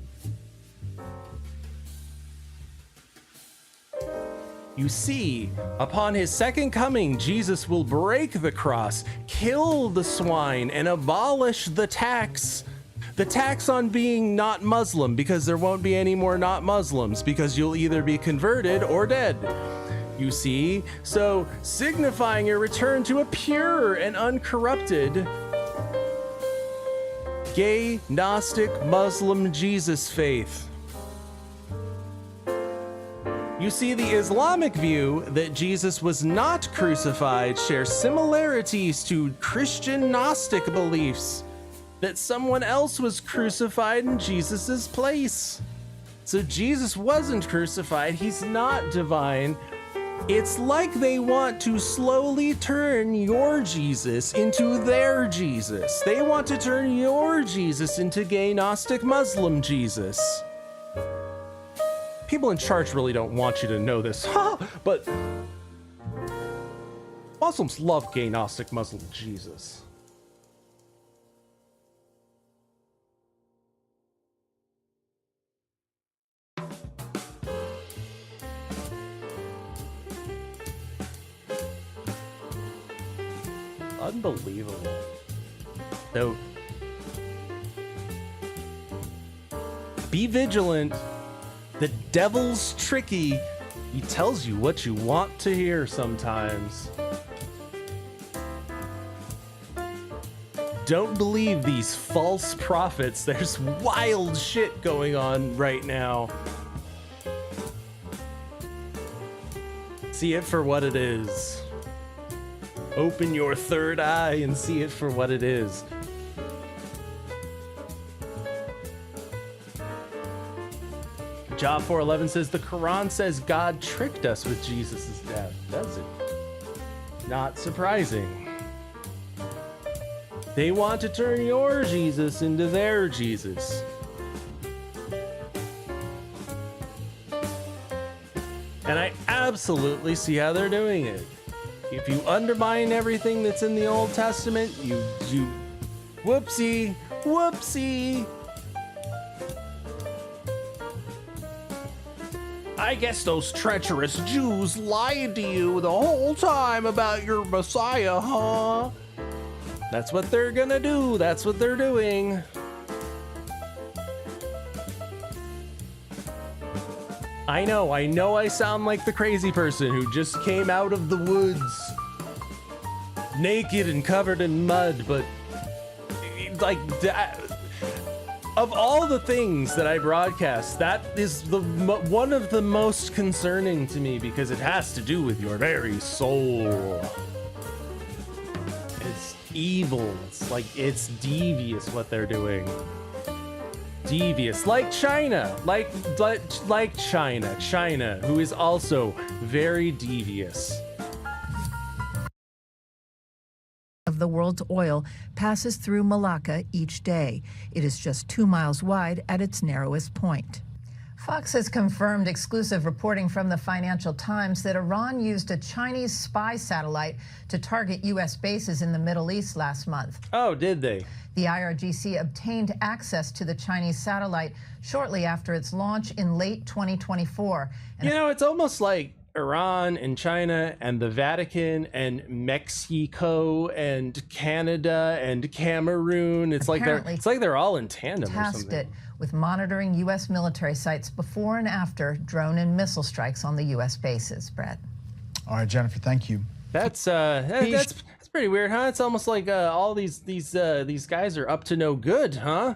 You see, upon his second coming, Jesus will break the cross, kill the swine, and abolish the tax. The tax on being not Muslim, because there won't be any more not Muslims, because you'll either be converted or dead. You see, so signifying your return to a pure and uncorrupted gay, Gnostic, Muslim, Jesus faith. You see, the Islamic view that Jesus was not crucified shares similarities to Christian Gnostic beliefs that someone else was crucified in Jesus's place. So Jesus wasn't crucified, he's not divine. It's like they want to slowly turn your Jesus into their Jesus. They want to turn your Jesus into gay, Gnostic, Muslim Jesus. People in charge really don't want you to know this, but Muslims love gay, Gnostic, Muslim Jesus. Unbelievable. So, be vigilant. The devil's tricky. He tells you what you want to hear sometimes. Don't believe these false prophets. There's wild shit going on right now. See it for what it is. Open your third eye and see it for what it is. Job 411 says the Quran says God tricked us with Jesus' death. Does it? Not surprising. They want to turn your Jesus into their Jesus. And I absolutely see how they're doing it. If you undermine everything that's in the Old Testament, you whoopsie, whoopsie. I guess those treacherous Jews lied to you the whole time about your Messiah, huh? That's what they're gonna do. That's what they're doing. I know I sound like the crazy person who just came out of the woods naked and covered in mud, but like of all the things that I broadcast, that is one of the most concerning to me because it has to do with your very soul. It's evil. It's like it's devious what they're doing. Devious, like China, like China, who is also very devious. Of the world's oil passes through Malacca each day. It is just 2 miles wide at its narrowest point. Fox has confirmed exclusive reporting from the Financial Times that Iran used a Chinese spy satellite to target U.S. bases in the Middle East last month. Oh, did they? The IRGC obtained access to the Chinese satellite shortly after its launch in late 2024. You know, it's almost like Iran and China and the Vatican and Mexico and Canada and Cameroon. It's like they're all in tandem or something. Tasked it with monitoring U.S. military sites before and after drone and missile strikes on the U.S. bases. Brett. All right, Jennifer, thank you. That's pretty weird, huh? It's almost like all these guys are up to no good, huh?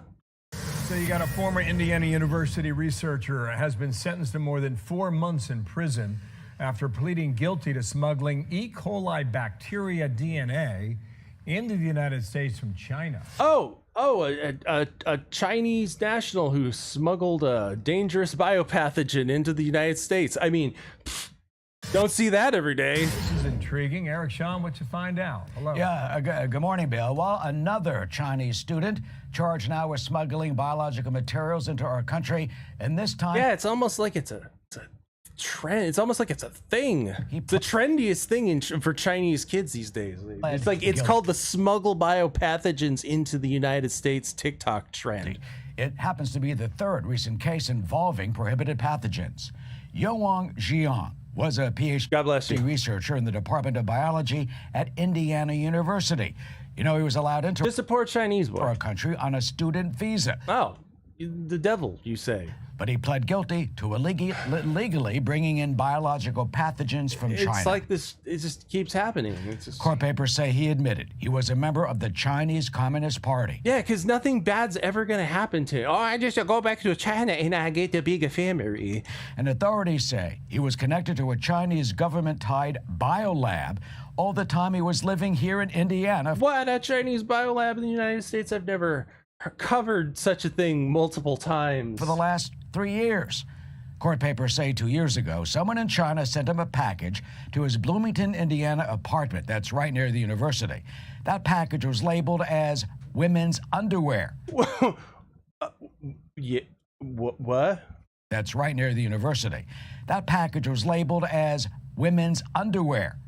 So you got a former Indiana University researcher has been sentenced to more than 4 months in prison after pleading guilty to smuggling E. coli bacteria DNA into the United States from China. A Chinese national who smuggled a dangerous biopathogen into the United States. I mean, don't see that every day. This is intriguing. Eric Sean, what you find out? Hello. Yeah, good morning, Bill. Well, another Chinese student charged now with smuggling biological materials into our country, and this time... Yeah, it's almost like it's a trend. It's almost like it's a thing. The trendiest thing for Chinese kids these days. It's called the smuggle biopathogens into the United States TikTok trend. It happens to be the third recent case involving prohibited pathogens. Yowang Jiang was a PhD researcher in the Department of Biology at Indiana University. You know, he was allowed into to support Chinese boy for our country on a student visa. Oh. the devil, you say. But he pled guilty to illegally bringing in biological pathogens from China. It's like this, it just keeps happening. Court papers say he admitted he was a member of the Chinese Communist Party. Yeah, because nothing bad's ever going to happen to him. Oh, I just go back to China and I get the bigger family. And authorities say he was connected to a Chinese government-tied biolab all the time he was living here in Indiana. What, a Chinese biolab in the United States? I've never covered such a thing multiple times. For the last 3 years. Court papers say 2 years ago, someone in China sent him a package to his Bloomington, Indiana apartment that's right near the university. That package was labeled as women's underwear. Yeah, what? That's right near the university. That package was labeled as women's underwear.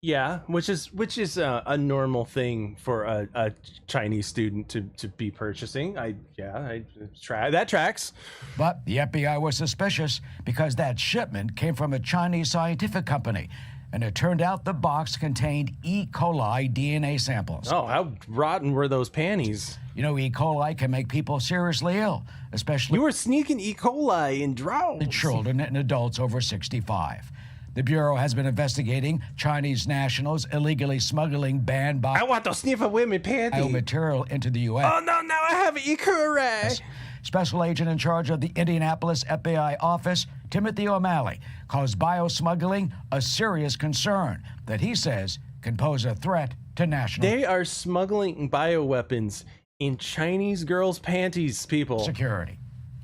Yeah, which is a normal thing for a Chinese student to be purchasing. That tracks. But the FBI was suspicious because that shipment came from a Chinese scientific company, and it turned out the box contained E. coli DNA samples. Oh, how rotten were those panties? You know, E. coli can make people seriously ill, especially... You were sneaking E. coli in droves. ...children and adults over 65. The Bureau has been investigating Chinese nationals illegally smuggling banned I want to sniff a women panty. Biomaterial into the U.S. Oh, no, now I have E. coli. Special agent in charge of the Indianapolis FBI office, Timothy O'Malley, calls biosmuggling a serious concern that he says can pose a threat to national... They are smuggling bioweapons in Chinese girls' panties, people. Security.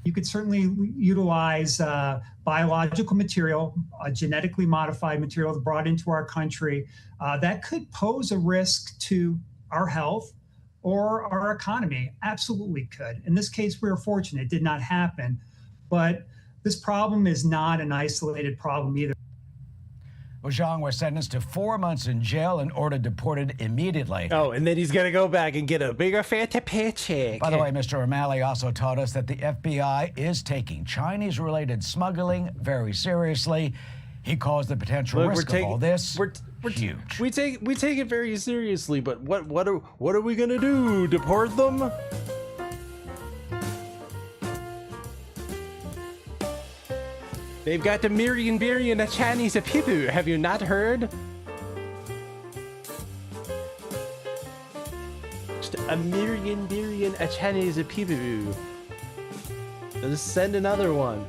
You could certainly utilize biological material, genetically modified material brought into our country that could pose a risk to our health or our economy. Absolutely could. In this case, we were fortunate. It did not happen. But this problem is not an isolated problem either. Zhang was sentenced to 4 months in jail and ordered deported immediately. Oh, and then he's going to go back and get a bigger fancy paycheck. By the way, Mr. O'Malley also told us that the FBI is taking Chinese-related smuggling very seriously. He calls the potential risk of all this huge. We take it very seriously, but what are we going to do? Deport them? They've got a million Chinese people. Have you not heard? Just a million Chinese people. Let's send another one.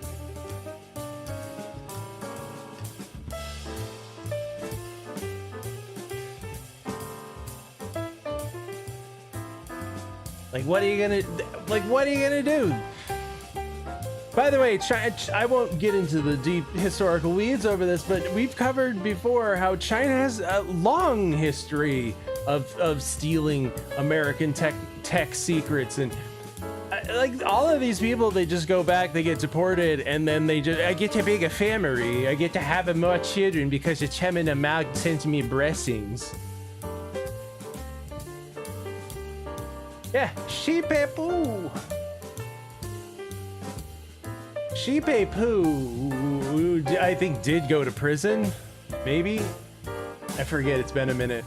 What are you gonna do? By the way, I won't get into the deep historical weeds over this, but we've covered before how China has a long history of stealing American tech secrets, and all of these people, they just go back, they get deported, and then I get to make a family, I get to have more children because the chairman of Mao sends me blessings. Yeah, Sheepy-poo. Sheepy-poo, I think, did go to prison. Maybe? I forget, it's been a minute.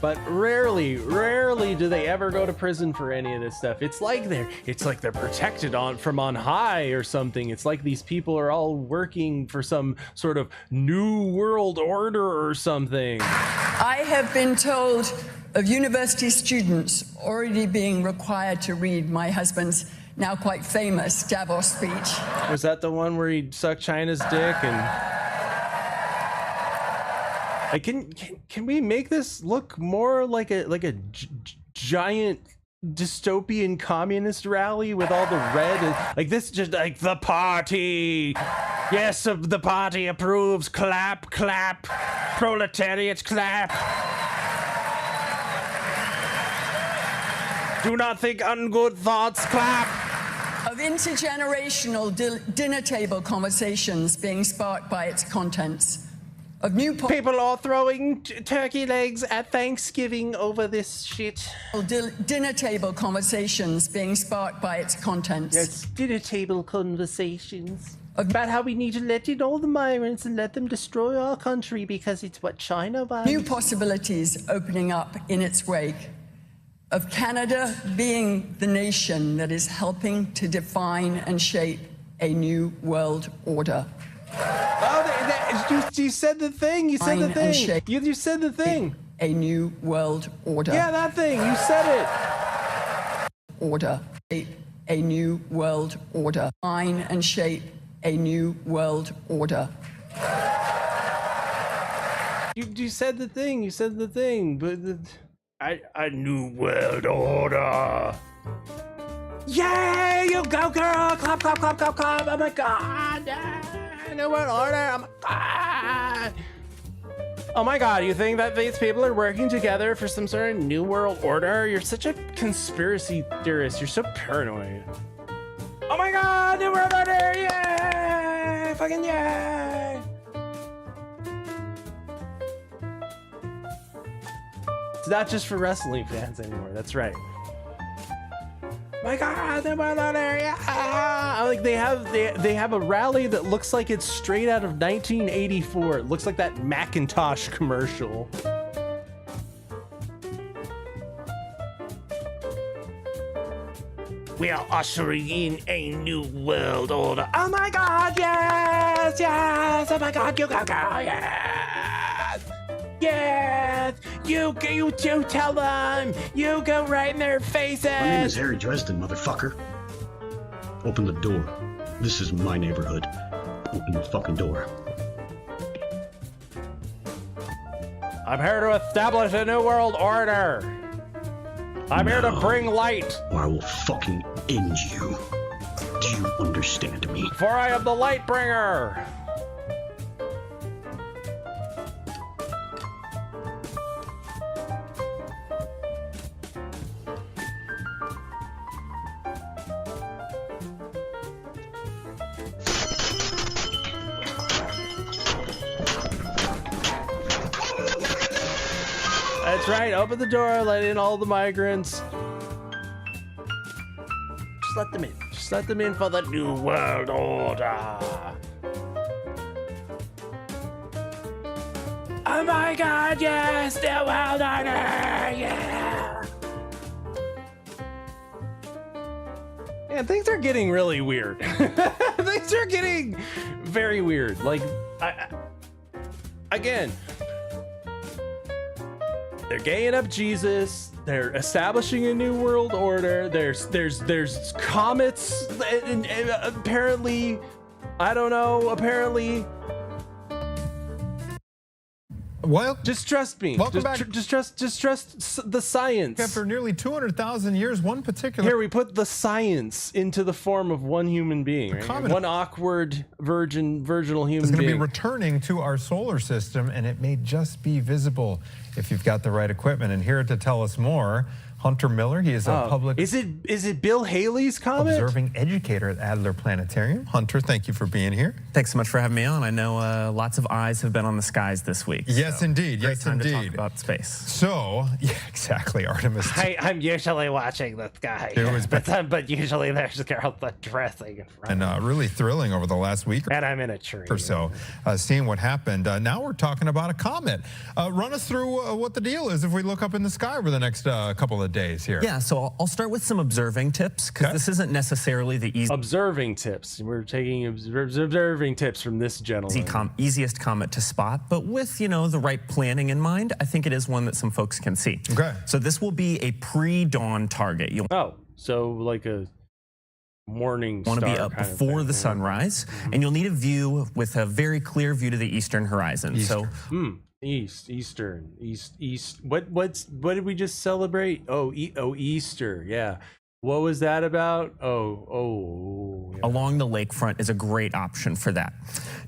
But rarely do they ever go to prison for any of this stuff. It's like they're protected from on high or something. It's like these people are all working for some sort of new world order or something. I have been told of university students already being required to read my husband's now quite famous Davos speech. Was that the one where he sucked China's dick and... Can we make this look more like a giant dystopian communist rally with all the red and, this just like the party? Yes, the party approves. Clap, clap. Proletariat, clap. Do not think ungood thoughts. Clap. Of intergenerational dinner table conversations being sparked by its contents. Of new people are throwing turkey legs at Thanksgiving over this shit. Dinner table conversations being sparked by its contents. Yes, dinner table conversations. about how we need to let in all the migrants and let them destroy our country because it's what China wants. New possibilities opening up in its wake, of Canada being the nation that is helping to define and shape a new world order. Oh, you said the thing. You said the thing. You said the thing. A new world order. Yeah, that thing. You said it. Order. A new world order. Define and shape a new world order. You said the thing. You said the thing. But a new world order. Yay! You go, girl! Clap, clap, clap, clap, clap! Oh my God! New world order! Oh my God! Oh my God! You think that these people are working together for some sort of new world order? You're such a conspiracy theorist. You're so paranoid. Oh my God! New world order! Yay! Fucking yay! It's not just for wrestling fans anymore. That's right. My God, the world order! Yeah! Like they have a rally that looks like it's straight out of 1984. It looks like that Macintosh commercial. We are ushering in a new world order. Oh my God, yes, yes! Oh my God, you go, girl, yes! Yes! You tell them! You go right in their faces! My name is Harry Dresden, motherfucker. Open the door. This is my neighborhood. Open the fucking door. I'm here to establish a new world order. I'm here to bring light. Or I will fucking end you. Do you understand me? For I am the light bringer. That's right, open the door, let in all the migrants. Just let them in. Just let them in for the new world order. Oh my God, yes, new world order, yeah. Man, things are getting really weird. Things are getting very weird. Like, again, they're gaying up Jesus. They're establishing a new world order. There's comets, and apparently, I don't know. Apparently, well, just trust me. Welcome back. Just trust the science. After nearly 200,000 years, one particular. Here we put the science into the form of one human being. Right? One awkward virginal human being. It's going to be being. returning to our solar system, and it may just be visible if you've got the right equipment. And here to tell us more, Hunter Miller. He is a public. Is it Bill Haley's comet? Observing educator at Adler Planetarium. Hunter, thank you for being here. Thanks so much for having me on. I know lots of eyes have been on the skies this week. Yes, so indeed. Great yes, time indeed. to talk about space. So, yeah, exactly, Artemis. I'm usually watching the sky, but usually there's girls dressing in front. And really thrilling over the last week. And I'm in a tree. Or so, seeing what happened. Now we're talking about a comet. Run us through what the deal is if we look up in the sky over the next couple of days here. Yeah, so I'll start with some observing tips, because this isn't necessarily the easy. Observing tips. We're taking observing tips from this gentleman. Easiest comet to spot, but with, the right planning in mind, I think it is one that some folks can see. Okay. So this will be a pre-dawn target. So like a morning star. Want to be up before the sunrise, and you'll need a view with a very clear view to the eastern horizon. Eastern. Eastern. What did we just celebrate? Easter. Yeah. What was that about? Yeah. Along the lakefront is a great option for that.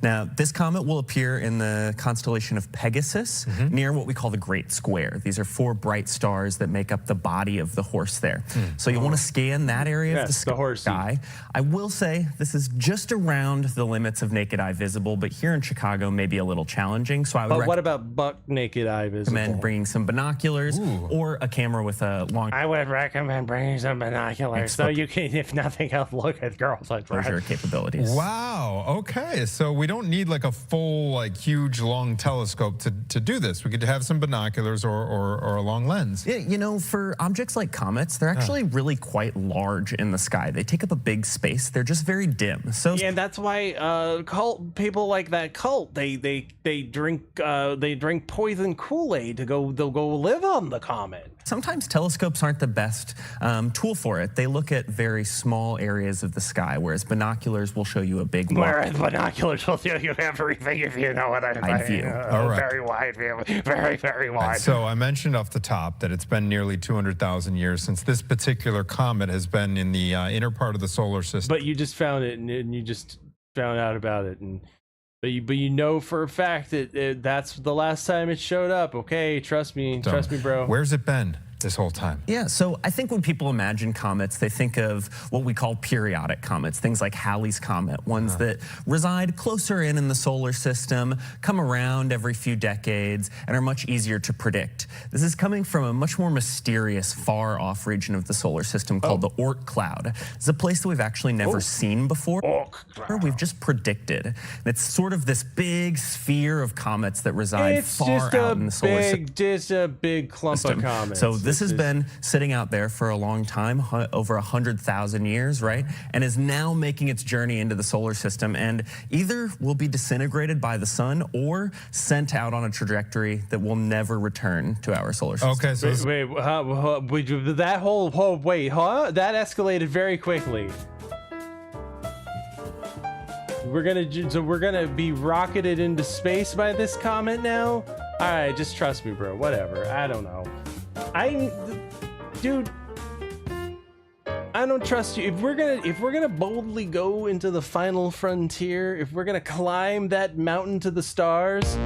Now, this comet will appear in the constellation of Pegasus, near what we call the Great Square. These are 4 bright stars that make up the body of the horse there. So you'll want to scan that area of the sky. I will say this is just around the limits of naked eye visible, but here in Chicago may be a little challenging. So I would what about buck naked eye visible? Recommend bringing some binoculars or a camera with a long. I would recommend bringing some binoculars. binoculars, so you can, if nothing else, look at girls like that. Capabilities. Wow. Okay. So we don't need like a full, like huge, long telescope to do this. We could have some binoculars or a long lens. Yeah, you know, for objects like comets, they're actually really quite large in the sky. They take up a big space. They're just very dim. So yeah, and that's why cult people like that cult, they drink poison Kool-Aid they'll go live on the comet. Sometimes telescopes aren't the best tool for it. They look at very small areas of the sky, whereas binoculars will show you a big. Whereas binoculars will show you everything, if you know what I mean. Wide view. All right. Very wide view. Very, very wide. So I mentioned off the top that it's been nearly 200,000 years since this particular comet has been in the inner part of the solar system. But you just found it, and you just found out about it, but you know for a fact that that's the last time it showed up. Okay, trust me, bro. Where's it been this whole time? Yeah, so I think when people imagine comets, they think of what we call periodic comets, things like Halley's Comet, ones that reside closer in the solar system, come around every few decades, and are much easier to predict. This is coming from a much more mysterious, far-off region of the solar system called the Oort cloud. It's a place that we've actually never seen before. We've just predicted. And it's sort of this big sphere of comets that reside far out in the solar system. Just a big clump of comets. So this has been sitting out there for a long time, over 100,000 years, right? And is now making its journey into the solar system, and either will be disintegrated by the sun or sent out on a trajectory that will never return to our solar system. Okay, so that escalated very quickly. We're gonna be rocketed into space by this comet now. All right, just trust me, bro. Whatever. I don't know. Dude, I don't trust you. If we're gonna boldly go into the final frontier, if we're gonna climb that mountain to the stars,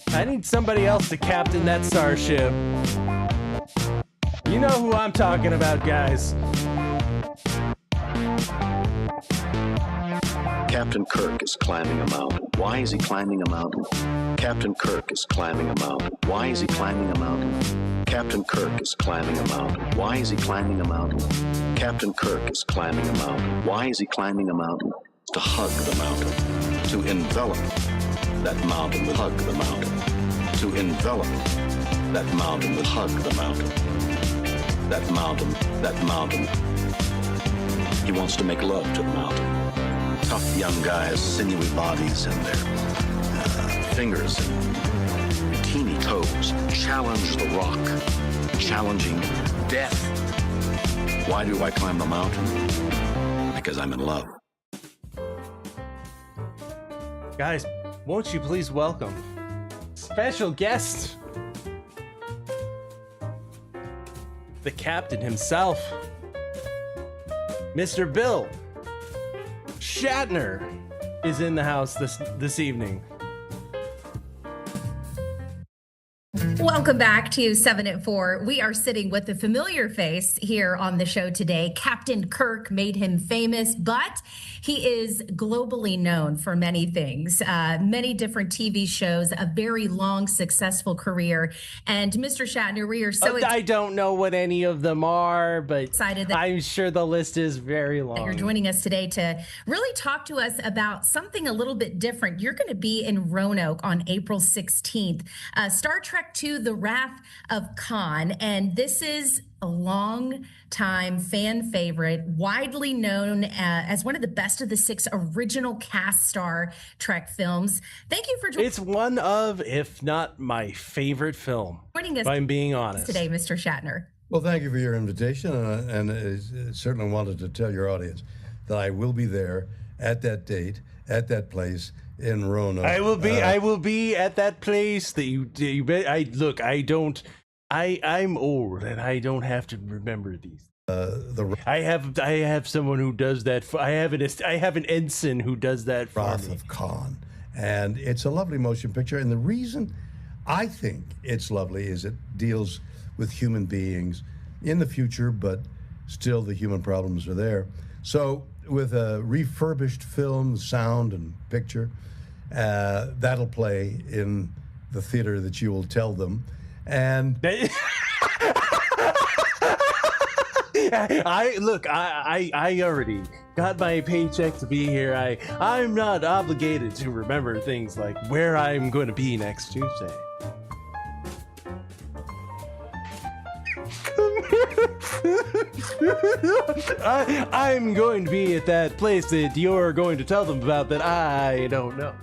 I need somebody else to captain that starship. You know who I'm talking about, guys. Captain Kirk is climbing a mountain. Why is he climbing a mountain? Captain Kirk is climbing a mountain. Why is he climbing a mountain? Captain Kirk is climbing a mountain. Why is he climbing a mountain? Captain Kirk is climbing a mountain. Why is he climbing a mountain? To hug the mountain. To envelop that mountain with hug the mountain. To envelop that mountain with hug the mountain. That mountain. He wants to make love to the mountain. Tough young guys, sinewy bodies, and their fingers and teeny toes challenge the rock, challenging death. Why do I climb the mountain? Because I'm in love. Guys, won't you please welcome special guest, the captain himself, Mr. Bill Shatner is in the house this evening. Welcome back to 7 at 4. We are sitting with a familiar face here on the show today. Captain Kirk made him famous, but he is globally known for many things, many different TV shows, a very long, successful career. And Mr. Shatner, we are so I don't know what any of them are, but excited that I'm sure the list is very long. You're joining us today to really talk to us about something a little bit different. You're going to be in Roanoke on April 16th. Star Trek II, The Wrath of Khan, and this is a long-time fan favorite, widely known as one of the best of the 6 original cast Star Trek films. Thank you for joining us. It's one of, if not my favorite film, if I'm being honest. Today, Mr. Shatner. Well, thank you for your invitation, and I certainly wanted to tell your audience that I will be there at that date, at that place, in Roanoke. I will be at that place that you I'm old and I don't have to remember these. I have someone who does that. I have an ensign who does that for Wrath me. of Khan, and it's a lovely motion picture. And the reason I think it's lovely is it deals with human beings in the future, but still the human problems are there. So with a refurbished film, sound and picture, that'll play in the theater that you will tell them. And I already got my paycheck to be here. I'm not obligated to remember things like where I'm going to be next Tuesday. I'm going to be at that place that you're going to tell them about that I don't know.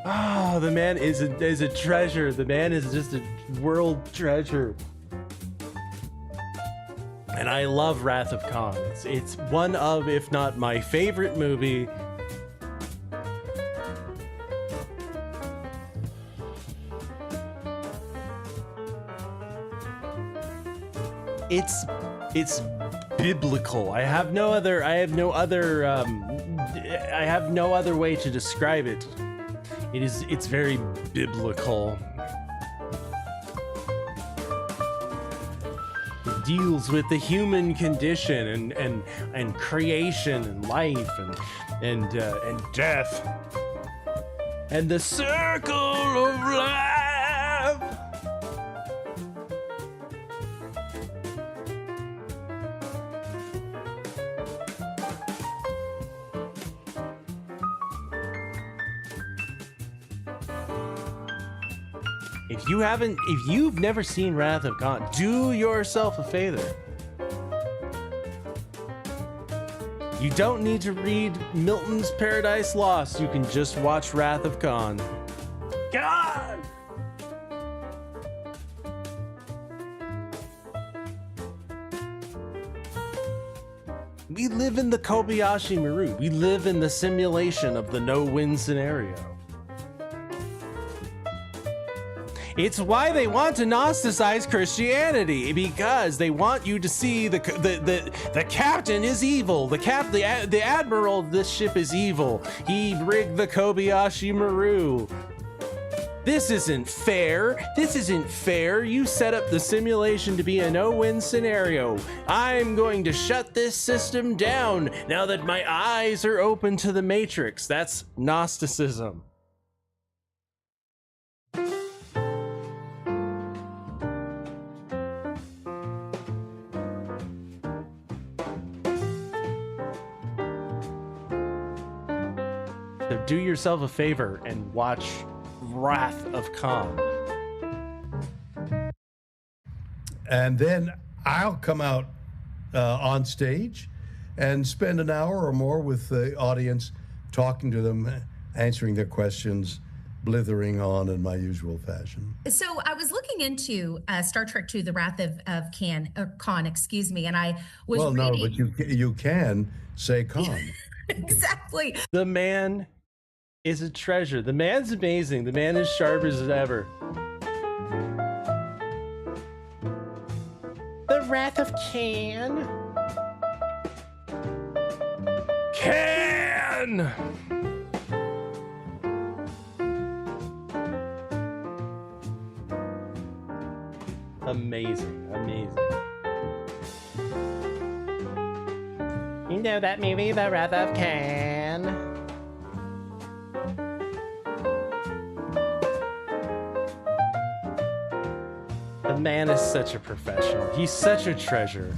Oh, the man is a treasure. The man is just a world treasure. And I love Wrath of Khan. It's one of, if not my favorite movie. It's biblical. I have no other way to describe it. It's very biblical. It deals with the human condition and creation and life and death and the circle of life. If you've never seen Wrath of Khan, do yourself a favor. You don't need to read Milton's Paradise Lost. You can just watch Wrath of Khan. God! We live in the Kobayashi Maru. We live in the simulation of the no-win scenario. It's why they want to gnosticize Christianity, because they want you to see the captain is evil. The admiral of this ship is evil. He rigged the Kobayashi Maru. This isn't fair. This isn't fair. You set up the simulation to be a no-win scenario. I'm going to shut this system down now that my eyes are open to the Matrix. That's Gnosticism. So do yourself a favor and watch Wrath of Khan. And then I'll come out on stage and spend an hour or more with the audience, talking to them, answering their questions, blithering on in my usual fashion. So I was looking into Star Trek II, The Wrath of Khan, excuse me, and I was reading... Well, no, but you can say Khan. Exactly. The man is a treasure. The man's amazing. The man is sharp as ever. The Wrath of Khan. Khan! Amazing, amazing. You know that movie, The Wrath of Khan? The man is such a professional. He's such a treasure.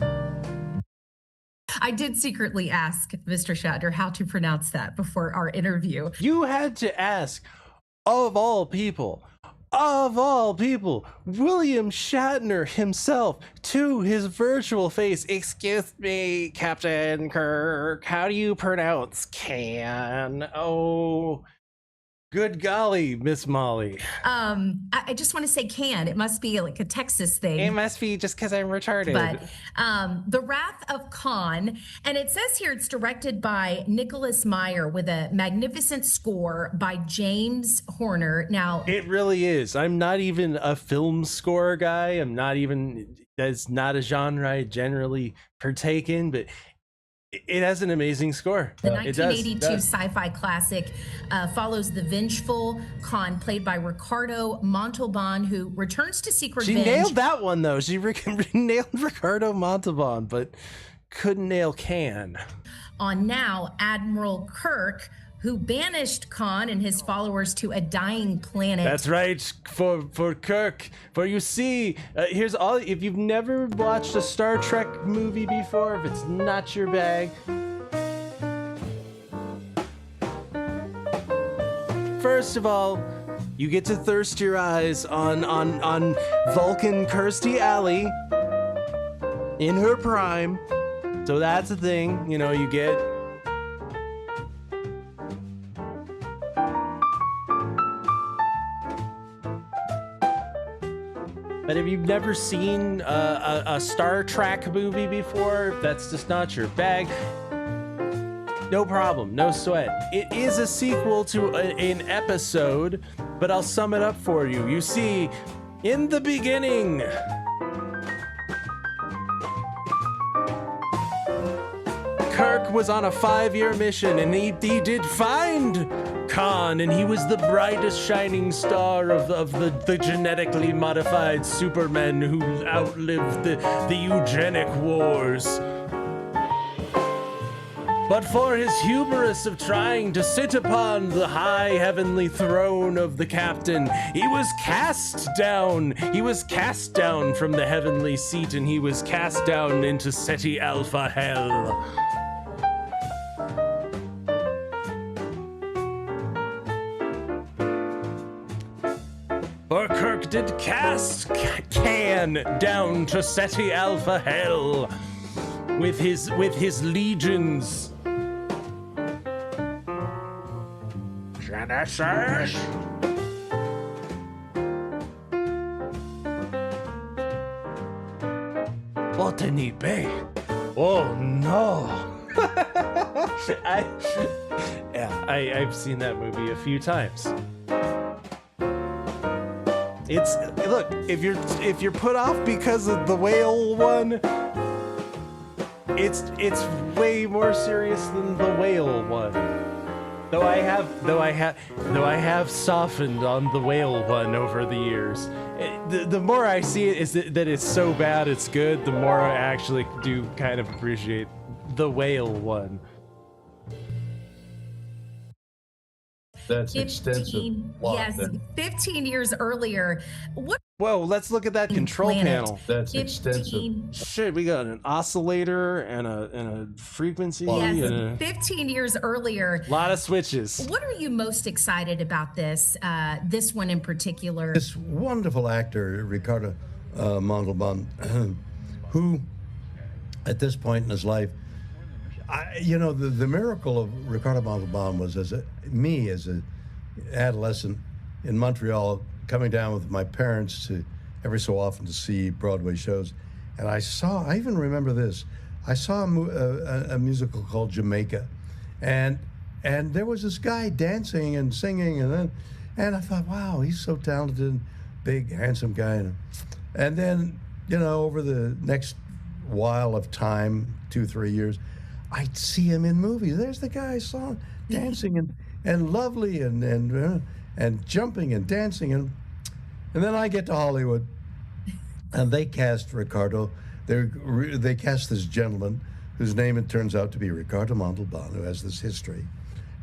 I did secretly ask Mr. Shatner how to pronounce that before our interview. You had to ask, of all people, William Shatner himself to his virtual face. Excuse me, Captain Kirk, how do you pronounce can? Oh, good golly, Miss Molly. I just want to say can. It must be like a Texas thing. It must be just because I'm retarded. But The Wrath of Khan, and it says here it's directed by Nicholas Meyer with a magnificent score by James Horner. Now, it really is. I'm not even a film score guy. I'm not even, that's not a genre I generally partake in, but it has an amazing score. The 1982 sci-fi classic follows the vengeful Khan, played by Ricardo Montalban, who returns to seek revenge. She nailed that one, though. She nailed Ricardo Montalban, but couldn't nail Khan. On now Admiral Kirk, who banished Khan and his followers to a dying planet. That's right, for Kirk. For you see, here's all. If you've never watched a Star Trek movie before, if it's not your bag, first of all, you get to thirst your eyes on Vulcan Kirstie Alley in her prime. So that's the thing, you know, you get. But if you've never seen a Star Trek movie before, if that's just not your bag, no problem, no sweat. It is a sequel to an episode, but I'll sum it up for you. You see, in the beginning, Kirk was on a 5-year mission, and he did find Khan, and he was the brightest shining star of the genetically modified supermen who outlived the eugenic wars. But for his hubris of trying to sit upon the high heavenly throne of the captain, he was cast down. He was cast down from the heavenly seat, and he was cast down into Ceti Alpha Hell. For Kirk did cast Khan down to Ceti Alpha Hell with his legions. Genesis. What a neat bay. Oh no. I've seen that movie a few times. Look, if you're put off because of the whale one, it's way more serious than the whale one. Though I have softened on the whale one over the years. The more I see it is that it's so bad it's good, the more I actually do kind of appreciate the whale one. That's extensive. Yes, 15 years earlier. What? Whoa, let's look at that control panel. That's extensive. Shit, we got an oscillator and a frequency. Yes, and 15 years earlier. A lot of switches. What are you most excited about this one in particular? This wonderful actor, Ricardo Montalban, who at this point in his life, the miracle of Ricardo Montalban was as an adolescent in Montreal, coming down with my parents to every so often to see Broadway shows, and I even remember this. I saw a musical called Jamaica, and there was this guy dancing and singing, and I thought, wow, he's so talented, big, handsome guy, and then over the next while of time, 2-3 years, I'd see him in movies. There's the guy I saw dancing and lovely and jumping and dancing and then I get to Hollywood and they cast Ricardo. They cast this gentleman whose name it turns out to be Ricardo Montalban, who has this history,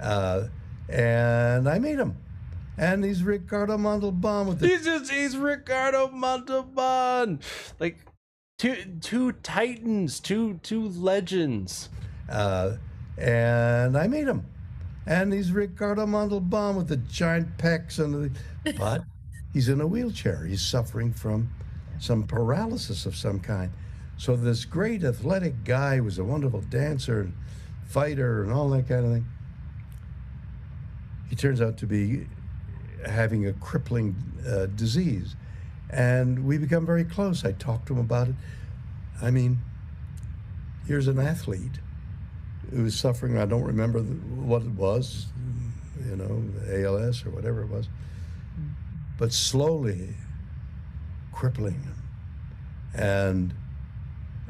and I meet him, and he's Ricardo Montalban with he's Ricardo Montalban, like two titans, two legends. And I meet him, and he's Ricardo Montalban with the giant pecs but he's in a wheelchair. He's suffering from some paralysis of some kind. So this great athletic guy was a wonderful dancer and fighter and all that kind of thing. He turns out to be having a crippling disease, and we become very close. I talk to him about it. I mean, here's an athlete who was suffering, I don't remember what it was, ALS or whatever it was, but slowly crippling him.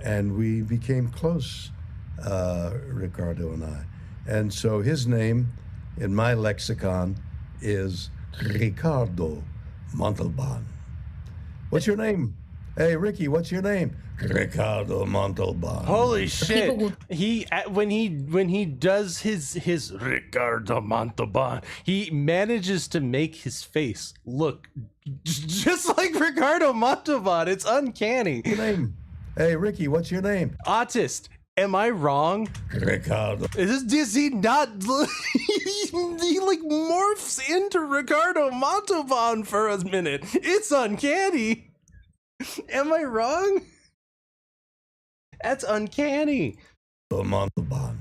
And we became close, Ricardo and I. And so his name in my lexicon is Ricardo Montalban. What's your name, Hey, Ricky, what's your name? Ricardo Montalban. Holy shit! He when he does his Ricardo Montalban, he manages to make his face look just like Ricardo Montalban. It's uncanny. Your name? Hey, Ricky, what's your name? Autist. Am I wrong? Ricardo. Does he not? He like morphs into Ricardo Montalban for a minute. It's uncanny. Am I wrong? That's uncanny. Montalban.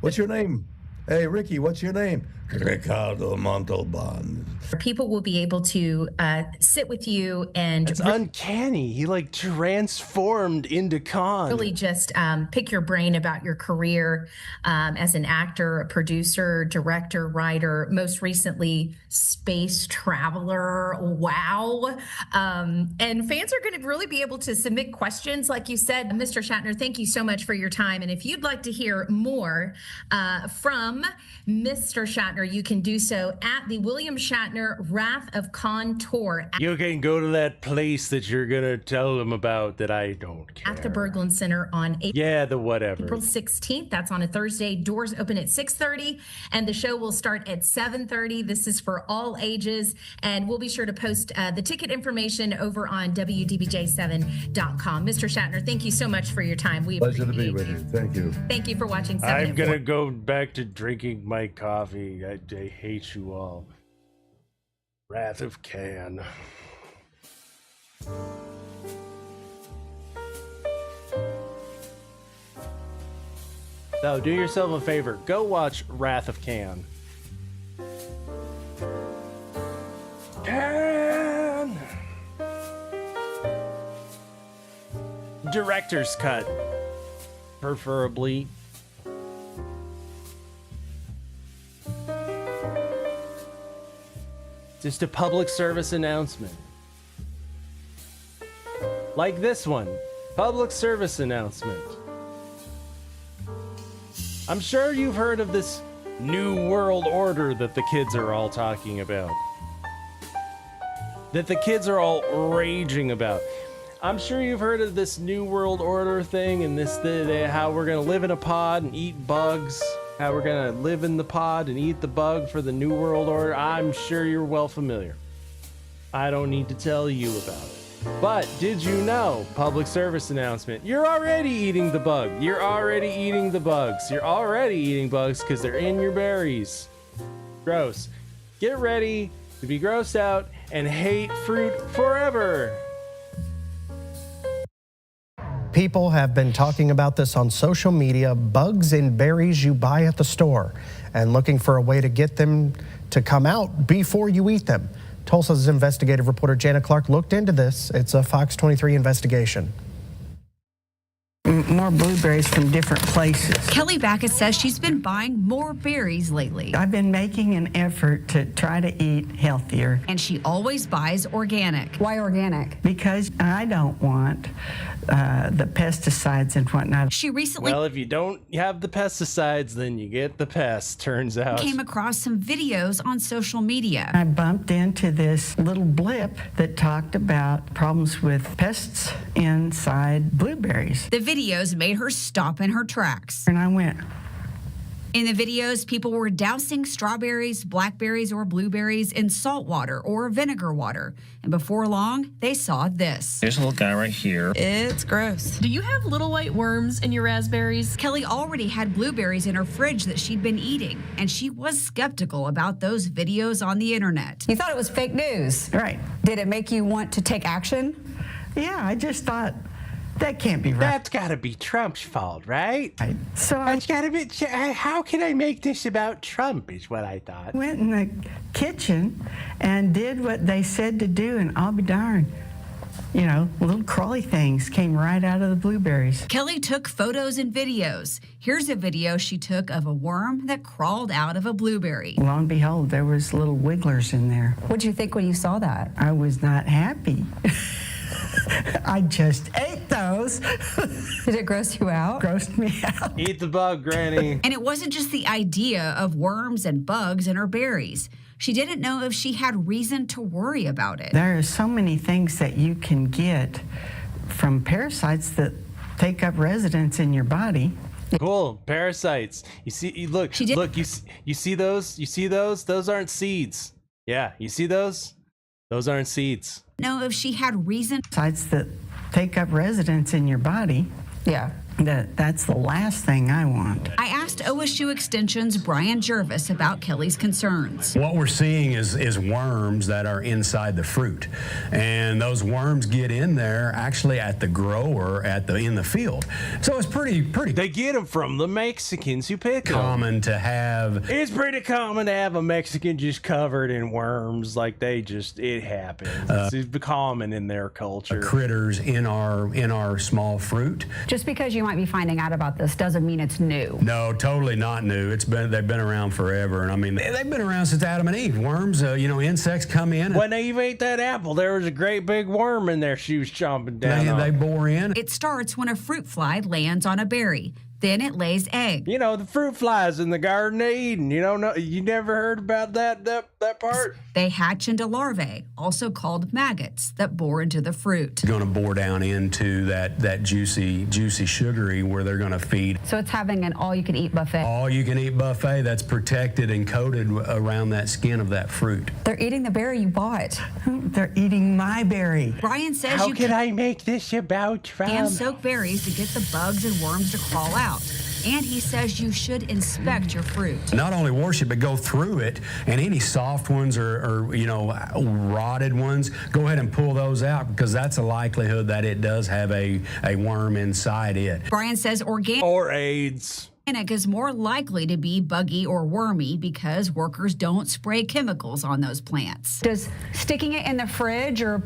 What's your name? Hey, Ricky, what's your name? Ricardo Montalban. People will be able to sit with you and it's uncanny. He like transformed into Khan. Really just pick your brain about your career as an actor, a producer, director, writer, most recently space traveler. Wow. And fans are going to really be able to submit questions. Like you said, Mr. Shatner, thank you so much for your time. And if you'd like to hear more from Mr. Shatner, you can do so at the William Shatner Wrath of Khan tour. You can go to that place that you're gonna tell them about that I don't care. At the Berglund Center on April 16th. That's on a Thursday. Doors open at 6:30 and the show will start at 7:30. This is for all ages, and we'll be sure to post the ticket information over on WDBJ7.com. Mr. Shatner, thank you so much for your time. We Pleasure to be appreciate with you. Thank you. Thank you for watching 7 I'm at gonna 4. go back to drinking my coffee. I hate you all. Wrath of Khan. So do yourself a favor. Go watch Wrath of Khan. Khan! Director's cut. Preferably. Just a public service announcement. Like this one. Public service announcement. I'm sure you've heard of this new world order that the kids are all talking about. That the kids are all raging about. I'm sure you've heard of this new world order thing and how we're gonna live in a pod and eat bugs. How we're gonna live in the pod and eat the bug for the New World Order. I'm sure you're well familiar. I don't need to tell you about it. But did you know, public service announcement, you're already eating the bug. You're already eating the bugs. You're already eating bugs because they're in your berries. Gross. Get ready to be grossed out and hate fruit forever. People have been talking about this on social media, bugs in berries you buy at the store, and looking for a way to get them to come out before you eat them. Tulsa's investigative reporter Jana Clark looked into this. It's a Fox 23 investigation. More blueberries from different places. Kelly Backus says she's been buying more berries lately. I've been making an effort to try to eat healthier. And she always buys organic. Why organic? Because I don't want the pesticides and whatnot. She recently... Well, if you don't have the pesticides, then you get the pests, turns out. Came across some videos on social media. I bumped into this little blip that talked about problems with pests inside blueberries. The videos made her stop in her tracks. And I went. In the videos, people were dousing strawberries, blackberries, or blueberries in salt water or vinegar water. And before long, they saw this. There's a little guy right here. It's gross. Do you have little white worms in your raspberries? Kelly already had blueberries in her fridge that she'd been eating, and she was skeptical about those videos on the internet. You thought it was fake news. Right. Did it make you want to take action? Yeah, I just thought, that can't be right. That's gotta be Trump's fault, right? That's gotta be. How can I make this about Trump? Is what I thought. Went in the kitchen and did what they said to do, and I'll be darned. You know, little crawly things came right out of the blueberries. Kelly took photos and videos. Here's a video she took of a worm that crawled out of a blueberry. Lo and behold, there was little wigglers in there. What did you think when you saw that? I was not happy. I just ate those. Did it gross you out? Grossed me out. Eat the bug, Granny. And it wasn't just the idea of worms and bugs in her berries. she didn't know if she had reason to worry about it. There are so many things that you can get from parasites that take up residence in your body. Cool, parasites. You see, look, you see those? You see those? Those aren't seeds. Yeah, you see those? Those aren't seeds. Know if she had reason. Parasites that take up residence in your body. Yeah. That's the last thing I want. I asked OSU Extension's Brian Jervis about Kelly's concerns. What we're seeing is worms that are inside the fruit, and those worms get in there actually at the grower in the field. So it's pretty. They get them from the Mexicans who pick them. Common to have. It's pretty common to have a Mexican just covered in worms, like it happens. It's common in their culture. Critters in our small fruit. Just because you might be finding out about this doesn't mean it's new. No, totally not new. They've been around forever, and I mean they've been around since Adam and Eve. Worms, insects come in. When Eve ate that apple, there was a great big worm in there she was chomping down. They bore in. It starts when a fruit fly lands on a berry. Then it lays egg. You know, the fruit flies in the Garden of Eden. You don't know? You never heard about that part? They hatch into larvae, also called maggots, that bore into the fruit. Going to bore down into that juicy, sugary where they're going to feed. So it's having an all-you-can-eat buffet. All-you-can-eat buffet that's protected and coated around that skin of that fruit. They're eating the berry you bought. They're eating my berry. Brian says How can I make this about and soak berries to get the bugs and worms to crawl out. And he says you should inspect your fruit. Not only wash it, but go through it, and any soft ones or rotted ones, go ahead and pull those out, because that's a likelihood that it does have a worm inside it. Brian says organic or AIDS is more likely to be buggy or wormy because workers don't spray chemicals on those plants. Does sticking it in the fridge or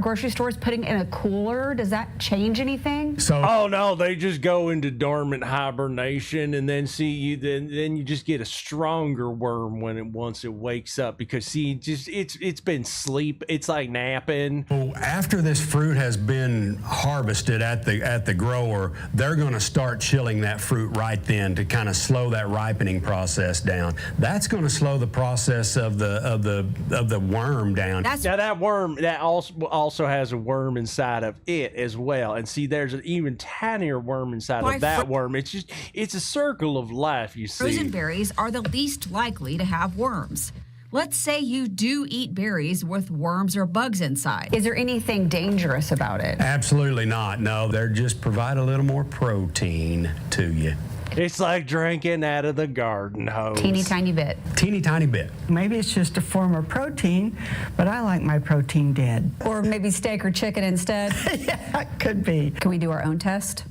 grocery stores, putting it in a cooler, does that change anything? Oh no, they just go into dormant hibernation, and then then you just get a stronger worm once it wakes up, because it's been sleep. It's like napping. Well, after this fruit has been harvested at the grower, they're going to start chilling that fruit right then to kind of slow that ripening process down. That's going to slow the process of the worm down. Now that worm that also has a worm inside of it as well, and see, there's an even tinier worm inside of that worm. It's a circle of life. You see, frozen berries are the least likely to have worms. Let's say you do eat berries with worms or bugs inside. Is there anything dangerous about it? Absolutely not. No, they're just provide a little more protein to you. It's like drinking out of the garden hose. Teeny tiny bit. Teeny tiny bit. Maybe it's just a form of protein, but I like my protein dead. Or maybe steak or chicken instead. Yeah, it could be. Can we do our own test?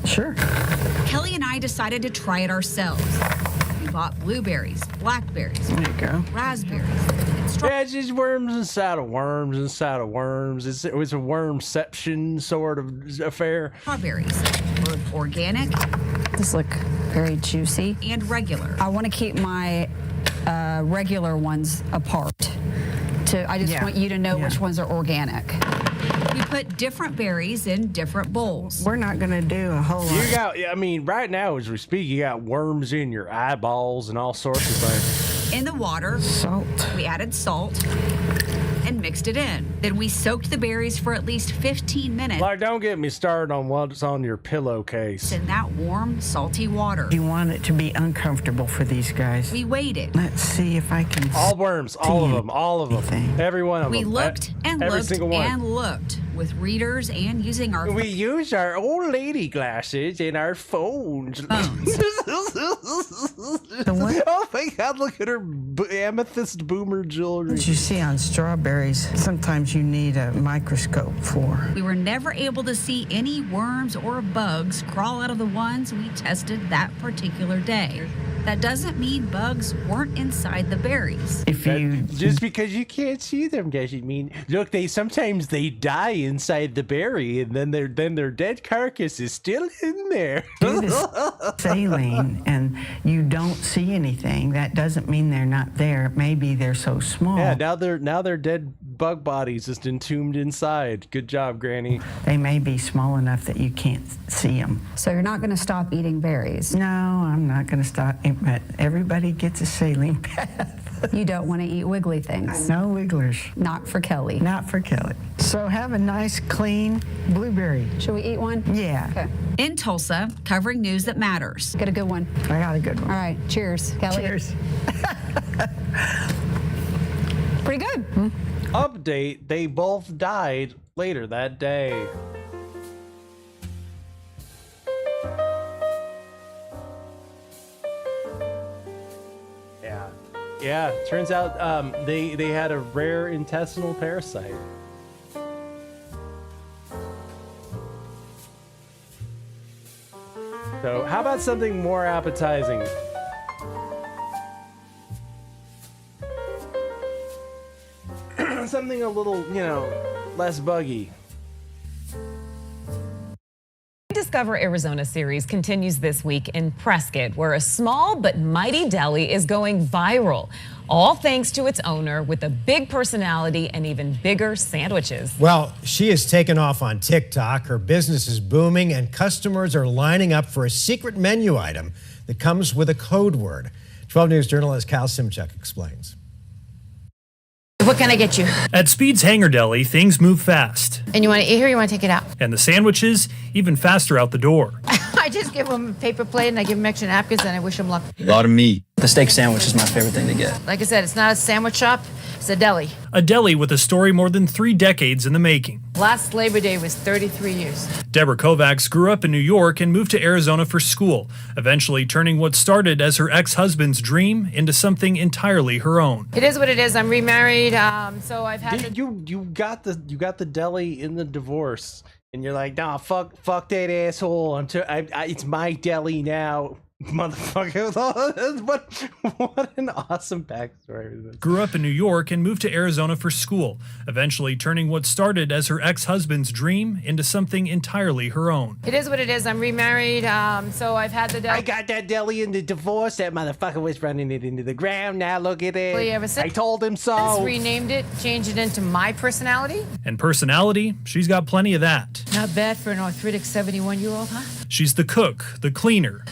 Sure. Kelly and I decided to try it ourselves. We bought blueberries, blackberries, there you go, raspberries. Yeah, it's just worms inside of worms inside of worms. It was a wormception sort of affair. Strawberries, both organic. These look very juicy. And regular. I want to keep my regular ones apart. I just want you to know which ones are organic. We put different berries in different bowls. We're not going to do a whole lot. Right now as we speak, you got worms in your eyeballs and all sorts of things. In the water, salt. We added salt and mixed it in. Then we soaked the berries for at least 15 minutes. Like, don't get me started on what's on your pillowcase. In that warm, salty water. You want it to be uncomfortable for these guys. We waited. Let's see if I can. All worms, all of them, every one of them. We looked and every looked single one. and looked with readers and using our. We used our old lady glasses and our phones. Oh my God! Look at her amethyst boomer jewelry. What you see on strawberries, sometimes you need a microscope for. We were never able to see any worms or bugs crawl out of the ones we tested that particular day. That doesn't mean bugs weren't inside the berries. Just because you can't see them doesn't mean. Look, sometimes they die inside the berry, and then their dead carcass is still in there. Do this saline, and you don't see anything. That doesn't mean they're not there. Maybe they're so small. Yeah, now they're dead bug bodies just entombed inside. Good job, Granny. They may be small enough that you can't see them. So you're not going to stop eating berries? No, I'm not going to stop. But everybody gets a saline bath. You don't want to eat wiggly things. No wigglers. Not for Kelly. Not for Kelly. So have a nice, clean blueberry. Should we eat one? Yeah. Okay. In Tulsa, covering news that matters. Get a good one. I got a good one. All right. Cheers, Kelly. Cheers. Pretty good. Update, they both died later that day. Yeah, turns out they had a rare intestinal parasite. So how about something more appetizing? Something a little, less buggy. Discover Arizona series continues this week in Prescott, where a small but mighty deli is going viral, all thanks to its owner with a big personality and even bigger sandwiches. Well, she has taken off on TikTok. Her business is booming, and customers are lining up for a secret menu item that comes with a code word. 12 News journalist Cal Simchuk explains. What can I get you? At Speed's Hangar Deli, things move fast. And you want to eat here or you want to take it out? And the sandwiches, even faster out the door. I just give them a paper plate and I give them extra napkins and I wish them luck. A lot of meat. The steak sandwich is my favorite thing to get. Like I said, it's not a sandwich shop, it's a deli. A deli with a story more than 3 decades in the making. Last Labor Day was 33 years. Deborah Kovacs grew up in New York and moved to Arizona for school, eventually turning what started as her ex-husband's dream into something entirely her own. It is what it is. I'm remarried, so I've had You got the deli in the divorce, and you're like, nah, fuck that asshole. It's my deli now, motherfucker. what an awesome backstory. Grew up in New York and moved to Arizona for school, eventually turning what started as her ex-husband's dream into something entirely her own. It is what it is. I'm remarried, so I've had the deli. I got that deli in the divorce. That motherfucker was running it into the ground. Now look at it. Ever since, I told him so. Renamed it, changed it into my personality. And personality, she's got plenty of that. Not bad for an arthritic 71-year-old, huh? She's the cook, the cleaner,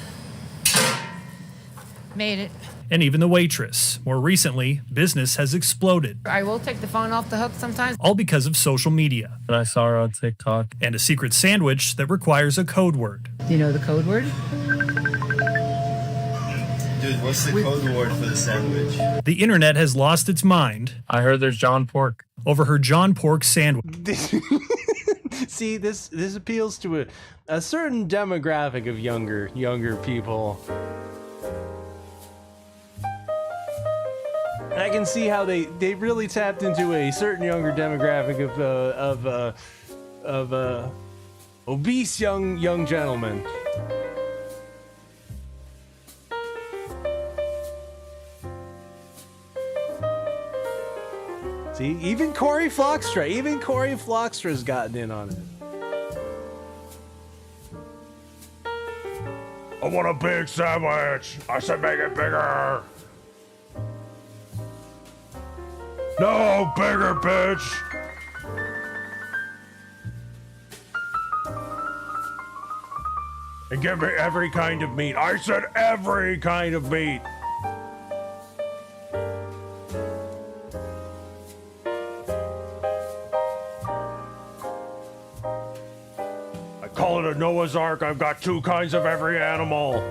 Made it. and even the waitress. More recently, business has exploded. I will take the phone off the hook sometimes. All because of social media. I saw her on TikTok. And a secret sandwich that requires a code word. Do you know the code word? Dude, what's the code word for the sandwich? The internet has lost its mind. I heard there's John Pork. Over her John Pork sandwich. See, this appeals to a certain demographic of younger people. I can see how they really tapped into a certain younger demographic of obese young gentlemen. See, even Corey Flockstra's gotten in on it. I want a big sandwich. I said make it bigger. No, bigger, bitch. And give me every kind of meat. I said every kind of meat. I call it a Noah's Ark. I've got 2 kinds of every animal.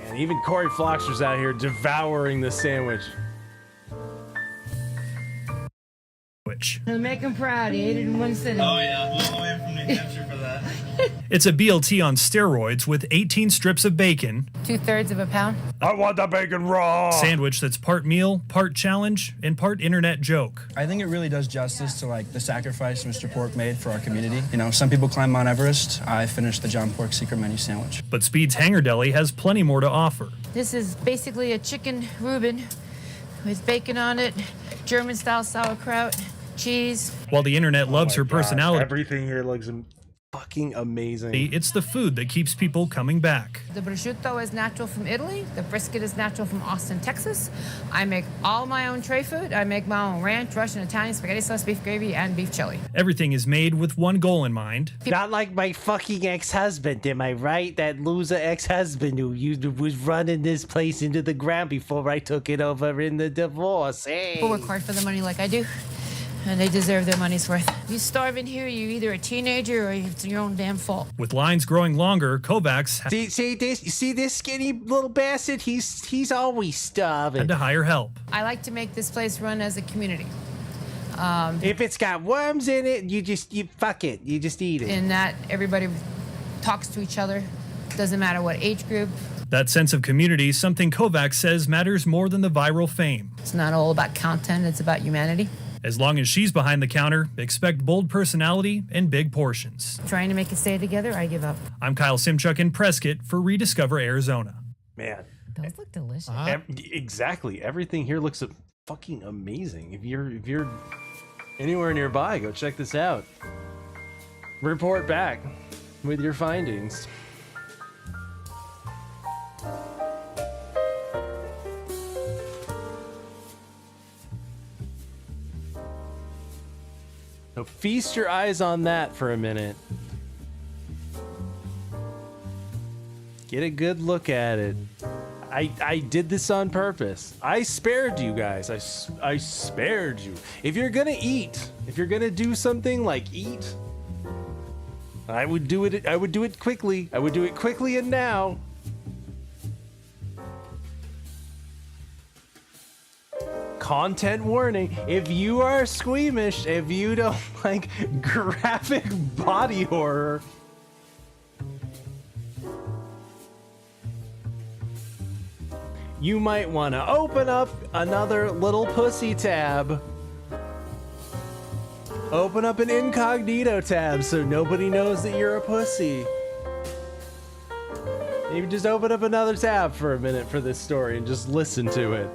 And even Corey Flockster's out here devouring the sandwich. To make him proud, he ate it in one sitting. Oh yeah, all the way from New Hampshire for that. It's a BLT on steroids with 18 strips of bacon. 2/3 of a pound. I want the bacon raw. Sandwich that's part meal, part challenge, and part internet joke. I think it really does justice to the sacrifice Mr. Pork made for our community. You know, some people climb Mount Everest. I finished the John Pork secret menu sandwich. But Speed's Hangar Deli has plenty more to offer. This is basically a chicken Reuben with bacon on it, German-style sauerkraut, cheese. While the internet loves her personality, Everything here looks fucking amazing. It's the food that keeps people coming back. The prosciutto is natural from Italy. The brisket is natural from Austin, Texas. I make all my own tray food. I make my own ranch, Russian, Italian, spaghetti sauce, beef gravy, and beef chili. Everything is made with one goal in mind. Not like my fucking ex-husband, am I right? That loser ex-husband who was running this place into the ground before I took it over in the divorce. Hey. People work hard for the money like I do, and they deserve their money's worth. You starve in here, you're either a teenager or it's your own damn fault. With lines growing longer, Kovacs See this skinny little bastard? He's always starving. had to hire help. I like to make this place run as a community. If it's got worms in it, you fuck it. You just eat it. In that everybody talks to each other, doesn't matter what age group. That sense of community, something Kovacs says matters more than the viral fame. It's not all about content, it's about humanity. As long as she's behind the counter, expect bold personality and big portions. Trying to make it stay together, I give up. I'm Kyle Simchuk in Prescott for Rediscover Arizona. Man. Those look delicious. Exactly. Everything here looks fucking amazing. If you're anywhere nearby, go check this out. Report back with your findings. So feast your eyes on that for a minute. Get a good look at it. I did this on purpose. I spared you guys. I spared you. If you're gonna eat, if you're gonna do something like eat, I would do it quickly. I would do it quickly and now. Content warning. If you are squeamish, if you don't like graphic body horror, you might want to open up another little pussy tab. Open up an incognito tab so nobody knows that you're a pussy. Maybe just open up another tab for a minute for this story and just listen to it.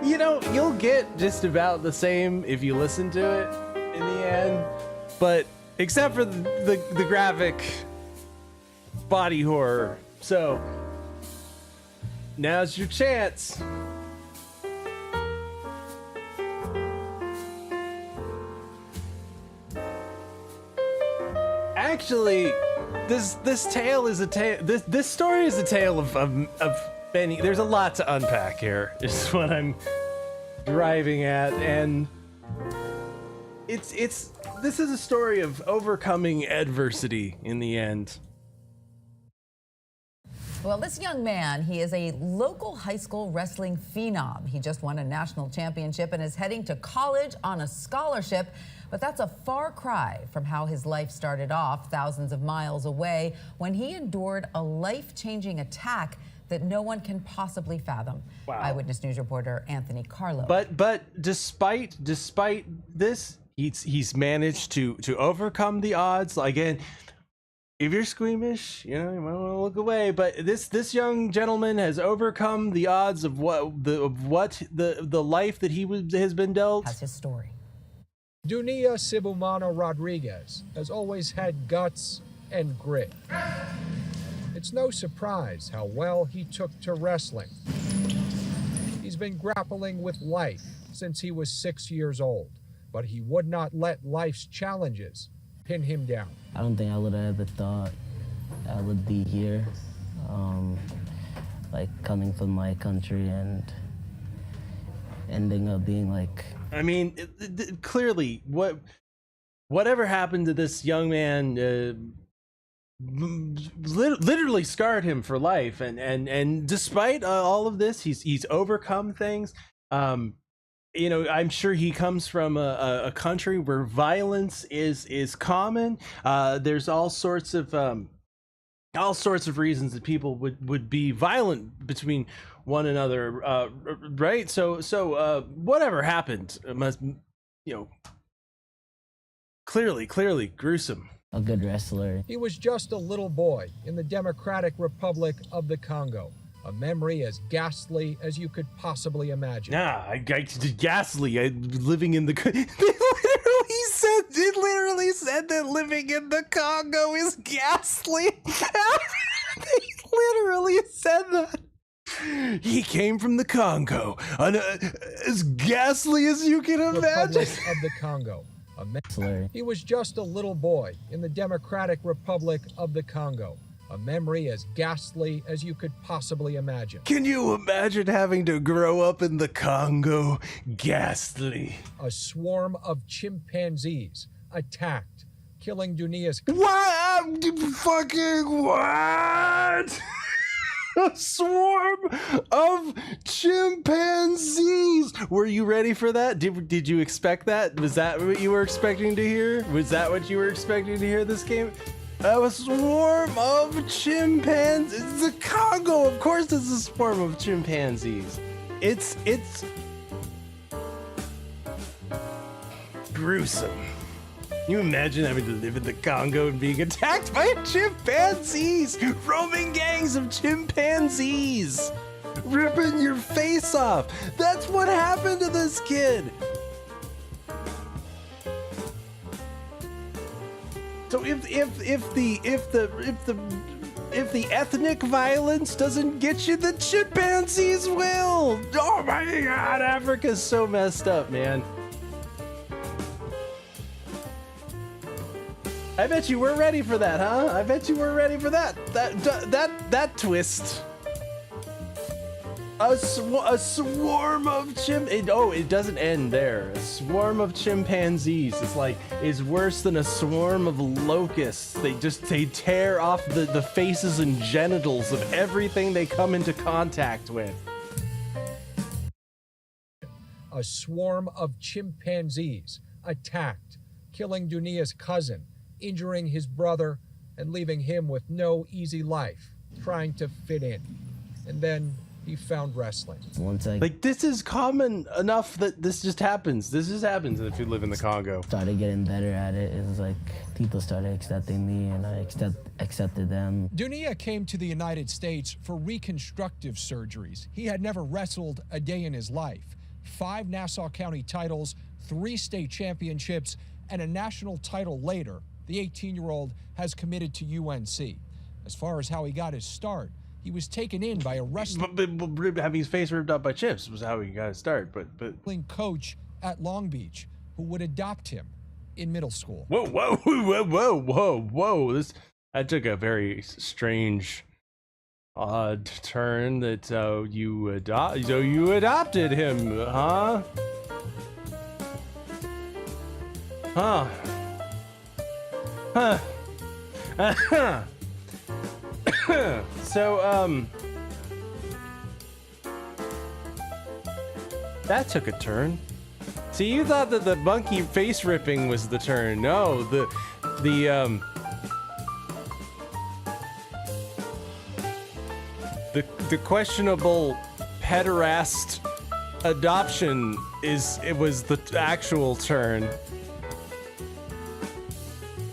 You know, you'll get just about the same if you listen to it in the end, but except for the graphic body horror. So now's your chance. Actually, this tale is a tale. This story is a tale of many. There's a lot to unpack here. Is what I'm driving at, and this is a story of overcoming adversity in the end. Well, this young man, he is a local high school wrestling phenom. He just won a national championship and is heading to college on a scholarship. But that's a far cry from how his life started off thousands of miles away when he endured a life-changing attack that no one can possibly fathom. Wow. Eyewitness News reporter Anthony Carlo. But despite this, he's managed to overcome the odds. Again, if you're squeamish, you know, you might want to look away. But this young gentleman has overcome the odds of the life that has been dealt. That's his story. Dunia Sibumano Rodriguez has always had guts and grit. It's no surprise how well he took to wrestling. He's been grappling with life since he was 6 years old, but he would not let life's challenges pin him down. I don't think I would have ever thought I would be here, like coming from my country and ending up being like... I mean, clearly, whatever happened to this young man literally scarred him for life, and despite all of this, he's overcome things. You know, I'm sure he comes from a country where violence is common. There's all sorts of reasons that people would be violent between one another, right? So whatever happened must, you know, clearly gruesome. A good wrestler. He was just a little boy in the Democratic Republic of the Congo. A memory as ghastly as you could possibly imagine. Yeah, ghastly. Living in the... They literally It literally said that living in the Congo is ghastly. They literally said that. He came from the Congo, as ghastly as you can imagine. Republic of the Congo. He was just a little boy in the Democratic Republic of the Congo. A memory as ghastly as you could possibly imagine. Can you imagine having to grow up in the Congo? Ghastly. A swarm of chimpanzees attacked, killing Dunia's... What? Fucking what? A swarm of chimpanzees. Were you ready for that? Did you expect that? Was that what you were expecting to hear? Was that what you were expecting to hear this game? A swarm of chimpanzees. It's the Congo. Of course it's a swarm of chimpanzees. It's gruesome. Can you imagine having to live in the Congo and being attacked by chimpanzees? Roaming gangs of chimpanzees ripping your face off. That's what happened to this kid. So if the ethnic violence doesn't get you, the chimpanzees will. Oh my God, Africa's so messed up, man. I bet you were ready for that, huh? I bet you were ready for that. That twist. A swarm of it doesn't end there. A swarm of chimpanzees is worse than a swarm of locusts. They tear off the faces and genitals of everything they come into contact with. A swarm of chimpanzees attacked, killing Dunia's cousin, injuring his brother, and leaving him with no easy life, trying to fit in. And then he found wrestling. This is common enough that this just happens. This just happens if you live in the Congo. Started getting better at it. It was like people started accepting me and I accepted them. Dunia came to the United States for reconstructive surgeries. He had never wrestled a day in his life. 5 Nassau County titles, 3 state championships, and a national title later, the 18-year-old has committed to UNC. As far as how he got his start, he was taken in by a wrestling having his face ripped up by chimps was how he got his start, but coach at Long Beach who would adopt him in middle school. Whoa! That took a very strange, odd turn. That you adopted him, huh? So, that took a turn. See, you thought that the monkey face ripping was the turn. No, the questionable pederast adoption was the actual turn.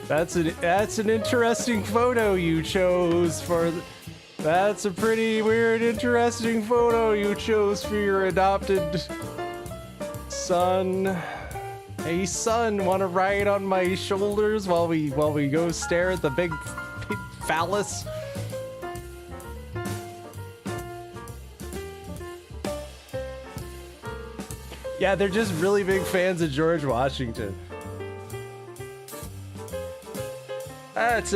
That's an interesting photo you chose for. That's a pretty weird, interesting photo you chose for your adopted son. Hey son, wanna ride on my shoulders while we go stare at the big phallus? Yeah, they're just really big fans of George Washington. That's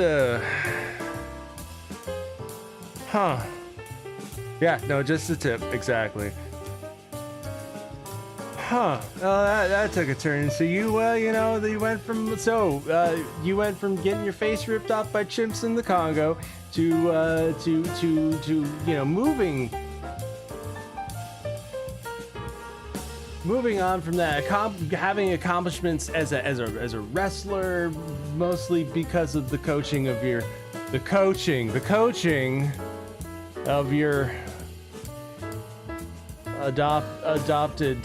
yeah, no, just a tip, exactly. That took a turn. So you went from getting your face ripped off by chimps in the Congo to moving on from that, having accomplishments as a wrestler, mostly because of the coaching of your adopted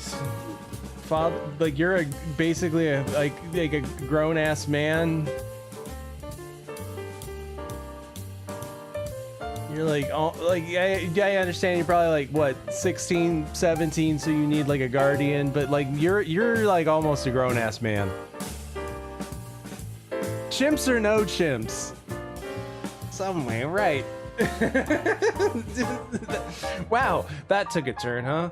father. Like you're basically a grown ass man. You're I understand you're probably like what 16, 17, so you need like a guardian, but like you're like almost a grown ass man. chimps or no chimps? Somewhere, right. Wow, that took a turn, huh?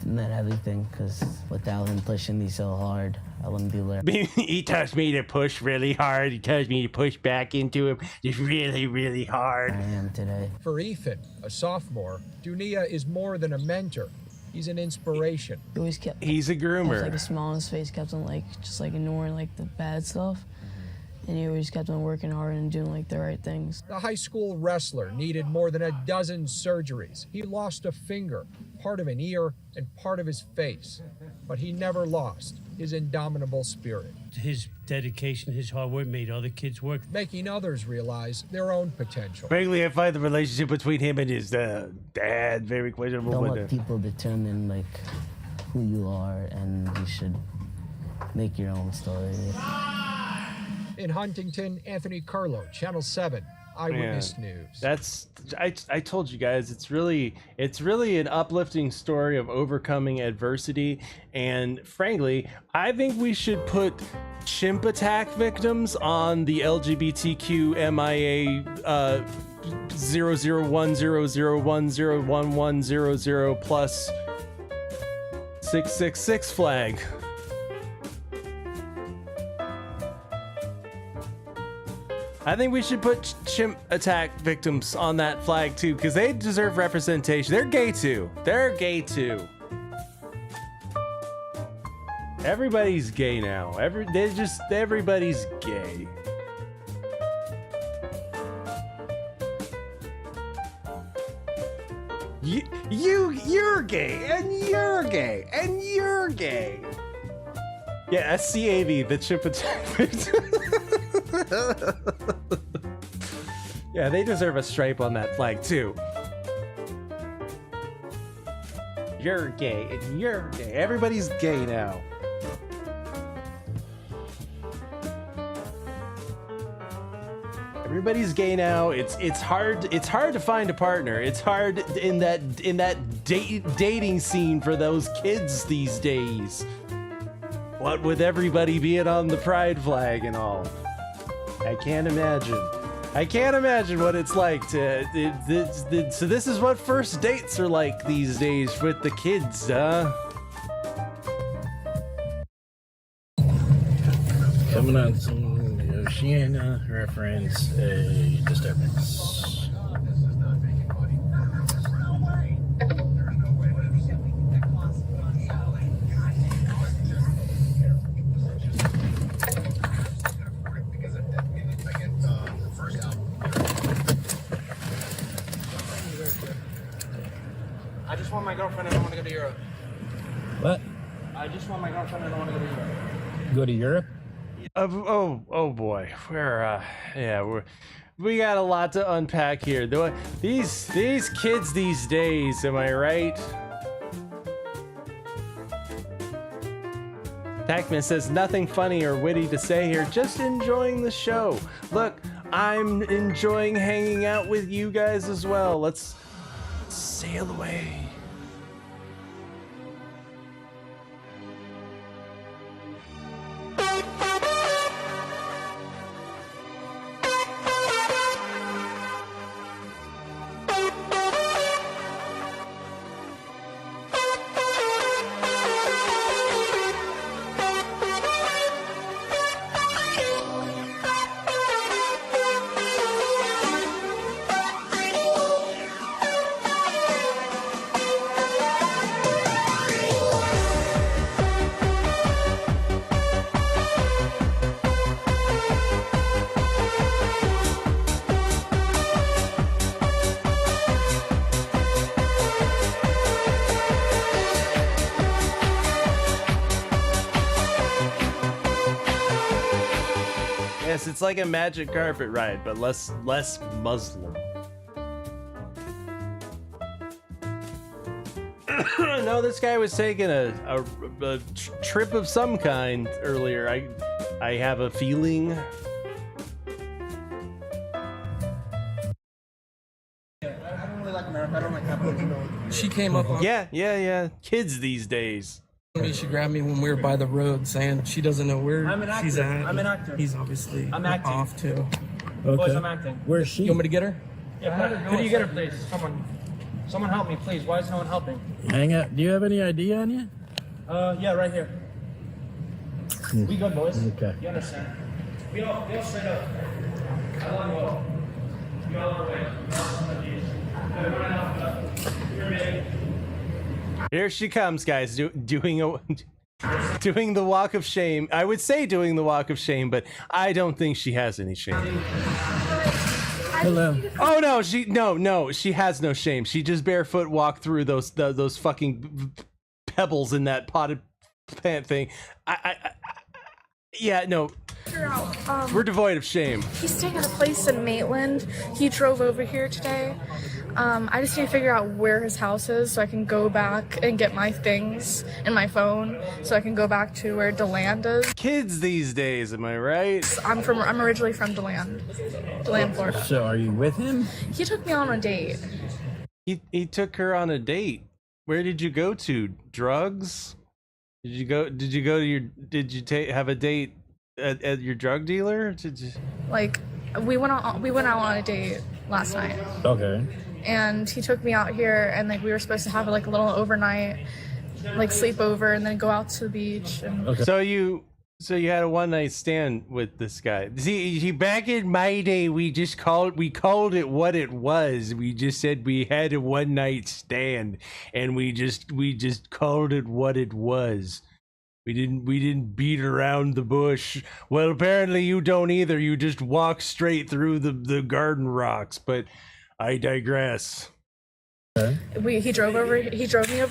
Not everything, because without him pushing me so hard, I wouldn't be there. He tells me to push really hard. He tells me to push back into him just really, really hard. I am today. For Ethan, a sophomore, Dunia is more than a mentor. He's an inspiration. He always kept. He's a groomer. Like a smile on his face, kept on just ignoring the bad stuff, and he always kept on working hard and doing the right things. The high school wrestler needed more than a dozen surgeries. He lost a finger, part of an ear, and part of his face, but he never lost his indomitable spirit. His dedication, his hard work made other kids work. Making others realize their own potential. Frankly, I find the relationship between him and his dad very questionable. Don't let people determine who you are, and you should make your own story. In Huntington, Anthony Carlo, Channel 7, Eyewitness News. That's I told you guys, it's really an uplifting story of overcoming adversity, and frankly, I think we should put chimp attack victims on the LGBTQ MIA 00100101100 plus 666 flag. I think we should put chimp attack victims on that flag too, because they deserve representation. They're gay too. They're gay too. Everybody's gay now. Everybody's gay. You're gay, and you're gay, and you're gay. Yeah, SCAV, the chimp attack victim. Yeah, they deserve a stripe on that flag too. You're gay, and you're gay. Everybody's gay now. Everybody's gay now. It's hard to find a partner. It's hard in that dating scene for those kids these days. What with everybody being on the pride flag and all. I can't imagine. I can't imagine what it's like to. So this is what first dates are like these days with the kids, huh? Coming on some Oceania reference, a disturbance. I just want my girlfriend. I don't want to go to Europe. What? I just want my girlfriend. I don't want to go to Europe. Go to Europe? Oh boy, we got a lot to unpack here. These kids these days, am I right? Pac-Man says nothing funny or witty to say here, just enjoying the show. Look, I'm enjoying hanging out with you guys as well. Let's sail away. Yes, it's like a magic carpet ride, but less Muslim. No, this guy was taking a trip of some kind earlier. I have a feeling. I don't really like America. I don't like capitalism. She came up on Yeah. Kids these days. She grabbed me when we were by the road, saying she doesn't know where she's at. I'm an actor. He's obviously I'm acting. off too. Boys, I'm acting. Where's she? You want me to get her? Yeah, could you get her, please? Someone help me, please. Why is no one helping? Hang up. Do you have any ID on you? Yeah, right here. We good, boys. Okay. You understand? We all straight up. I love you all. You all are away. Here she comes, guys, doing the walk of shame. I would say doing the walk of shame, but I don't think she has any shame. Hello. Oh no, she has no shame. She just barefoot walked through those fucking pebbles in that potted plant thing. Yeah, no. We're devoid of shame. He's staying at a place in Maitland. He drove over here today. I just need to figure out where his house is so I can go back and get my things and my phone so I can go back to where DeLand is. Kids these days, am I right? I'm originally from DeLand, Florida. So are you with him? He took me on a date. He took her on a date. Where did you go to? Drugs? Did you go to your? Did you have a date at your drug dealer? Like we went out on a date last night. Okay. And he took me out here, and like we were supposed to have like a little overnight, like sleepover, and then go out to the beach. And Okay. So you had a one night stand with this guy. See, back in my day, we called it what it was. We just said we had a one night stand, and we just called it what it was. We didn't beat around the bush. Well, apparently you don't either. You just walk straight through the garden rocks. But I digress. He drove me over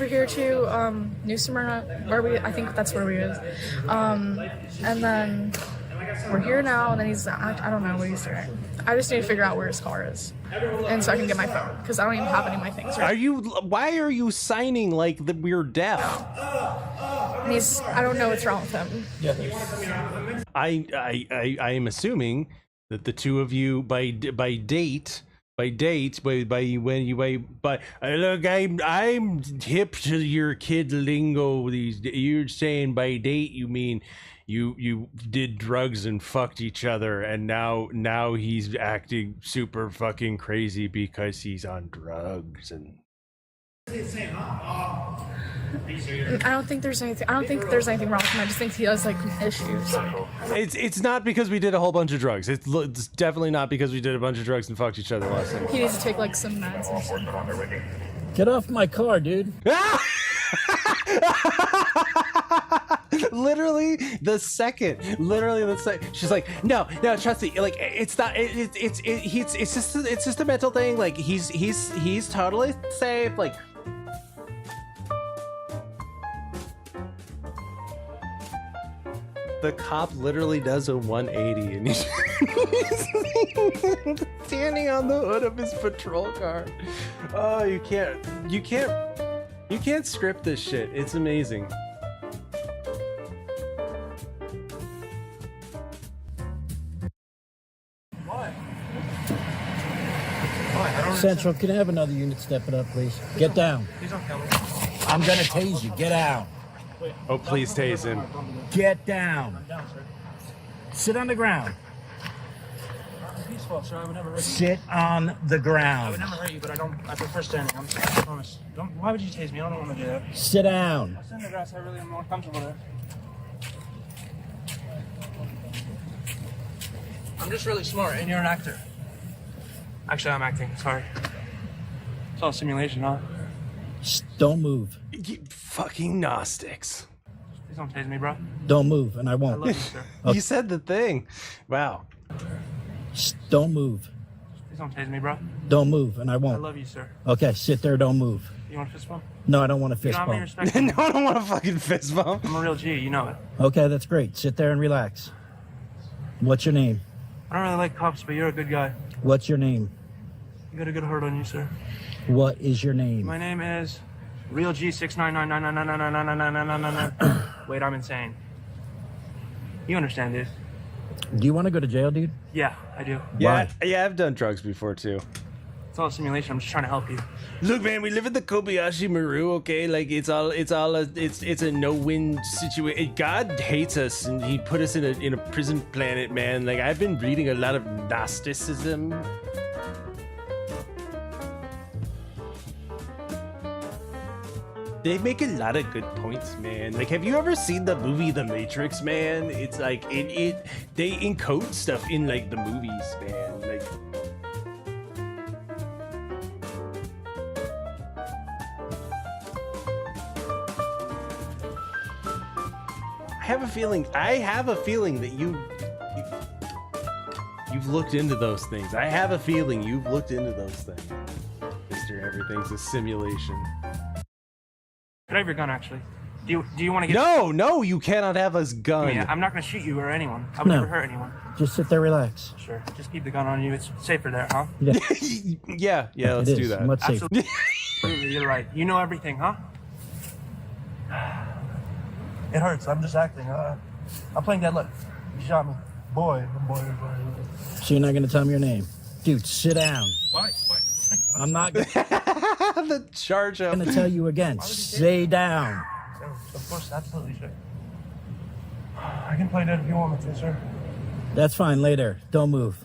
here to New Smyrna, I think that's where we is. And then we're here now, and then I don't know what he's doing. I just need to figure out where his car is, and so I can get my phone, because I don't even have any of my things. Why are you signing like we're deaf? I don't know what's wrong with him. I am assuming that the two of you by look, I'm hip to your kid lingo. You're saying by date you mean you did drugs and fucked each other, and now he's acting super fucking crazy because he's on drugs. And I don't think there's anything wrong with him. I just think he has like issues. It's not because we did a whole bunch of drugs. It's definitely not because we did a bunch of drugs and fucked each other last night. He needs to take like some meds or something. Get off my car, dude. Literally the second she's like, no, trust me, like it's not, it's just a mental thing. Like he's totally safe. Like the cop literally does a 180 and he's standing on the hood of his patrol car. Oh, you can't script this shit. It's amazing. Central, can I have another unit step it up, please? Get down. Please don't kill me. I'm gonna tase you. Get out. Oh, please tase him. Get down. Sit on the ground. I'm peaceful, sir. I would never hurt you. Sit on the I ground. would never hurt you, but I prefer standing. I promise. Why would you tase me? I don't want to do that. Sit down. I'll sit in the grass. I really am more comfortable there. I'm just really smart, and you're an actor. Actually, I'm acting. Sorry. It's all simulation, huh? Don't move. You fucking Gnostics. Please don't tase me, bro. Don't move, and I I won't. love you, sir. You said the thing. Wow. Don't move. Please don't tase me, bro. Don't move, and I I won't. love you, sir. Okay, sit there. Don't move. You want a fist bump? No, I don't want a You fist don't have any bump. respect. No, I don't want a fucking fist bump. I'm a real G. You know it. Okay, that's great. Sit there and relax. What's your name? I don't really like cops, but you're a good guy. What's your name? You got a good heart on you, sir. What is your name? My name is Real G 6999999999999. Wait, I'm insane. You understand, dude? Do you want to go to jail, dude? Yeah, I do. Yeah, I've done drugs before too. It's all a simulation. I'm just trying to help you. Look, man, we live in the Kobayashi Maru, okay? Like it's a no-win situation. God hates us, and he put us in a prison planet, man. Like I've been reading a lot of Gnosticism. They make a lot of good points, man. Like, have you ever seen the movie The Matrix, man? It's like they encode stuff in like the movies, man. Like. I have a feeling that you've looked into those things. I have a feeling you've looked into those things. Mr. Everything's a simulation. Can I have your gun, actually? Do you want to get... No, you cannot have us gun. Yeah, I'm not going to shoot you or anyone. I would never hurt anyone. Just sit there, relax. Sure. Just keep the gun on you. It's safer there, huh? Yeah. Yeah, let's do that. Much safer. Absolutely, you're right. You know everything, huh? It hurts. I'm just acting. I'm playing dead look. You shot me. Boy. So you're not going to tell me your name? Dude, sit down. Why? I'm not going the charge up. to tell you again. Stay down. Of course, absolutely, sir. I can play dead if you want me to, sir. That's fine. Later. Don't move.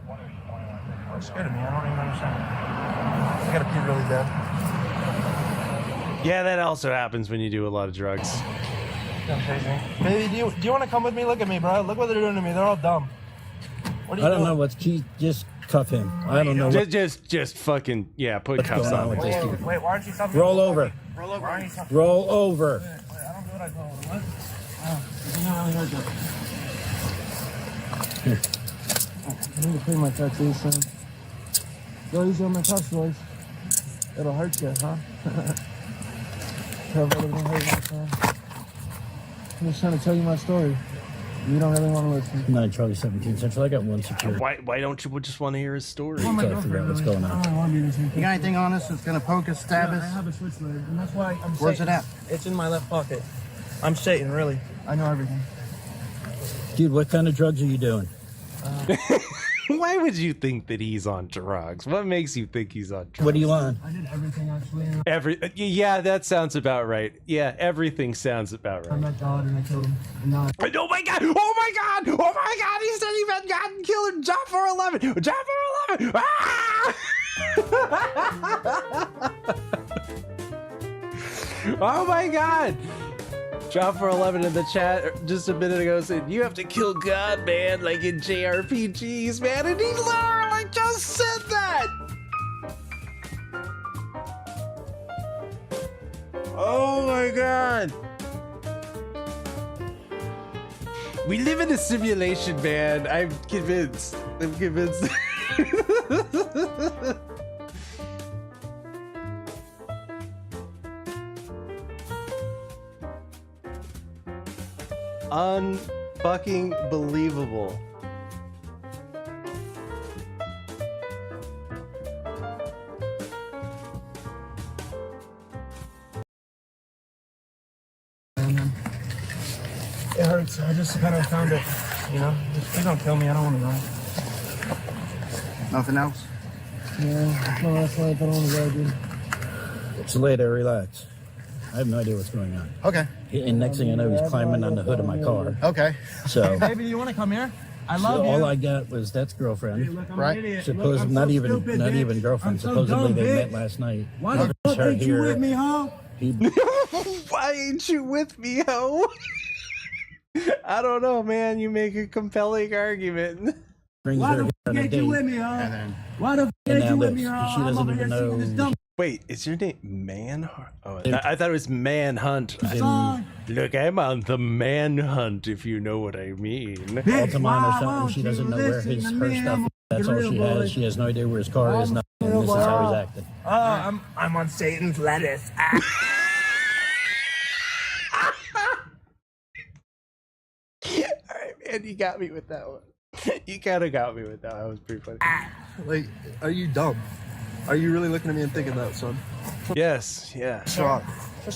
You're scared of me. I don't even understand. I gotta pee really bad. Yeah, that also happens when you do a lot of drugs. I'm crazy. Baby, do you want to come with me? Look at me, bro. Look what they're doing to me. They're all dumb. What are you I don't doing? know what's key. Just cuff him. I don't know. Just fucking put What's cuffs going on on. with this dude? Wait, why aren't you stopping? Roll over. Roll over. Why aren't you stopping? Roll over. Wait, I don't do what I told him. What? You know how hurt Here. I need to clean my tattoos, son. Go easy on my touch, boys. It'll hurt you, huh? I'm just trying to tell you my story. You don't really want to listen. 9 Charlie 17 Central. I got one secure. Why don't you just want to hear his story? Try to figure out what's going on. You got anything on us that's gonna poke us, stab us? I have a switchblade, and that's why I'm Where's Satan. It at? It's in my left pocket. I'm Satan, really. I know everything. Dude, what kind of drugs are you doing? Why would you think that he's on drugs? What makes you think he's on drugs? What do you want? I did everything, actually. Yeah, that sounds about right. Yeah, everything sounds about right. I met God and I killed him. And now Oh my god! Oh my god! Oh my god! He said he met God and killed him! John 411! John 411! Ah! Oh my god! John 411 in the chat just a minute ago said, you have to kill God, man, like in JRPGs, man, and he literally just said that! Oh my god! We live in a simulation, man. I'm convinced. Unfucking believable. it hurts. I just kind of found it, you know? Just, please don't kill me. I don't want to die. Nothing else? Yeah, no, that's life. I don't want to die, dude. It's later. Relax. I have no idea what's going on. Okay. And next thing I know, he's climbing on the hood of my car. Okay. So. Baby, do you want to come here? I love you. All I got was that's girlfriend. Right. Supposedly, not even girlfriend. Supposedly they met last night. Why the fuck ain't you with me, huh? Why ain't you with me, ho? I don't know, man. You make a compelling argument. Brings Why her the fuck on a ain't you date. with me, huh? Why the fuck ain't you with me, huh? She doesn't even know. Wait, is your name Manhunt? Oh, I thought it was Manhunt. Look, I'm on the manhunt, if you know what I mean. Altamont or something. She doesn't know where her stuff is. That's all she has. She has no idea where his car is. Nothing. And this is how he's acting. Oh, I'm on Satan's lettuce. Alright, man, you got me with that one. You kind of got me with that. That was pretty funny. Like, are you dumb? Are you really looking at me and thinking that, son? Yes, yeah. Shut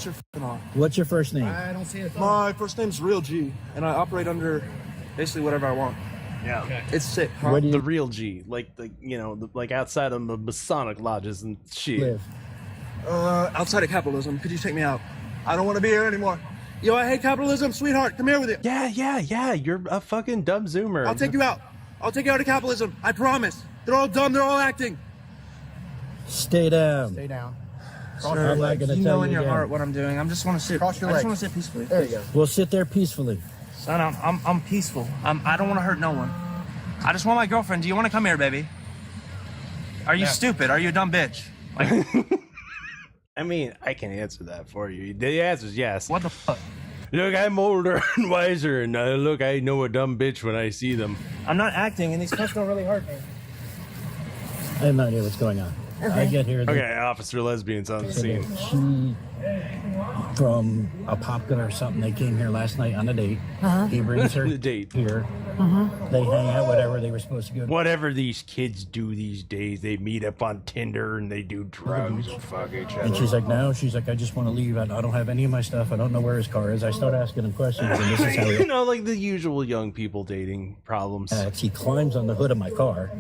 your f***ing off. What's your first name? I don't see it. My first name's Real G, and I operate under basically whatever I want. Yeah, Okay. It's sick. Huh? The real G, like like outside of the Masonic lodges and shit. Outside of capitalism, could you take me out? I don't want to be here anymore. Yo, I hate capitalism, sweetheart. Come here with you. Yeah. You're a fucking dumb zoomer. I'll take you out. I'll take you out of capitalism. I promise. They're all dumb. They're all acting. Stay down. Stay down. I'm not gonna You tell know in your again. heart what I'm doing. I'm just want to sit. Cross your I just legs. want to sit peacefully. There you go. We'll sit there peacefully. Son, I'm peaceful. I don't want to hurt no one. I just want my girlfriend. Do you want to come here, baby? Are you stupid? Are you a dumb bitch? I mean, I can answer that for you. The answer is yes. What the fuck? Look, I'm older and wiser, and look, I know a dumb bitch when I see them. I'm not acting, and these cuffs don't really hurt me. I have no idea what's going on. I get here. Okay, Officer Lesbian's on the scene. She, from a Popka or something, they came here last night on a date. He brings her The date. here. They hang out, whatever they were supposed to go to. Whatever these kids do these days, they meet up on Tinder and they do drugs and fuck each other. And she's like, no. She's like, I just want to leave. I don't have any of my stuff. I don't know where his car is. I start asking him questions, and this is how you know, like the usual young people dating problems. he climbs on the hood of my car.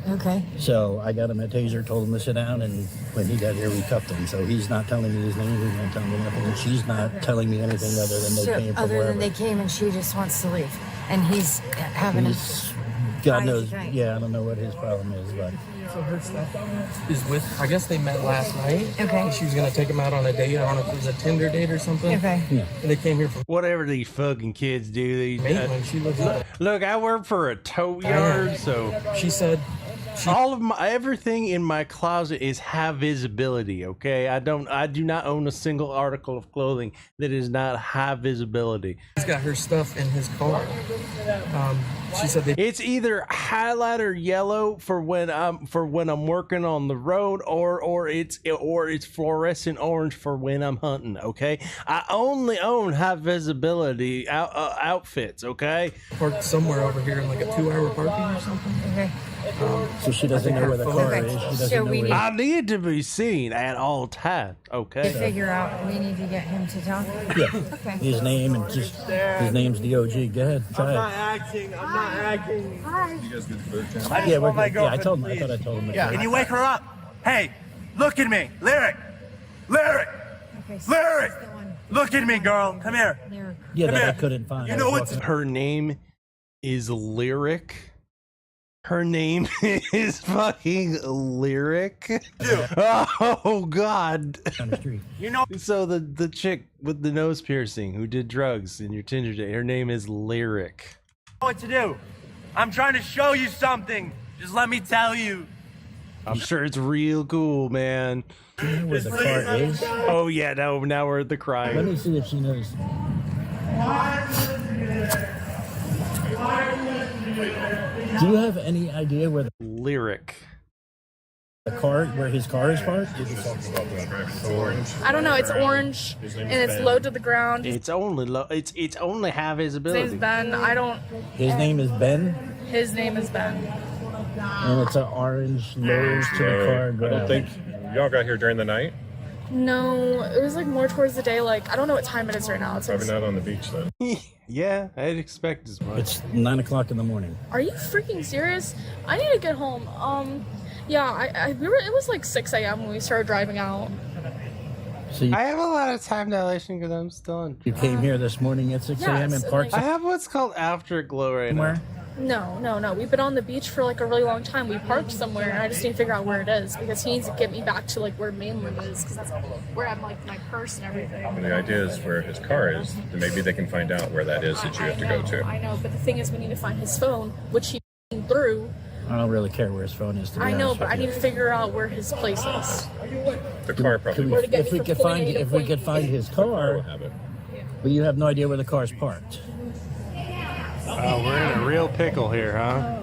Okay. So I got him a taser, told him to sit down, and when he got here, we cuffed him. So he's not telling me his name, he's not telling me nothing, and she's not telling me anything other than they came from other wherever. than they came and she just wants to leave, and he's having God knows, yeah, I don't know what his problem is, but So her stuff is with, I guess they met last night. Okay. And she was going to take him out on a date. I don't know if it was a Tinder date or something. Okay. Yeah. And they came here for whatever these fucking kids do. These Maitland, she looks look, I work for a tote yard, so she said all of my everything in my closet is high visibility. Okay, I do not own a single article of clothing that is not high visibility. he's got her stuff in his car. She said it's either highlighter yellow for when I'm working on the road, or it's fluorescent orange for when I'm hunting. Okay, I only own high visibility outfits. Okay, parked somewhere over here in like a 2-hour parking or something. Okay. so she doesn't know where the car is. She doesn't know where I need to be seen at all times. Okay. To figure out, we need to get him to talk. Yeah. Okay. His name and just his name's DOG. Go ahead, try it. acting. I'm not acting. Hi. You guys get the food? Yeah, we're good. Yeah, I told him. I thought I told him. Yeah. Can you wake her up? Hey, look at me. Lyric. Okay, so Lyric. that's the one. Look at me, girl. Come here. Yeah, Come that I here. couldn't find. You know what's Her name is Lyric. Her name is fucking Lyric. Oh God. On the street. You know. So the chick with the nose piercing who did drugs in your Tinder date, her name is Lyric. what to do? I'm trying to show you something. Just let me tell you. I'm sure it's real cool, man. Do you know where the car is? Oh yeah, now we're at the Let crime. me see if she knows. Do you have any idea where the Lyric. where his car is parked? I don't know. It's orange and it's low to the ground. It's only it's only high His visibility. name's Ben. I don't. His name is Ben, His name is Ben. and it's an orange nose to the car. I don't think y'all got here during the night. No, it was like more towards the day. Like I don't know what time it is right now. It's like, Probably not on the beach then. Yeah, I'd expect as much. It's 9 o'clock in the morning. are you freaking serious? I need to get home. Yeah, it was like 6 a.m. when we started driving out. So you, I have a lot of time dilation because I'm still on. you came here this morning at 6 a.m. Yes, and parked I have what's called afterglow right now. somewhere? No. We've been on the beach for like a really long time. We parked somewhere, and I just need to figure out where it is because he needs to get me back to like where mainland is because that's where I'm like my purse and everything. And the idea is where his car is. Then maybe they can find out where that is that you have to go to. I know, but the thing is, we need to find his phone, which he threw. I don't really care where his phone is. To be I know, honest but I with need you. to figure out where his place is. The car probably. Where to get If me we from could point find A to if we point could B. find his car, have it. but you have no idea where the car's parked. Oh, we're in a real pickle here, huh?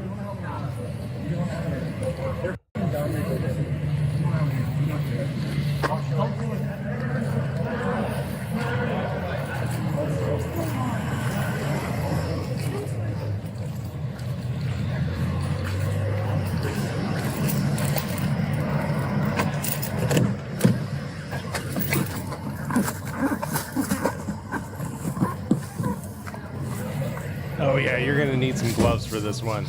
Yeah, you're gonna need some gloves for this one.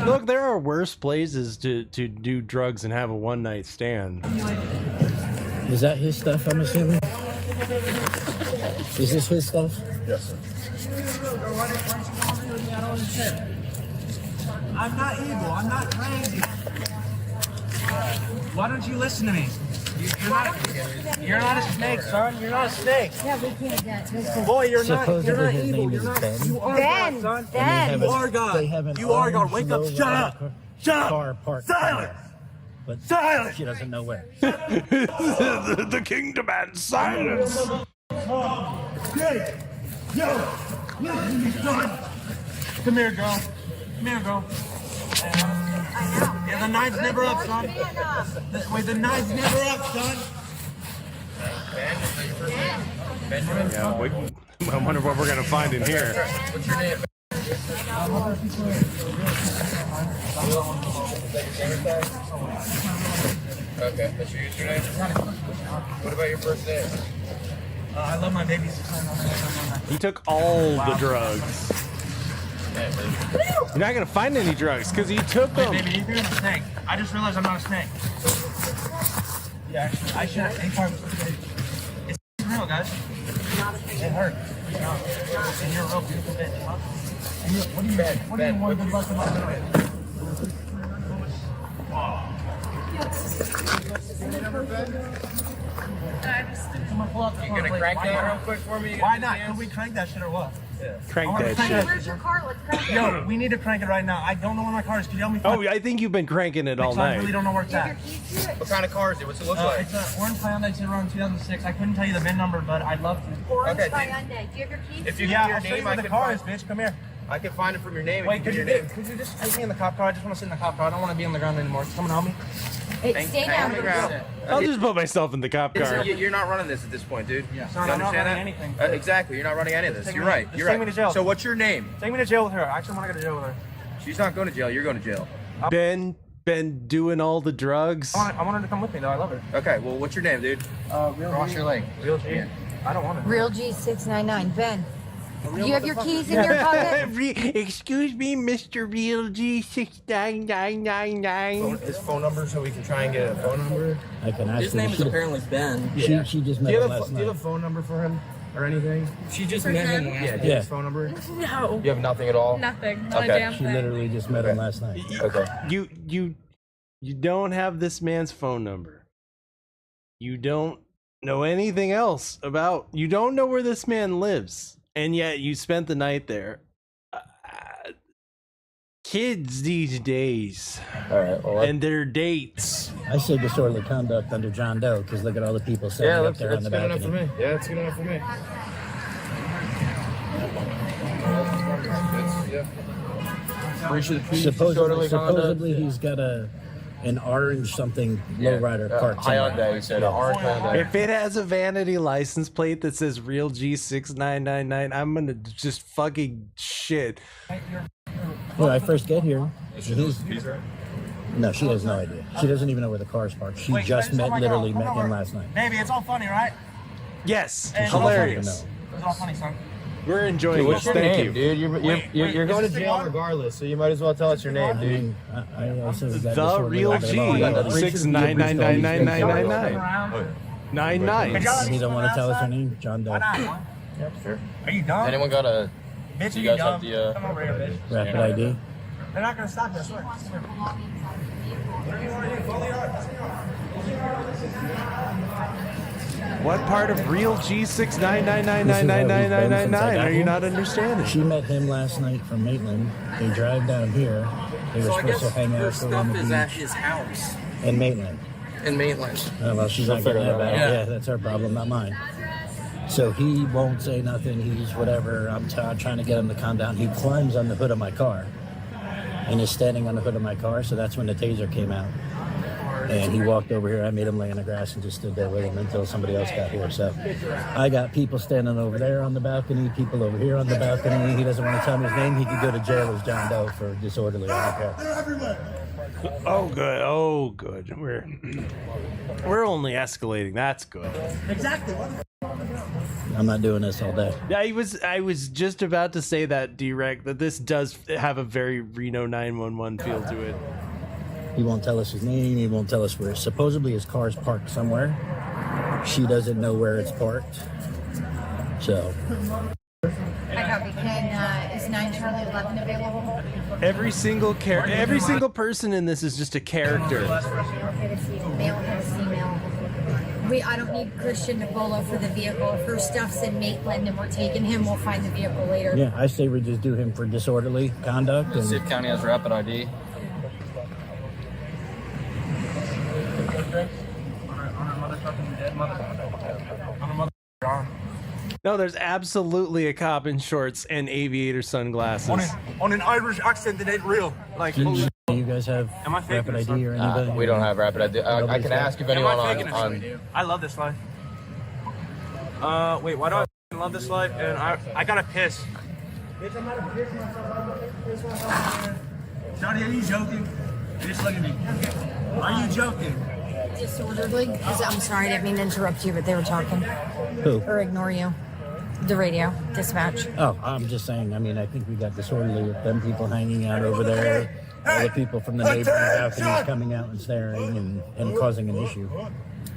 Look, there are worse places to do drugs and have a one-night stand. Is that his stuff, I'm assuming? Is this his stuff? Yes, sir. I'm not evil. I'm not crazy. Why don't you listen to me? You're not a snake, son. You're not a snake. Yeah, we can't get this. Boy, you're not Supposedly his evil. name You're is not. Ben. You are Ben. God, son. Ben. You are God. You are God. Wake up. Shut up. Shut up. Silence. But Silence. she doesn't know where. The king demands silence. Hey, yo, listen to me, son. Come here, girl. Come here, girl. Yeah, the night's never up, son. Wait, the night's never up, son. Yeah, I wonder what we're gonna find in here. What's your name? Okay, that's your username? What about your first name? I love my babies. He took all the drugs. You're not gonna find any drugs because he took them. Wait, baby, you're a snake. I just realized I'm not a snake. Yeah, I should. It's real, guys. It hurt. And you're a real beautiful bitch, huh? What do you want good luck about tonight? You gonna crank that real quick for me? Why not? Can we crank that shit or what? Crank that shit. Where's your car? Let's crank it. Yo, we need to crank it right now. I don't know where my car is. Can you help me? Oh, I think you've been cranking it all I really night. don't know where it's at. What kind of car is it? What's it look like? It's an orange Hyundai Citroen 2006. I couldn't tell you the VIN number, but I'd love to. Orange Okay, Hyundai. Do you have your keys? If you Yeah, give I'll me show your you name, where I the can car find is, bitch. Come here. I can find it from your name. Wait, If could you you give me your name. could you just take me in the cop car? I just want to sit in the cop car. I don't want to be on the ground anymore. Someone help me. Hey, stay down. on the ground. I'll just put myself in the cop car. You're not running this at this point, dude. Yeah. You Son, I'm not understand running that? anything. Exactly. You're not running any of this. Just You're take me- right. just You're take right. me to jail. So what's your name? Take me to jail with her. I actually want to go to jail with her. She's not going to jail. You're going to jail. Ben doing all the drugs. I want her to come with me, though. I love her. Okay. Well, what's your name, dude? Cross your leg. Real G. I don't want her. Real G699. Ben, do you have your keys in your pocket? Excuse me, Mr. Real G6999. His phone number so we can try and get a phone number. I can ask His her. name is apparently Ben. She just met him last Do you night. have a phone number for him or anything? She just met him last night. Yeah. Do you Yeah. have his phone number? No. You have nothing at all? Nothing. Not a Okay. damn She thing. literally just met him last night. Okay. You don't have this man's phone number. You don't know anything else about. You don't know where this man lives, and yet you spent the night there. Kids these days, All right. Well, and their dates. I say disorderly conduct under John Doe because look at all the people standing up there on that's the good enough for balcony. me. Yeah, that's good enough for me. Breach of the peace, disorderly conduct. Supposedly he's got an orange something lowrider parked somewhere. Hyundai, he said, an orange Hyundai. If it has a vanity license plate that says Real G6999, I'm gonna just fucking shit. When I first get here, no, she has no idea. She doesn't even know where the car's parked. She just literally met him last night. Baby, it's all funny, right? Yes, It's all hilarious. funny. It's all funny, son. We're enjoying What's this. your Thank name, you. dude? You're going to jail regardless, so you might as well tell us your name, dude. I also got The disorderly Real conduct. G, Oh, yeah, the breach of the peace, 6999999. 99. You don't want to tell us her name? John Doe. Yep, sure. Are you dumb? Anyone got a... Bitch, Do are you you guys have dumb? the... Come over here, bitch. Rapid ID. They're not gonna stop you, I swear. What part of Real G69999999 are you not understanding? She met him last night from Maitland. They drive down here. They were supposed to hang out for on the beach his house. in Maitland. In Maitland. Oh, well, she's not getting that back. Yeah, that's her problem, not mine. So he won't say nothing. He's whatever. I'm trying to get him to calm down. He climbs on the hood of my car and is standing on the hood of my car. So that's when the taser came out. And he walked over here. I made him lay in the grass and just stood there with him until somebody else got here. So I got people standing over there on the balcony, people over here on the balcony. He doesn't want to tell me his name. He could go to jail as John Doe for disorderly. I don't care. Oh, good. Oh, good. We're only escalating. That's good. Exactly. I'm not doing this all day. Yeah, I was just about to say that, Direct, that this does have a very Reno 911 feel to it. He won't tell us his name. He won't tell us where. Supposedly his car is parked somewhere. She doesn't know where it's parked. So. I copy. Is 9 Charlie 11 available? Every single person in this is just a character. Male and female. I don't need Christian to follow for the vehicle. If her stuff's in Maitland and we're taking him, we'll find the vehicle later. Yeah, I say we just do him for disorderly conduct. And See if county has rapid ID. No, there's absolutely a cop in shorts and aviator sunglasses. On an Irish accent that ain't real. Like, do you guys have rapid ID or anybody? we don't have rapid ID. I can ask if anyone on. I love this life. Wait, why do I love this life? And I gotta piss. Bitch, I'm not a piss myself. Johnny, are you joking? Just look at me. Are you joking? Disorderly? I'm sorry, I didn't mean to interrupt you, but they were talking. Who? Or ignore you. The radio, dispatch. Oh, I'm just saying, I mean, I think we got disorderly with them people hanging out over there. All the people from the neighboring balconies coming out and staring and causing an issue.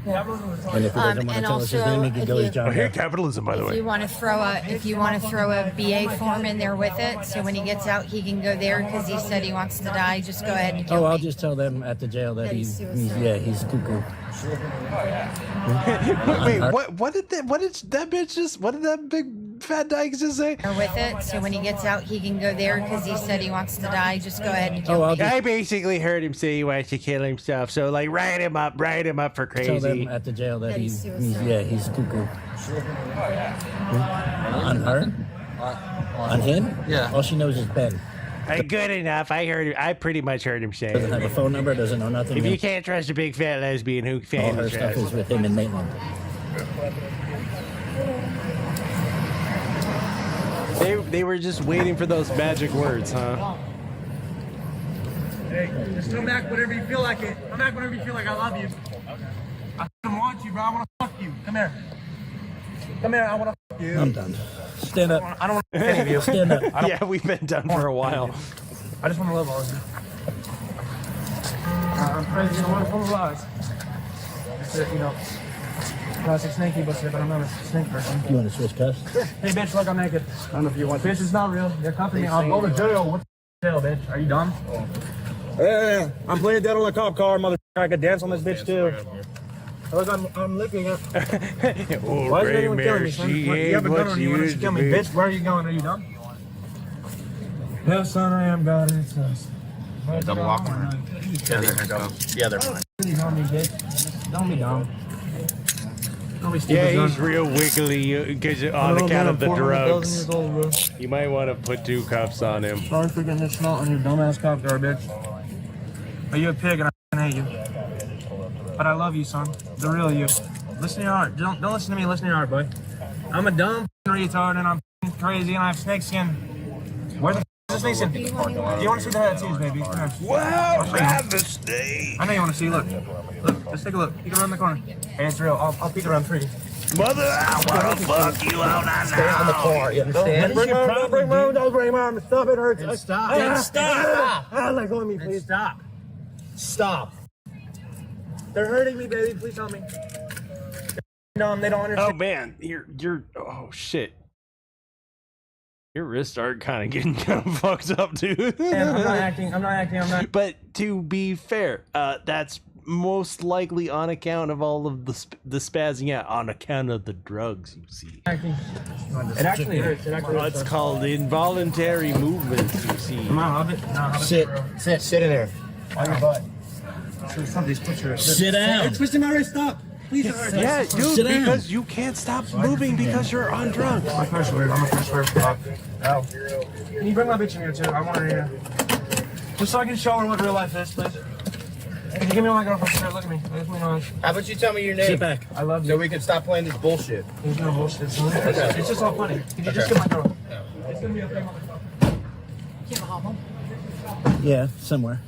Yeah. And if he doesn't want to tell us his name, he could go to John. I hate capitalism, by the If way. you want to throw a BA form in there with it, so when he gets out, he can go there because he said he wants to die. Just go ahead and kill I'll just tell them at the jail that he's cuckoo. Wait, what did that big fat dyke just say? with it, so when he gets out, he can go there because he said he wants to die. Just go ahead and kill him. I basically heard him say he wants to kill himself. So like, write him up for crazy. Tell them at the jail that he's cuckoo. On her? On him? Yeah. All she knows is Ben. Good enough. I pretty much heard him say. Doesn't have a phone number. Doesn't know nothing. If you can't trust a big fat lesbian, who all can her you stuff trust? is with him in Maitland. They were just waiting for those magic words, huh? Hey, just come back whenever you feel like it. Come back whenever you feel like I love you. I want you, bro. I want to fuck you. Come here. Come here. I want to fuck you. I'm done. Stand up. I don't want to fuck any of you. Stand up. Yeah, we've been done for a while. I just want to love all of you. I'm crazy. You know what lies? Classic snakey, but I'm not a snake person. You want to switch cuffs? Hey, bitch, look, I'm naked. I don't know if you want. Bitch, it's not real. You're copying me. I'll go to jail. What's jail, bitch? Are you dumb? Yeah, I'm playing dead on the cop car, mother. I could dance on this bitch too. Look, I'm licking it. Why is anyone killing me, son? You have a gun on you want to kill me, bitch. Where are you going? Are you dumb? Yeah, son, I am God. It's us. Double lock one. Yeah, they're fine. Don't be bitch. Don't be dumb. Don't be stupid. Yeah, he's real wiggly because on account of the drugs. You might want to put 2 cuffs on him. Sorry for getting this snot on your dumbass cop car, bitch. Are you a pig and I hate you? But I love you, son. The real you. Listen to your heart. Don't listen to me. Listen to your heart, boy. I'm a dumb retard and I'm crazy and I have snake skin. Where the is the snake skin? Do you want to see the tattoos, baby? Wow, grab the snake. I know you want to see. Look, let's take a look. Peek around the corner. Hey, it's real. I'll peek around 3. Mother, I want to fuck you out now. Stay on the car. You understand? Don't bring my arm. Stop, it hurts. Stop. Stop. Let go of me, please. Stop. Stop. They're hurting me, baby. Please help me. No, they don't understand. Oh man, you're oh shit. Your wrists are kind of getting fucked up, dude. Man, I'm not acting. But to be fair, that's most likely on account of all of the spazzing out, on account of the drugs, you see. It actually hurts. It's called involuntary movements, you see. Come on, have it. Sit in there. On your butt. Somebody's put your Sit down. You're twisting my wrist. Stop. Please. Yeah, dude, because you can't stop moving because you're on drugs. I'm a first word. Ow. Can you bring my bitch in here too? I want her here. Just so I can show her what real life is, please. Can you give me my girlfriend? Here, look at me. Look at me in the eyes. How about you tell me your name? Sit back. I love you. So we can stop playing this bullshit. There's no bullshit. It's just all funny. Can you just get my girl? It's gonna be okay, motherfucker. Do you have a hobble? Yeah, somewhere.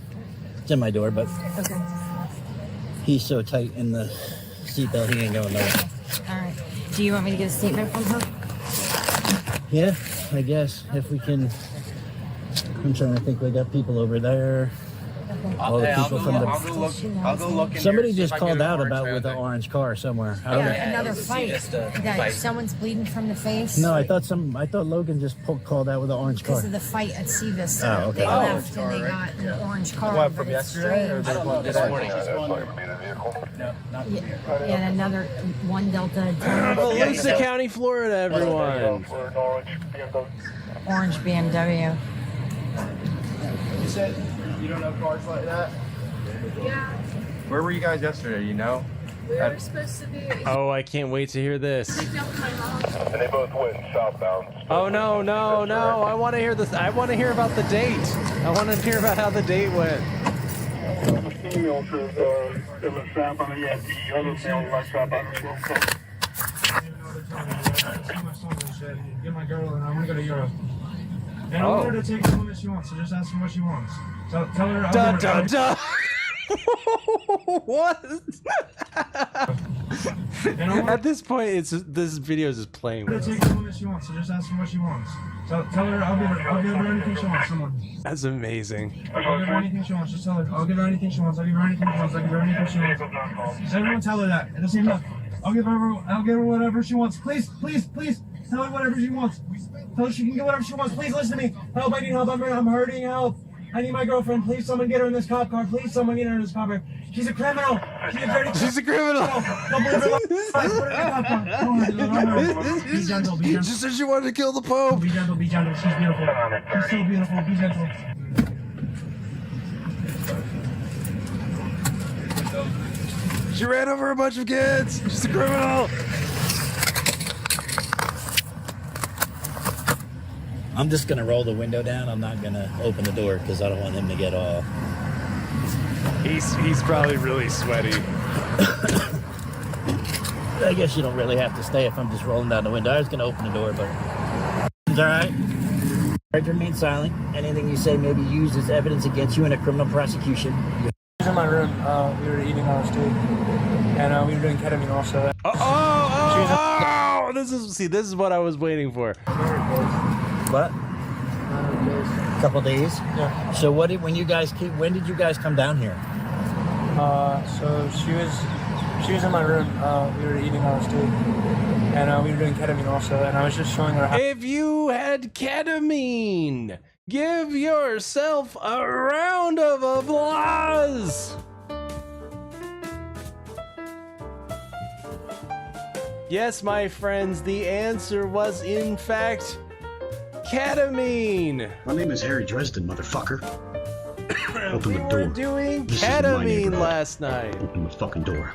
It's in my door, but Okay. he's so tight in the seatbelt he ain't going nowhere. All right. Do you want me to get a statement from her? Yeah, I guess if we can. I'm trying to think. We got people over there. All the people from the. I'll go look in Somebody here, see if just I can called get a out report about trail with an thing. orange car somewhere. I don't know. Yeah, another fight. That someone's bleeding from the face. No, I thought Logan just called out with an orange car. Because of the fight at Seavis. Oh, okay. They left and they got an orange car. What, but from it's yesterday or strange. this morning? Yeah, and another one Delta. Volusia County, Florida, everyone. Orange BMW. You said you don't know cars like that? Yeah, Where were you guys yesterday, you know? we were supposed to be. Oh, I can't wait to hear this. Picked up my mom. And they both went southbound. Oh no, no, no! I want to hear this. I want to hear about the date. I want to hear about how the date went. The female says it was found on the other male was found on the Get my girl and I want to go to Europe. And I Oh. want her to take the one that she wants, so just ask her what she wants. So tell her I'll Dun give her- dun dun. What? At this point, this video is just playing I'm with gonna us. take the one that she wants, so just ask her what she wants. So tell her I'll give her anything she wants. Someone. That's amazing. I'll give her anything she wants. Just tell her I'll give her anything she wants. I'll give her anything she wants. I'll give her anything she wants. Everyone tell her that at the same time. I'll give her whatever she wants. Please, please, please. Tell her whatever she wants. Tell her she can get whatever she wants. Please listen to me. Help! I need help. I'm hurting. Help! I need my girlfriend. Please, someone get her in this cop car. Please, someone get her in this cop car. She's a criminal. She's a dirty. She's a criminal. Don't believe her. Put her in the cop car. Don't hurt her. Be gentle. Be gentle. She said she wanted to kill the Pope. Be gentle. Be gentle. She's beautiful. She's so beautiful. Be gentle. She ran over a bunch of kids. She's a criminal. I'm just gonna roll the window down. I'm not gonna open the door because I don't want him to get all. He's probably really sweaty. I guess you don't really have to stay if I'm just rolling down the window. I was gonna open the door, but it's all right. Try to remain silent. Anything you say may be used as evidence against you in a criminal prosecution. She was in my room. We were eating on our steak, and we were doing ketamine also. Oh! This is what I was waiting for. What? A couple days. Yeah. So when did you guys come down here? So she was in my room. We were eating on our steak, and we were doing ketamine also. And I was just showing her how. If you had ketamine, give yourself a round of applause. Yes, my friends, the answer was in fact ketamine. My name is Harry Dresden, motherfucker. Open We the were door. doing This is my ketamine neighborhood. last night. Open the fucking door.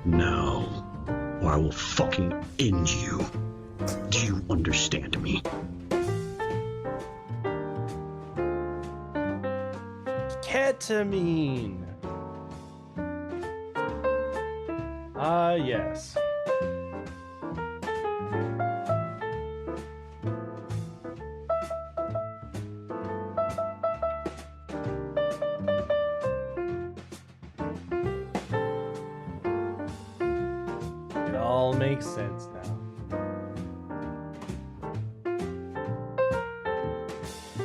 Now, or I will fucking end you. Do you understand me? Ketamine. Ah, yes. It all makes sense now.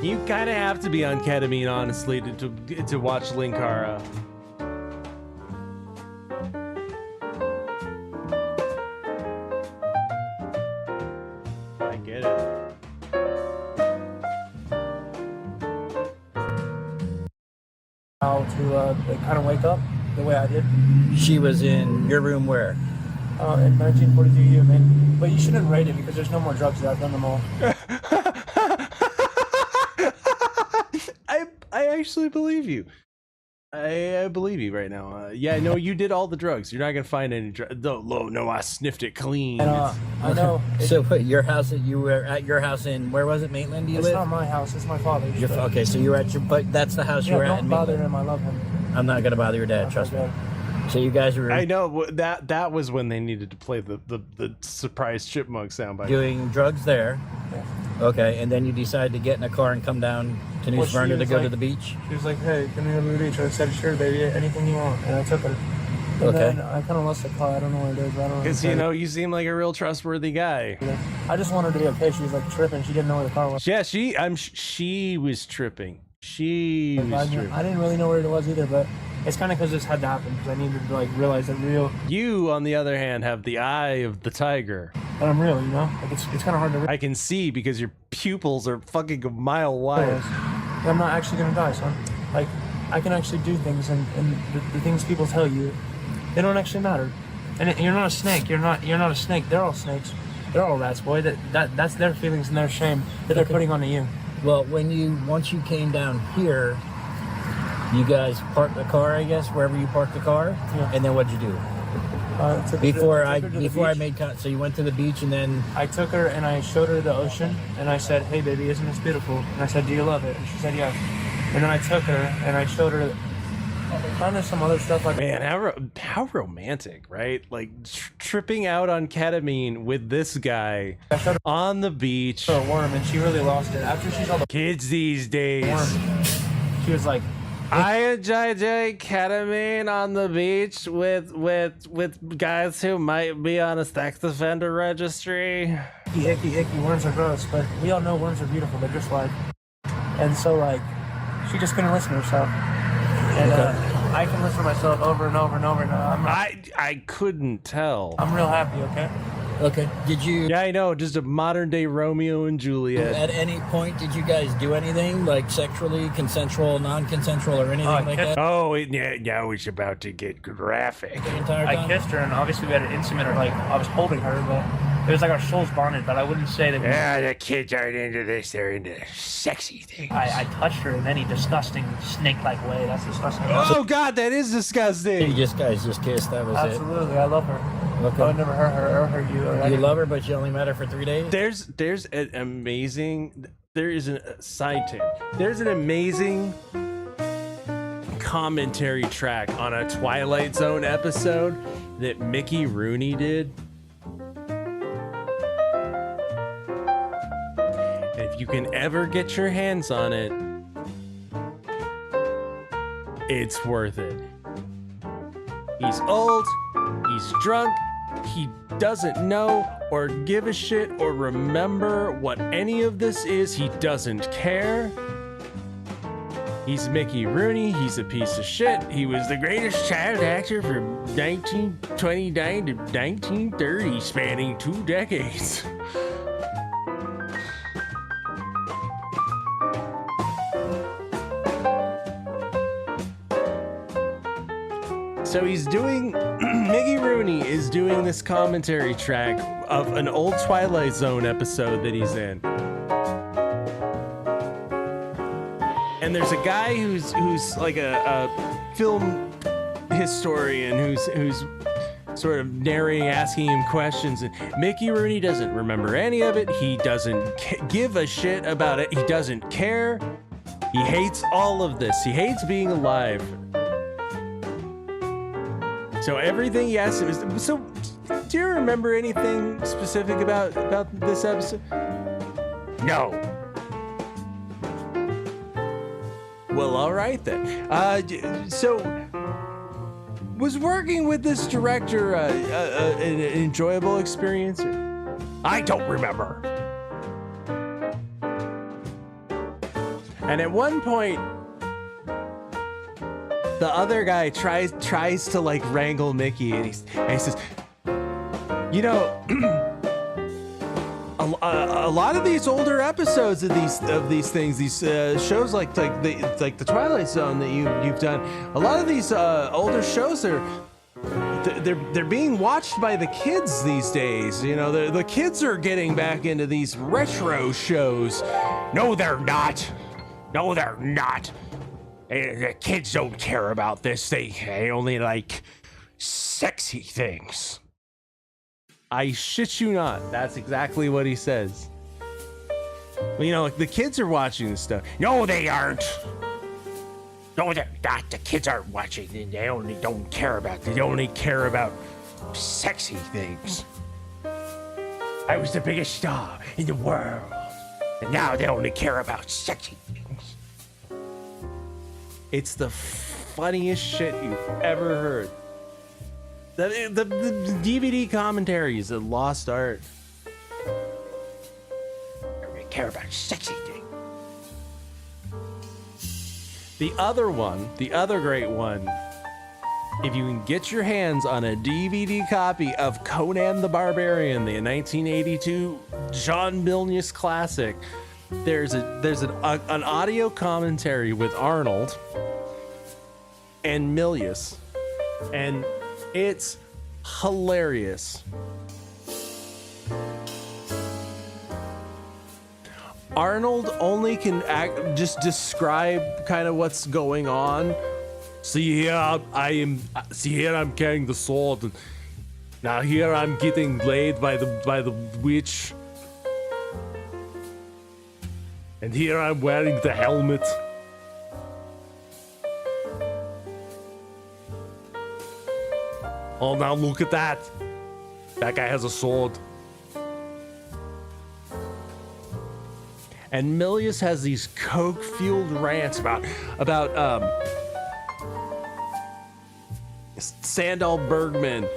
You kind of have to be on ketamine, honestly, to watch Linkara. I get it. How to kind of wake up the way I did. She was in your room where? In 1942 year, man. But you shouldn't rate it because there's no more drugs there. I've done them all. I actually believe you. I believe you right now. Yeah, no, you did all the drugs. You're not gonna find any drugs. No, I sniffed it clean. And, I know. So wait, you were at your house in, where was it, Maitland? Do you It's live? not my house. It's my father's. Okay, so you were at but that's the house you were at Don't in bother Maitland. him. I love him. I'm not gonna bother your dad, trust me. So you guys were I know that was when they needed to play the surprise chipmunk soundbite. doing drugs there, Okay, and then you decide to get in a car and come down to New Smyrna to go to the beach? She was like, hey, can we go to the beach? I said, sure, baby, anything you want. And I took her. And Okay. then I kind of lost the car. I don't know where it is. I don't know. Because, you know, you seem like a real trustworthy guy. I just wanted to be okay. She was like tripping. She didn't know where the car was. Yeah, she was tripping. She was tripping. I didn't really know where it was either, but it's kind of because this had to happen because I needed to like realize that real. You, on the other hand, have the eye of the tiger. But I'm real, you know? Like it's kind of hard to. I can see because your pupils are fucking a mile wide. I'm not actually gonna die, son. Like, I can actually do things, and the things people tell you, they don't actually matter. And you're not a snake. You're not a snake. They're all snakes. They're all rats, boy. That's their feelings and their shame that they're putting onto you. Well, once you came down here, you guys parked the car, I guess, wherever you parked the car, and then what'd you do? Before I made so you went to the beach and then I took her and I showed her the ocean and I said, hey baby, isn't this beautiful? And I said, do you love it? And she said yes. And then I took her and I showed her kind of some other stuff like man, how romantic, right? Like tripping out on ketamine with this guy on the beach. A worm, and she really lost it after she saw the kids these days. Worm, she was like, I enjoy doing ketamine on the beach with guys who might be on a sex offender registry. Icky, worms are gross, but we all know worms are beautiful. They're just like, and so like, she just couldn't listen to herself, and I can listen to myself over and over and over. And I couldn't tell. I'm real happy. Okay. Did you? Yeah, I know. Just a modern day Romeo and Juliet. At any point, did you guys do anything like sexually, consensual, non-consensual, or anything like that? Oh, now it's about to get graphic. The entire time? I kissed her, and obviously we had an intimate, or like I was holding her, but it was like our souls bonded. But I wouldn't say that. Yeah, the kids aren't into this; they're into sexy things. I touched her in any disgusting snake-like way. That's disgusting. Oh God, that is disgusting. You guys just kissed. That was Absolutely, I love her. Okay. I would never hurt her or hurt you. You love her, but you only met her for 3 days? There's an amazing. There is a side tip. There's an amazing commentary track on a Twilight Zone episode that Mickey Rooney did. And if you can ever get your hands on it, it's worth it. He's old, he's drunk, he doesn't know or give a shit or remember what any of this is. He doesn't care. He's Mickey Rooney. He's a piece of shit. He was the greatest child actor from 1929 to 1930, spanning 2 decades. So he's doing, Mickey Rooney is doing this commentary track of an old Twilight Zone episode that he's in. And there's a guy who's like a film historian who's sort of narrating, asking him questions, and Mickey Rooney doesn't remember any of it. He doesn't give a shit about it. He doesn't care. He hates all of this. He hates being alive. So everything he asks him is, so do you remember anything specific about this episode? No. Well, all right then. So was working with this director an enjoyable experience? I don't remember. And at one point, the other guy tries to like wrangle Mickey, and he says, you know, a lot of these older episodes of these things, these shows like the Twilight Zone that you've done, a lot of these older shows they're being watched by the kids these days. You know, the kids are getting back into these retro shows. No, they're not. No, they're not. The kids don't care about this. They only like sexy things. I shit you not. That's exactly what he says. Well, you know, like the kids are watching this stuff. No, they aren't. No, they're not. The kids aren't watching. They only don't care about. They only care about sexy things. I was the biggest star in the world. And now they only care about sexy things. It's the funniest shit you've ever heard. The DVD commentaries of Lost Art. They care about sexy things. The other one, the other great one, if you can get your hands on a DVD copy of Conan the Barbarian, the 1982 John Milius classic, there's an audio commentary with Arnold and Milius, and it's hilarious. Arnold only can just describe kind of what's going on. See here, I'm carrying the sword, and now here I'm getting laid by the witch, and here I'm wearing the helmet. Oh, now look at that! That guy has a sword. And Milius has these coke-fueled rants about Sandahl Bergman.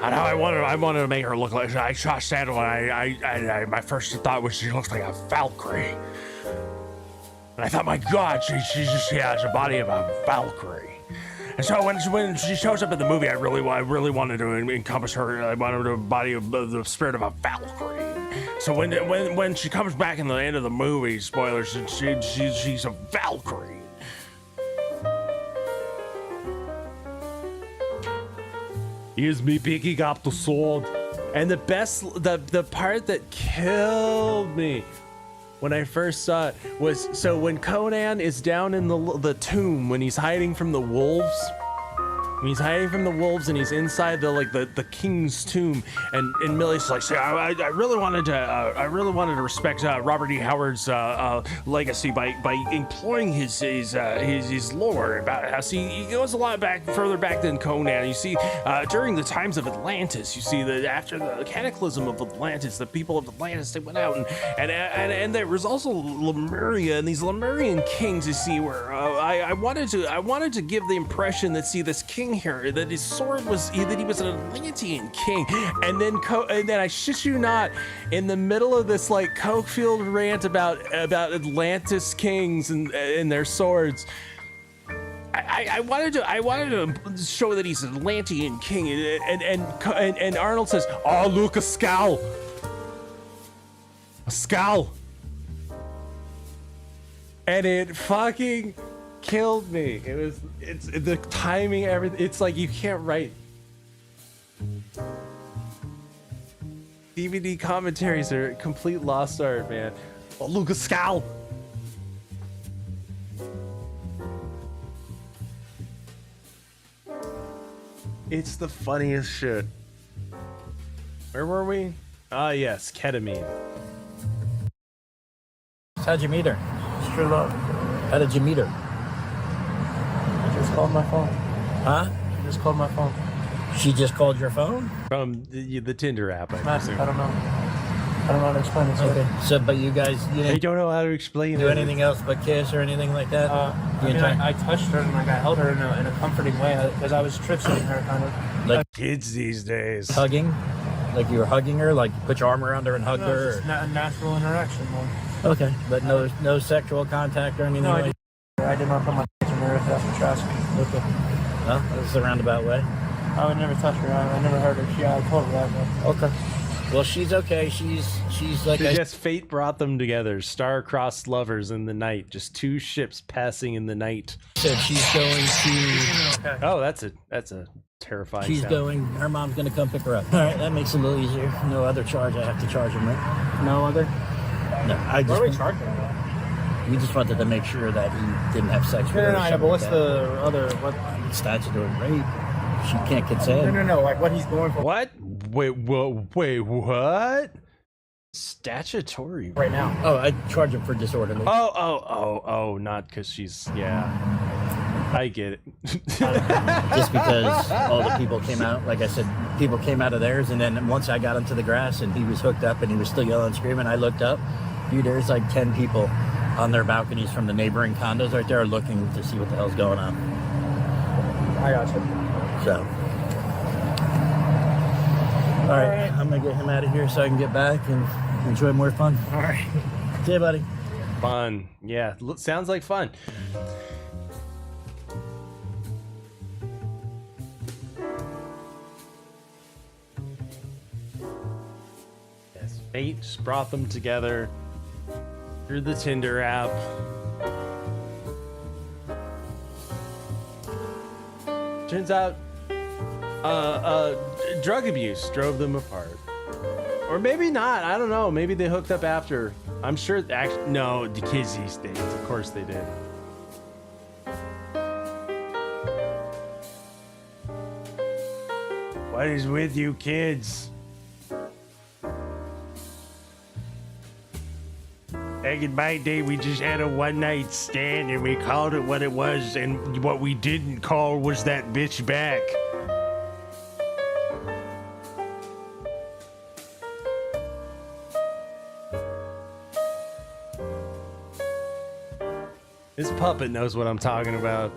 And how I wanted to make her look like I shot Sandahl, and I my first thought was she looks like a Valkyrie. And I thought, my God, she has the body of a Valkyrie. And so when she shows up in the movie, I really wanted to encompass her. I wanted to embody the spirit of a Valkyrie. So when she comes back in the end of the movie, spoilers, she's a Valkyrie. Here's me picking up the sword. And the part that killed me when I first saw it was, so when Conan is down in the tomb, when he's hiding from the wolves, and he's inside the king's tomb, and Millie's like, say, I really wanted to respect Robert E. Howard's legacy by employing his lore about how, see, he goes a lot further back than Conan. You see, during the times of Atlantis, you see that after the cataclysm of Atlantis, the people of Atlantis, they went out and there was also Lemuria, and these Lemurian kings, you see, where I wanted to give the impression that, see, this king here, that his sword was, that he was an Atlantean king, and then I shit you not, in the middle of this like coke-fueled rant about Atlantis kings and their swords, I wanted to show that he's an Atlantean king, and Arnold says, "Oh, look, a skull, and it fucking killed me. It's the timing, everything. It's like you can't write. DVD commentaries are complete lost art, man. Oh, Lucas Scowl. It's the funniest shit. Where were we? Ah, yes, ketamine. How'd you meet her? True love. How did you meet her? Just called my phone. Huh? She just called my phone. She just called your phone? From the Tinder app, I don't know. I don't know how to explain it. Okay. So, but you guys, I don't know how to explain do anything else but kiss or anything like that? I touched her and like I held her in a comforting way because I was trickstering her, kind of. Like kids these days. Hugging? Like you were hugging her? Like you put your arm around her and hugged her? Just a natural interaction. Okay, but no sexual contact or anything? No, like I did not put my in her if that's what you're asking. Okay. Well, that's a roundabout way. I would never touch her. I never heard her. I told her that. But. Okay. Well, she's okay. She's like. I guess fate brought them together. Star-crossed lovers in the night. Just two ships passing in the night. Said she's going to. Okay. Oh, that's a terrifying. She's sound. going. Her mom's going to come pick her up. All right, that makes it a little easier. No other charge I have to charge him, right? No other. No, I just. What are we charging him? We just wanted to make you that he didn't have sex with her. No, but what's the other? What? Statutory rape. She can't consent. No. Like what he's going for. What? Wait, what? Statutory right now. Oh, I charge him for disorderly. Oh, not because she's, yeah. I get it. Just because all the people came out, like I said, people came out of theirs, and then once I got into the grass and he was hooked up and he was still yelling and screaming, I looked up, dude, there's like 10 people on their balconies from the neighboring condos right there looking to see what the hell's going on. I got you. So, all right, I'm gonna get him out of here so I can get back and enjoy more fun. All right. See you, buddy. Fun. Yeah, sounds like fun. Yes, fate just brought them together through the Tinder app. Turns out, drug abuse drove them apart. Or maybe not. I don't know. Maybe they hooked up after. I'm sure. Actually, no. The kids these days. Of course they did. What is with you kids? Back in my day, we just had a one-night stand and we called it what it was, and what we didn't call was that bitch back. This puppet knows what I'm talking about.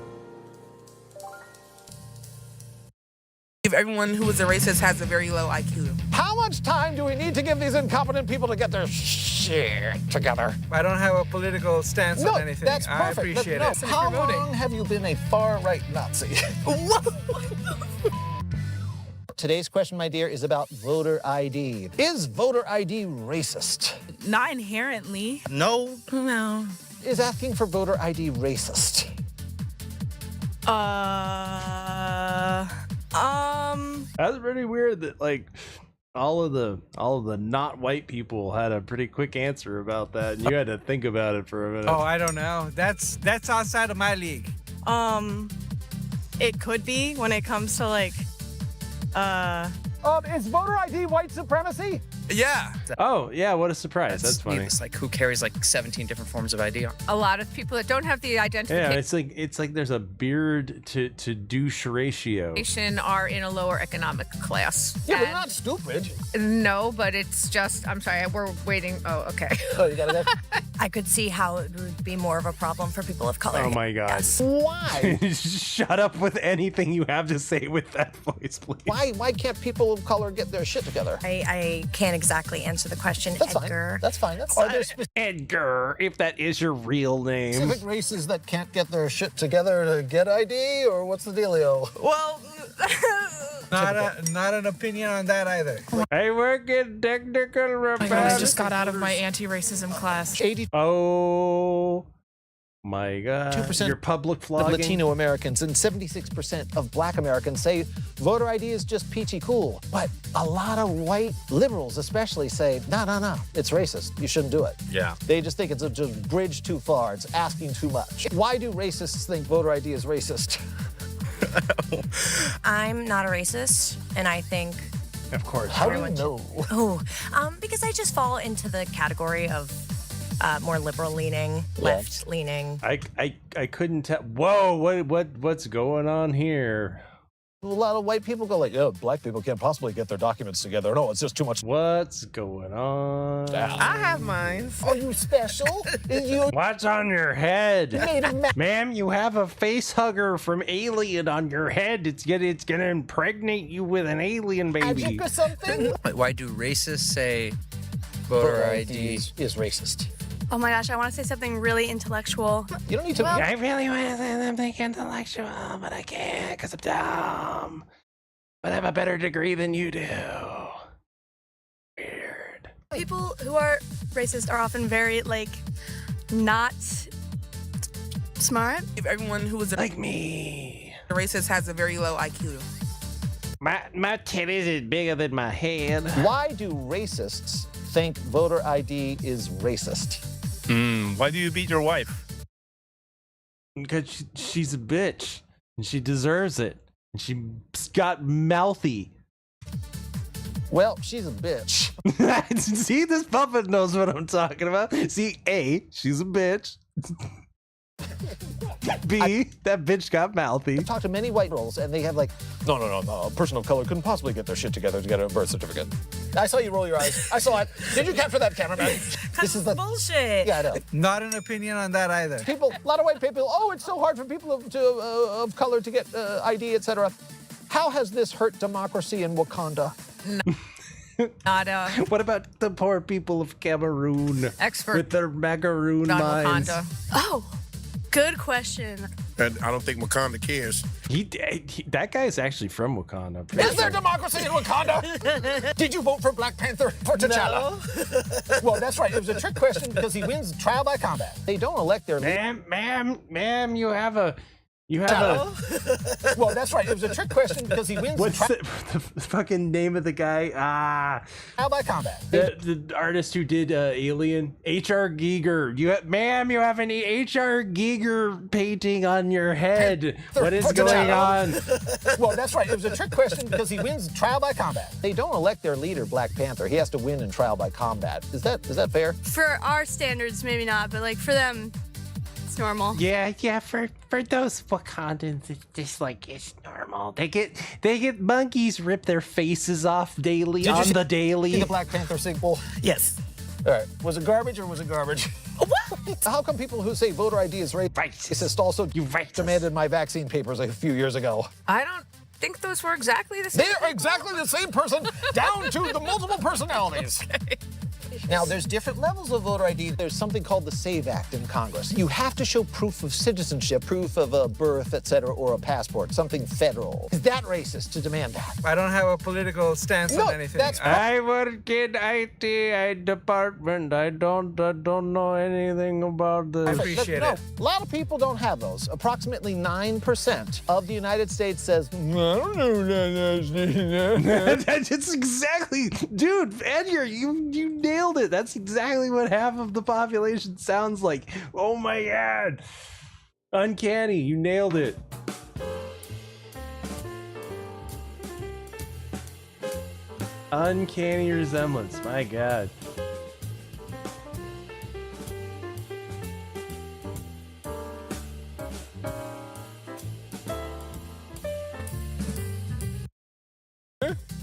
Everyone who is a racist has a very low IQ. How much time do we need to give these incompetent people to get their shit together? I don't have a political stance on anything. That's perfect. I appreciate it. How long have you been a far-right Nazi? Today's question, my dear, is about voter ID. Is voter ID racist? Not inherently. No. No. Is asking for voter ID racist? That's pretty weird that like all of the not white people had a pretty quick answer about that, and you had to think about it for a minute. Oh, I don't know. That's outside of my league. It could be when it comes to like, Is voter ID white supremacy? Yeah. Oh, yeah, what a surprise. That's funny. It's like who carries like 17 different forms of ID? A lot of people that don't have the identification Yeah, it's like there's a beard to douche ratio. are in a lower economic class. Yeah, but they're not stupid. No, but it's just, I'm sorry, we're waiting. Oh, okay. Oh, you gotta go. I could see how it would be more of a problem for people of color. Oh my God. Yes. Why? Shut up with anything you have to say with that voice, please. Why can't people of color get their shit together? I can't exactly answer the question, That's Edgar. fine. That's fine. Are there Edgar, if that is your real name. specific races that can't get their shit together to get ID, or what's the dealio? well, Not an opinion on that either. I work in technical repair. I just got out of my anti-racism class. 82% Oh my God. Your public of flogging. Latino Americans and 76% of Black Americans say voter ID is just peachy cool. But a lot of white liberals especially say, no, it's racist. You shouldn't do it. Yeah. They just think it's a bridge too far. It's asking too much. Why do racists think voter ID is racist? I'm not a racist, and I think... Of course. How do you know? Oh, because I just fall into the category of more liberal-leaning, left-leaning. I couldn't tell. Whoa, what's going on here? A lot of white people go like, oh, Black people can't possibly get their documents together. No, it's just too much. What's going on? I have mine. Are you special? What's on your head? Native American. Ma'am, you have a face hugger from Alien on your head. It's gonna impregnate you with an alien baby. Magic or something? Why do racists say voter ID is racist? Oh my gosh, I want to say something really intellectual. You don't need to. I really want to say something intellectual, but I can't because I'm dumb. But I have a better degree than you do. Weird. People who are racist are often very, not smart. Everyone who is Like me. a racist has a very low IQ. My titties is bigger than my head. Why do racists think voter ID is racist? Why do you beat your wife? Because she's a bitch. And she deserves it. And she got mouthy. Well, she's a bitch. See, this puppet knows what I'm talking about. See, A, she's a bitch. B, that bitch got mouthy. I've talked to many white girls, and they have like, no, a person of color couldn't possibly get their shit together to get a birth certificate. I saw you roll your eyes. I saw it. Did you capture that, cameraman? This is the bullshit. Yeah, I know. Not an opinion on that either. People, a lot of white people, oh, it's so hard for people of color to get ID, etc. How has this hurt democracy in Wakanda? Nada. What about the poor people of Cameroon? Expert. With their macaroon Not minds. Wakanda. Oh, good question. And I don't think Wakanda cares. That guy's actually from Wakanda. Is there democracy in Wakanda? Did you vote for Black Panther for T'Challa? Well, that's right. It was a trick question because he wins trial by combat. They don't elect their Ma'am, you have a. Well, that's right. It was a trick question because he wins. What's the fucking name of the guy? Trial by combat. The artist who did Alien, H.R. Giger. Ma'am, you have an H.R. Giger painting on your head. What is going on? Well, that's right. It was a trick question because he wins trial by combat. They don't elect their leader, Black Panther. He has to win in trial by combat. Is that fair? For our standards, maybe not, but like for them, it's normal. Yeah. For those Wakandans, it's just like it's normal. They get monkeys rip their faces off daily on the daily. The Black Panther sequel. Yes. All right. Was it garbage or was it garbage? What? How come people who say voter ID is racist also demanded my vaccine papers a few years ago? I don't think those were exactly the same. They are exactly the same person, down to the multiple personalities. Okay. Now, there's different levels of voter ID. There's something called the SAVE Act in Congress. You have to show proof of citizenship, proof of a birth, etc., or a passport, something federal. Is that racist to demand that? I don't have a political stance on anything. I work in IT department. I don't know anything about this. I appreciate it. A lot of people don't have those. Approximately 9% of the United States says, I don't know. That's exactly, dude, Edgar, you nailed it. That's exactly what half of the population sounds like. Oh my god. Uncanny, you nailed it. Uncanny resemblance, my god.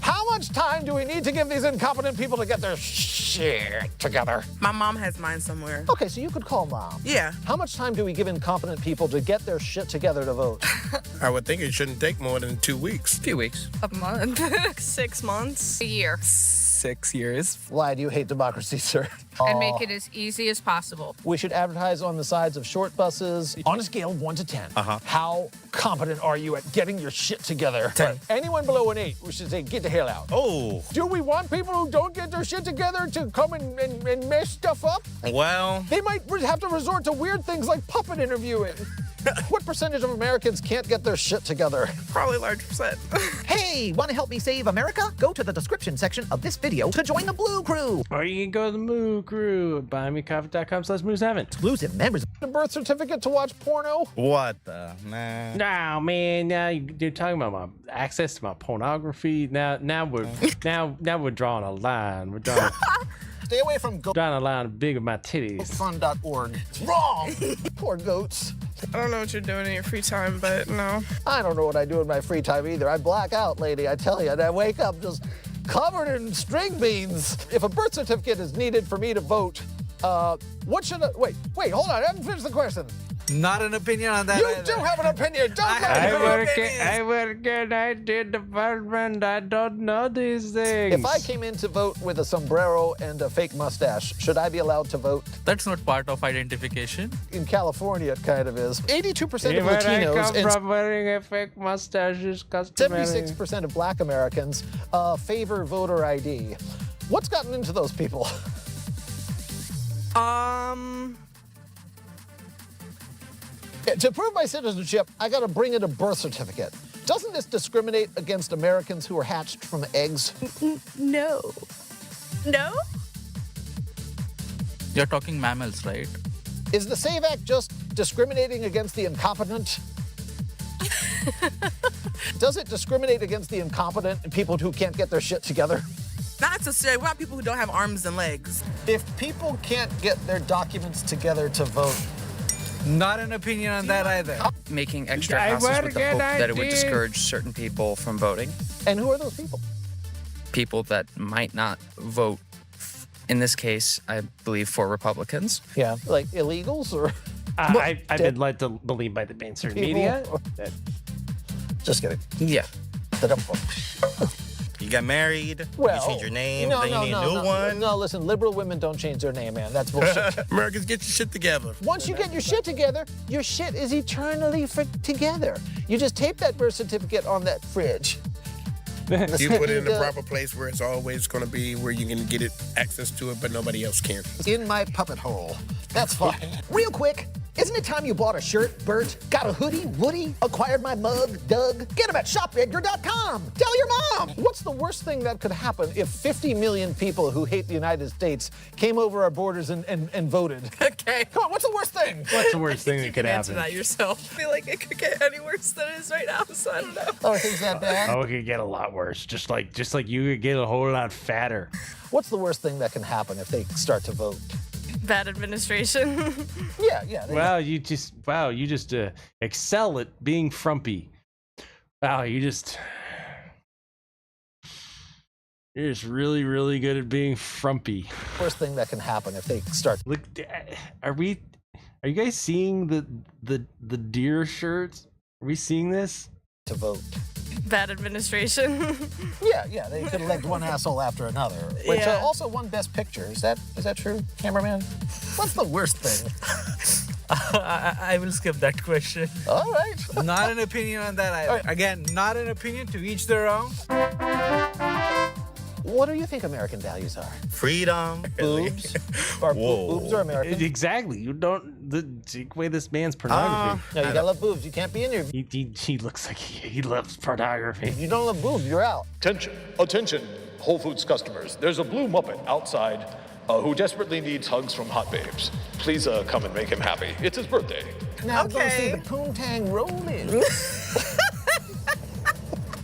How much time do we need to give these incompetent people to get their shit together? My mom has mine somewhere. Okay, so you could call mom. Yeah. How much time do we give incompetent people to get their shit together to vote? I would think it shouldn't take more than 2 weeks. 2 weeks. A month. 6 months. A year. 6 years. Why do you hate democracy, sir? And make it as easy as possible. We should advertise on the sides of short buses. On a scale of 1 to 10, how competent are you at getting your shit together? 10. Anyone below an 8, we should say, get the hell out. Oh. Do we want people who don't get their shit together to come and mess stuff up? Well. They might have to resort to weird things like puppet interviewing. What percentage of Americans can't get their shit together? Probably a large percent. Hey, want to help me save America? Go to the description section of this video to join the Blue Crew. Or you can go to the Moo Crew at buymecoffee.com/Moose7. Exclusive members. A birth certificate to watch porno? What the man? No, man. Now you're talking about my access to my pornography. Now we're drawing a line. We're drawing. Stay away from drawing a line big of my titties. Fun.org. It's wrong. Poor goats. I don't know what you're doing in your free time, but no. I don't know what I do in my free time either. I black out, lady, I tell you, and I wake up just covered in string beans. If a birth certificate is needed for me to vote, what should I... Wait, hold on, I haven't finished the question. Not an opinion on that You either. do have an opinion, don't I work in IT department. I don't know these things. If I came in to vote with a sombrero and a fake mustache, should I be allowed to vote? That's not part of identification. In California, it kind of is. 82% of Where I Latinos come and from, wearing a fake mustache is customary. 76% of Black Americans favor voter ID. What's gotten into those people? To prove my citizenship, I gotta bring in a birth certificate. Doesn't this discriminate against Americans who are hatched from eggs? No. No? You're talking mammals, right? Is the SAVE Act just discriminating against the incompetent? Does it discriminate against the incompetent and people who can't get their shit together? Not necessarily. We want people who don't have arms and legs. If people can't get their documents together to vote, Not an opinion on that either. Making extra I hassles want with to the get hope that it would ID. discourage certain people from voting. And who are those people? People that might not vote. In this case, I believe for Republicans. Yeah, like illegals or. I've been led to believe by the mainstream media. Just kidding. Yeah. You got married, Well, you changed your name, no, then you need a new one. No, listen, liberal women don't change their name, man. That's bullshit. Americans, get your shit together. Once you get your shit together, your shit is eternally together. You just tape that birth certificate on that fridge. You put it in the proper place where it's always going to be where you can get it access to it, but nobody else can. In my puppet hole. That's fine. Real quick, isn't it time you bought a shirt, Bert? Got a hoodie, Woody? Acquired my mug, Doug? Get them at shopedgar.com. Tell your mom. What's the worst thing that could happen if 50 million people who hate the United States came over our borders and voted? Okay. Come on, what's the worst thing? What's the worst thing that could Answer happen? that yourself. I feel like it could get any worse than it is right now, so I don't know. Oh, things that bad? Oh, it could get a lot worse. Just like you could get a whole lot fatter. What's the worst thing that can happen if they start to vote? Bad administration. Yeah. You just excel at being frumpy. Wow, you're just really, really good at being frumpy. Worst thing that can happen if they start. Look, are you guys seeing the deer shirt? Are we seeing this? To vote. Bad administration. Yeah, they could elect one asshole after another. Which Yeah. also won Best Picture. Is that true, cameraman? What's the worst thing? I will skip that question. All right. Not an opinion on that either. Again, not an opinion, to each their own. What do you think American values are? Freedom. Boobs? Boobs are American? Exactly. You don't take away this man's pornography. No, you gotta love boobs. You can't be in here. He looks like he loves pornography. If you don't love boobs, you're out. Attention, Whole Foods customers. There's a blue Muppet outside who desperately needs hugs from hot babes. Please come and make him happy. It's his birthday. Now go see the Poontang Rolling.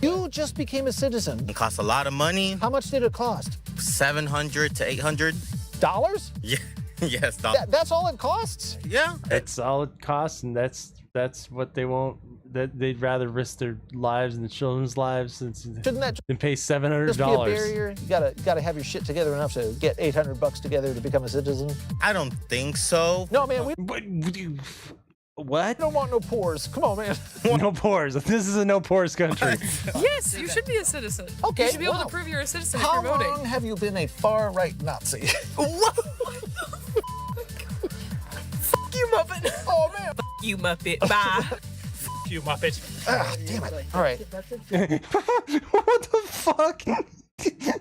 You just became a citizen. It costs a lot of money. How much did it cost? $700 to $800. Dollars? Yeah. Yes, dollars. That's all it costs? Yeah. That's all it costs, and that's what they won't. That they'd rather risk their lives and the children's lives than pay $700. Just be a barrier. You gotta have your shit together enough to get $800 together to become a citizen. I don't think so. No, man. What? I don't want no pores. Come on, man. No pores. This is a no pores country. Yes, you should be a citizen. Okay. You should be able wow. to prove you're a citizen if How you're voting. long have you been a far-right Nazi? What? Fuck you, Muppet. Oh, man. Fuck you, Muppet. Bye. Fuck you, Muppet. Ah, damn it. All right. What the fuck?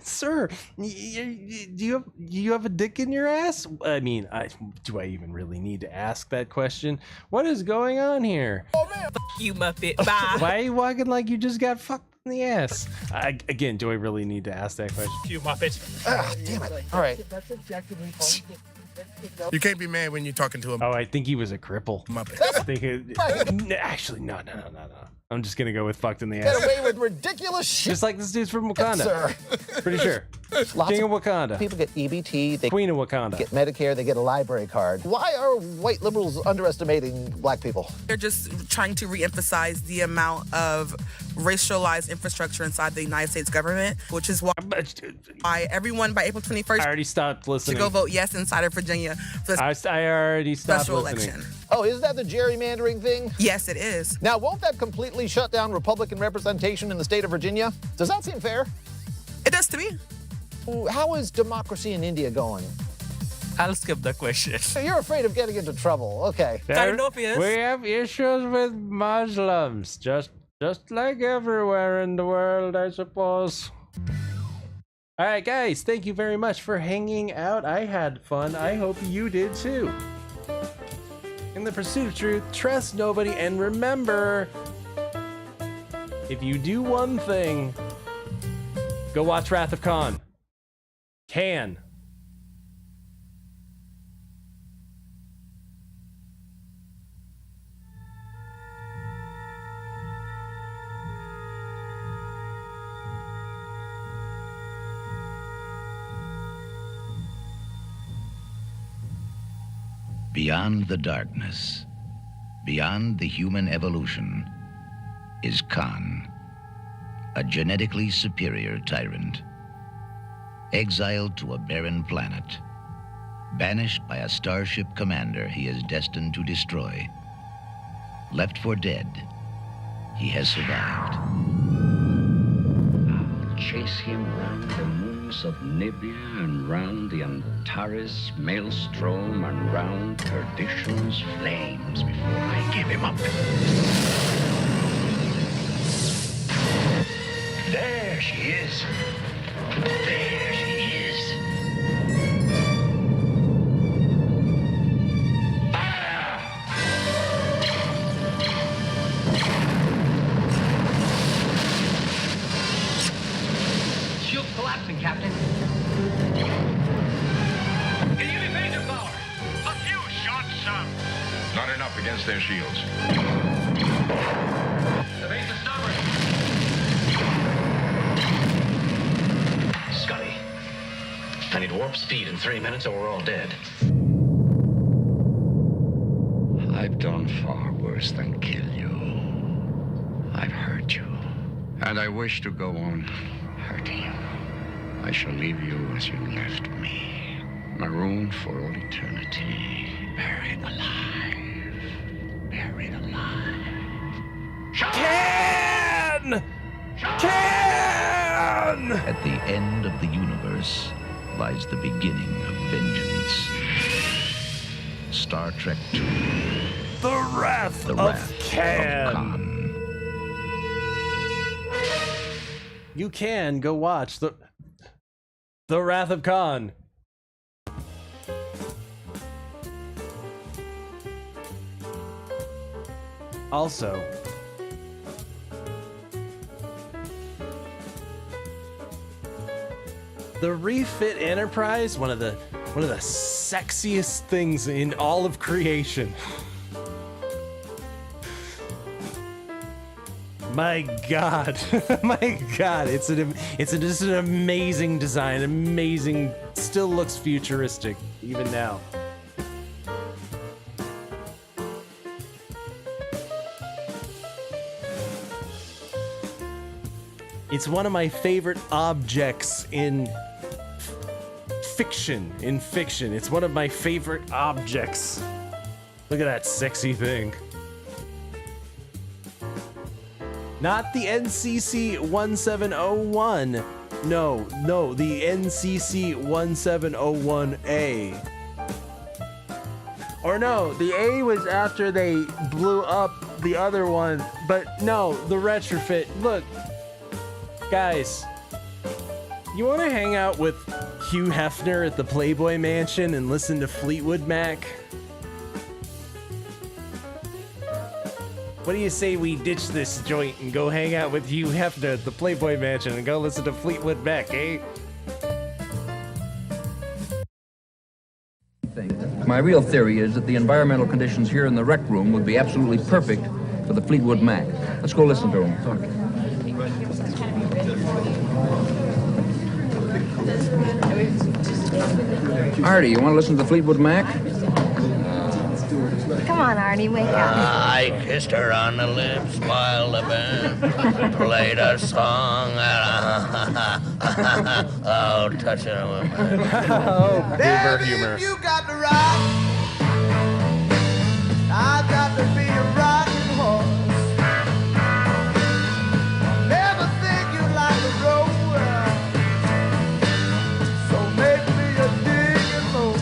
Sir, do you have a dick in your ass? I mean, do I even really need to ask that question? What is going on here? Oh, man. Fuck you, Muppet. Bye. Why are you walking like you just got fucked in the ass? Again, do I really need to ask that question? Fuck you, Muppet. Ah, damn it. All right. You can't be mad when you're talking to him. Oh, I think he was a cripple. Muppet. Actually, no. I'm just gonna go with fucked in the Get ass. away with ridiculous shit. Just like this dude's from Wakanda. Sir. Pretty sure. Lots King of Wakanda. People get EBT. They Queen of Wakanda. get Medicare. They get a library card. Why are white liberals underestimating black people? They're just trying to reemphasize the amount of racialized infrastructure inside the United States government, which is why everyone by April 21st I already stopped listening. to go vote yes inside of Virginia for the I already stopped special listening. election. Oh, is that the gerrymandering thing? Yes, it is. Now, won't that completely shut down Republican representation in the state of Virginia? Does that seem fair? It does to me. How is democracy in India going? I'll skip the question. You're afraid of getting into trouble. Okay. Kind of, yes. We have issues with Muslims, just like everywhere in the world, I suppose. All right, guys, thank you very much for hanging out. I had fun. I hope you did too. In the pursuit of truth, trust nobody, and remember, if you do one thing, go watch Wrath of Khan. Can. Beyond the darkness Beyond the human evolution is Khan, a genetically superior tyrant. Exiled to a barren planet, banished by a starship commander he is destined to destroy. Left for dead, he has survived. I'll chase him round the moons of Nibia and round the Antares maelstrom and round perdition's flames before I give him up. There she is. There she is. Shields collapsing, Captain. Can you evade their power? A few shots, some. Not enough against their shields. The base is stubborn. Scotty, I need warp speed in 3 minutes or we're all dead. I've done far worse than kill you. I've hurt you. And I wish to go on hurting you. I shall leave you as you left me, marooned for all eternity, buried alive, buried alive. Can! At the end of the universe lies the beginning of vengeance. Star Trek II. The Wrath of Khan. You can go watch the Wrath of Khan. Also, the refit Enterprise, one of the sexiest things in all of creation. My God, my God, it's just an amazing design, amazing, still looks futuristic even now. It's one of my favorite objects in fiction. It's one of my favorite objects. Look at that sexy thing. Not the NCC 1701. No, the NCC 1701A. Or no, the A was after they blew up the other one. But no, the retrofit. Look, guys, you want to hang out with Hugh Hefner at the Playboy Mansion and listen to Fleetwood Mac? What do you say we ditch this joint and go hang out with Hugh Hefner at the Playboy Mansion and go listen to Fleetwood Mac, eh? My real theory is that the environmental conditions here in the rec room would be absolutely perfect for the Fleetwood Mac. Let's go listen to him. Artie, you want to listen to the Fleetwood Mac? Come on, Artie, wake up. I kissed her on the lips while the band played a song. Oh, touching a woman. Oh, boomer humor. You got the right. I got to be a riding horse. Never think you like a rover. So make me a digging motor.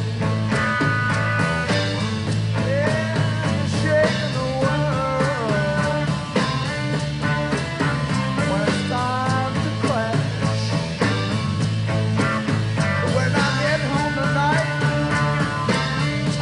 I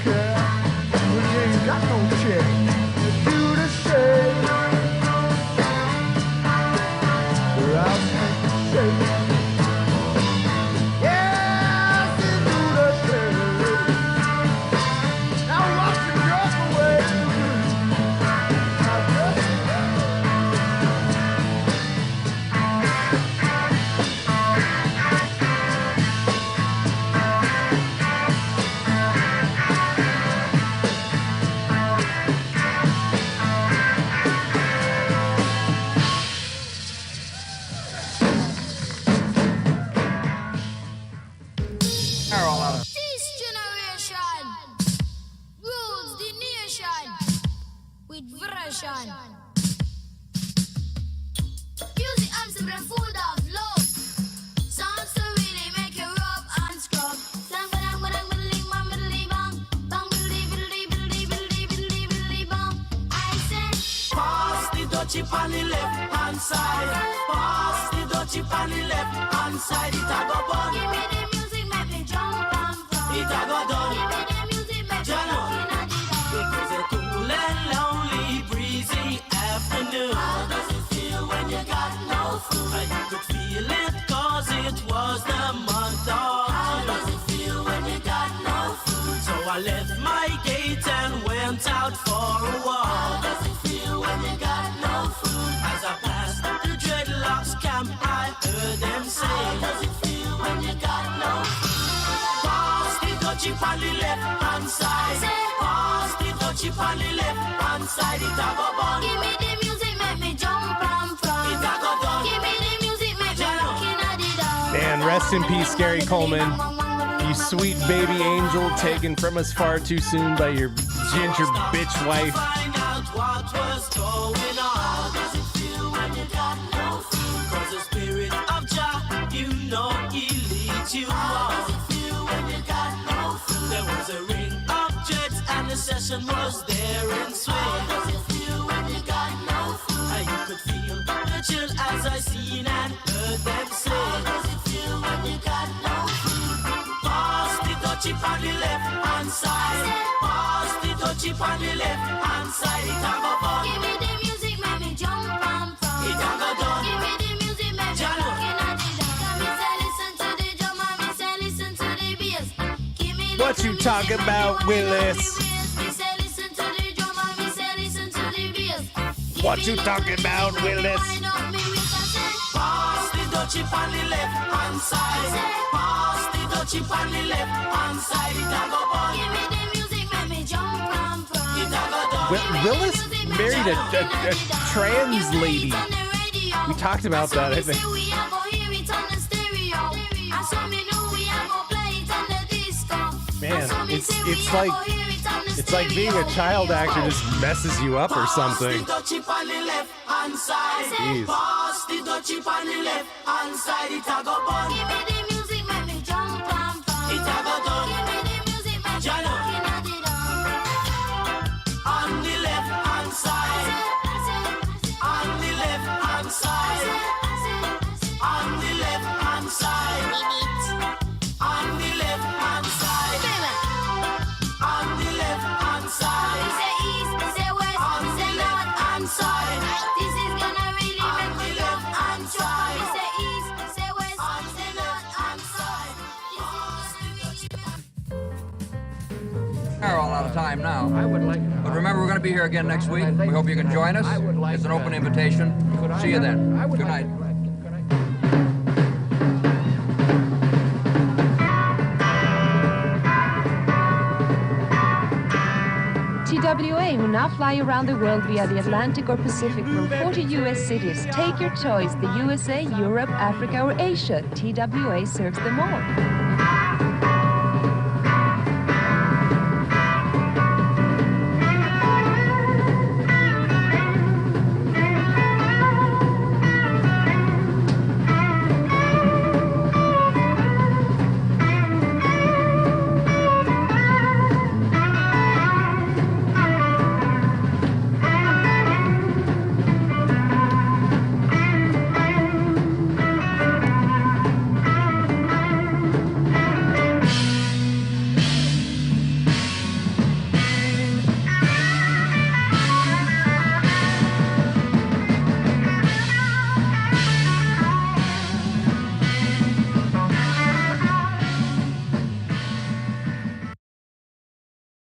care when you ain't got no check. You do the same. I'll make you shake. Yes, you do the same. Now wash your dress away. This generation rules the nation with version. Music answer them full of love. Songs to really make you rub and scrub. Bang bang bang bang bang bang bang bang bang bang. I say, Pass the dutchie on the left hand side. Pass the dutchie on the left hand side. It a go bun. give me the music, make me jump and from. It a go done. Give me the music, make me Jano. looking at the dawn. Because a cool and lonely, breezy afternoon. How does it feel when you got no food? You could feel it cause it was the month of How does it feel when you got no food? So I left my gate and went out for a walk. How does it feel when you got no food? As I passed the dreadlocks camp, I heard them say, how does it feel when you got no food? Pass the dutchie on the left hand side. Pass the dutchie on the left hand side. It a go bun. Give me the music, make me jump and from. It a go done. Give me the music, make me looking at the dawn. Man, rest in peace, Gary Coleman. You sweet baby angel taken from us far too soon by your ginger bitch wife. Find out what was going on. How does it feel when you got no food? Cause the spirit of Jah, you know he leads you on. How does it feel when you got no food? There was a ring of jets and the session was there in swing. How does it feel when you got no food? And you could feel the chill as I seen and heard them say. How does it feel when you got no food? Pass the dutchie on the left hand side. Pass the dutchie on the left hand side. It a go bun. Give me the music, make me jump and from. It a go done. Give me the music, make me Jano. looking at the dawn. Me say listen to the drum and me say listen to the bass. Give me What you talking about, Willis? me say listen to the drum and me say listen to the bass. What you talking about, Willis? Pass the dutchie on the left hand side. Pass the dutchie on the left hand side. It a go bun. Give me the music, make me jump and from. It a go done. Willis married a trans lady. We talked about that, I think. We a go hear it on the stereo. And so me know we a go play it on the disco. Man, it's like being a child actor just messes you up or something. Pass the dutchie on the left hand side. Jeez. Pass the dutchie on the left hand side. It a go bun. Give me the music, make me jump and from. It a go done. Give me the music, make me Jano. looking at the dawn. On the left hand side. On the left hand side. On the left hand side. On the left hand side. On the left hand side. Say east, say west, On the say left north hand and side. south. This is gonna really On make me the love left and hand try. side. Say east, say west, On say the north left hand and side. We're all out of time now. But remember, we're going to be here again next week. We hope you can join us. It's an open invitation. See you then. Good night. TWA, who now fly around the world via the Atlantic or Pacific from 40 U.S. cities. Take your choice, the USA, Europe, Africa, or Asia. TWA serves them all.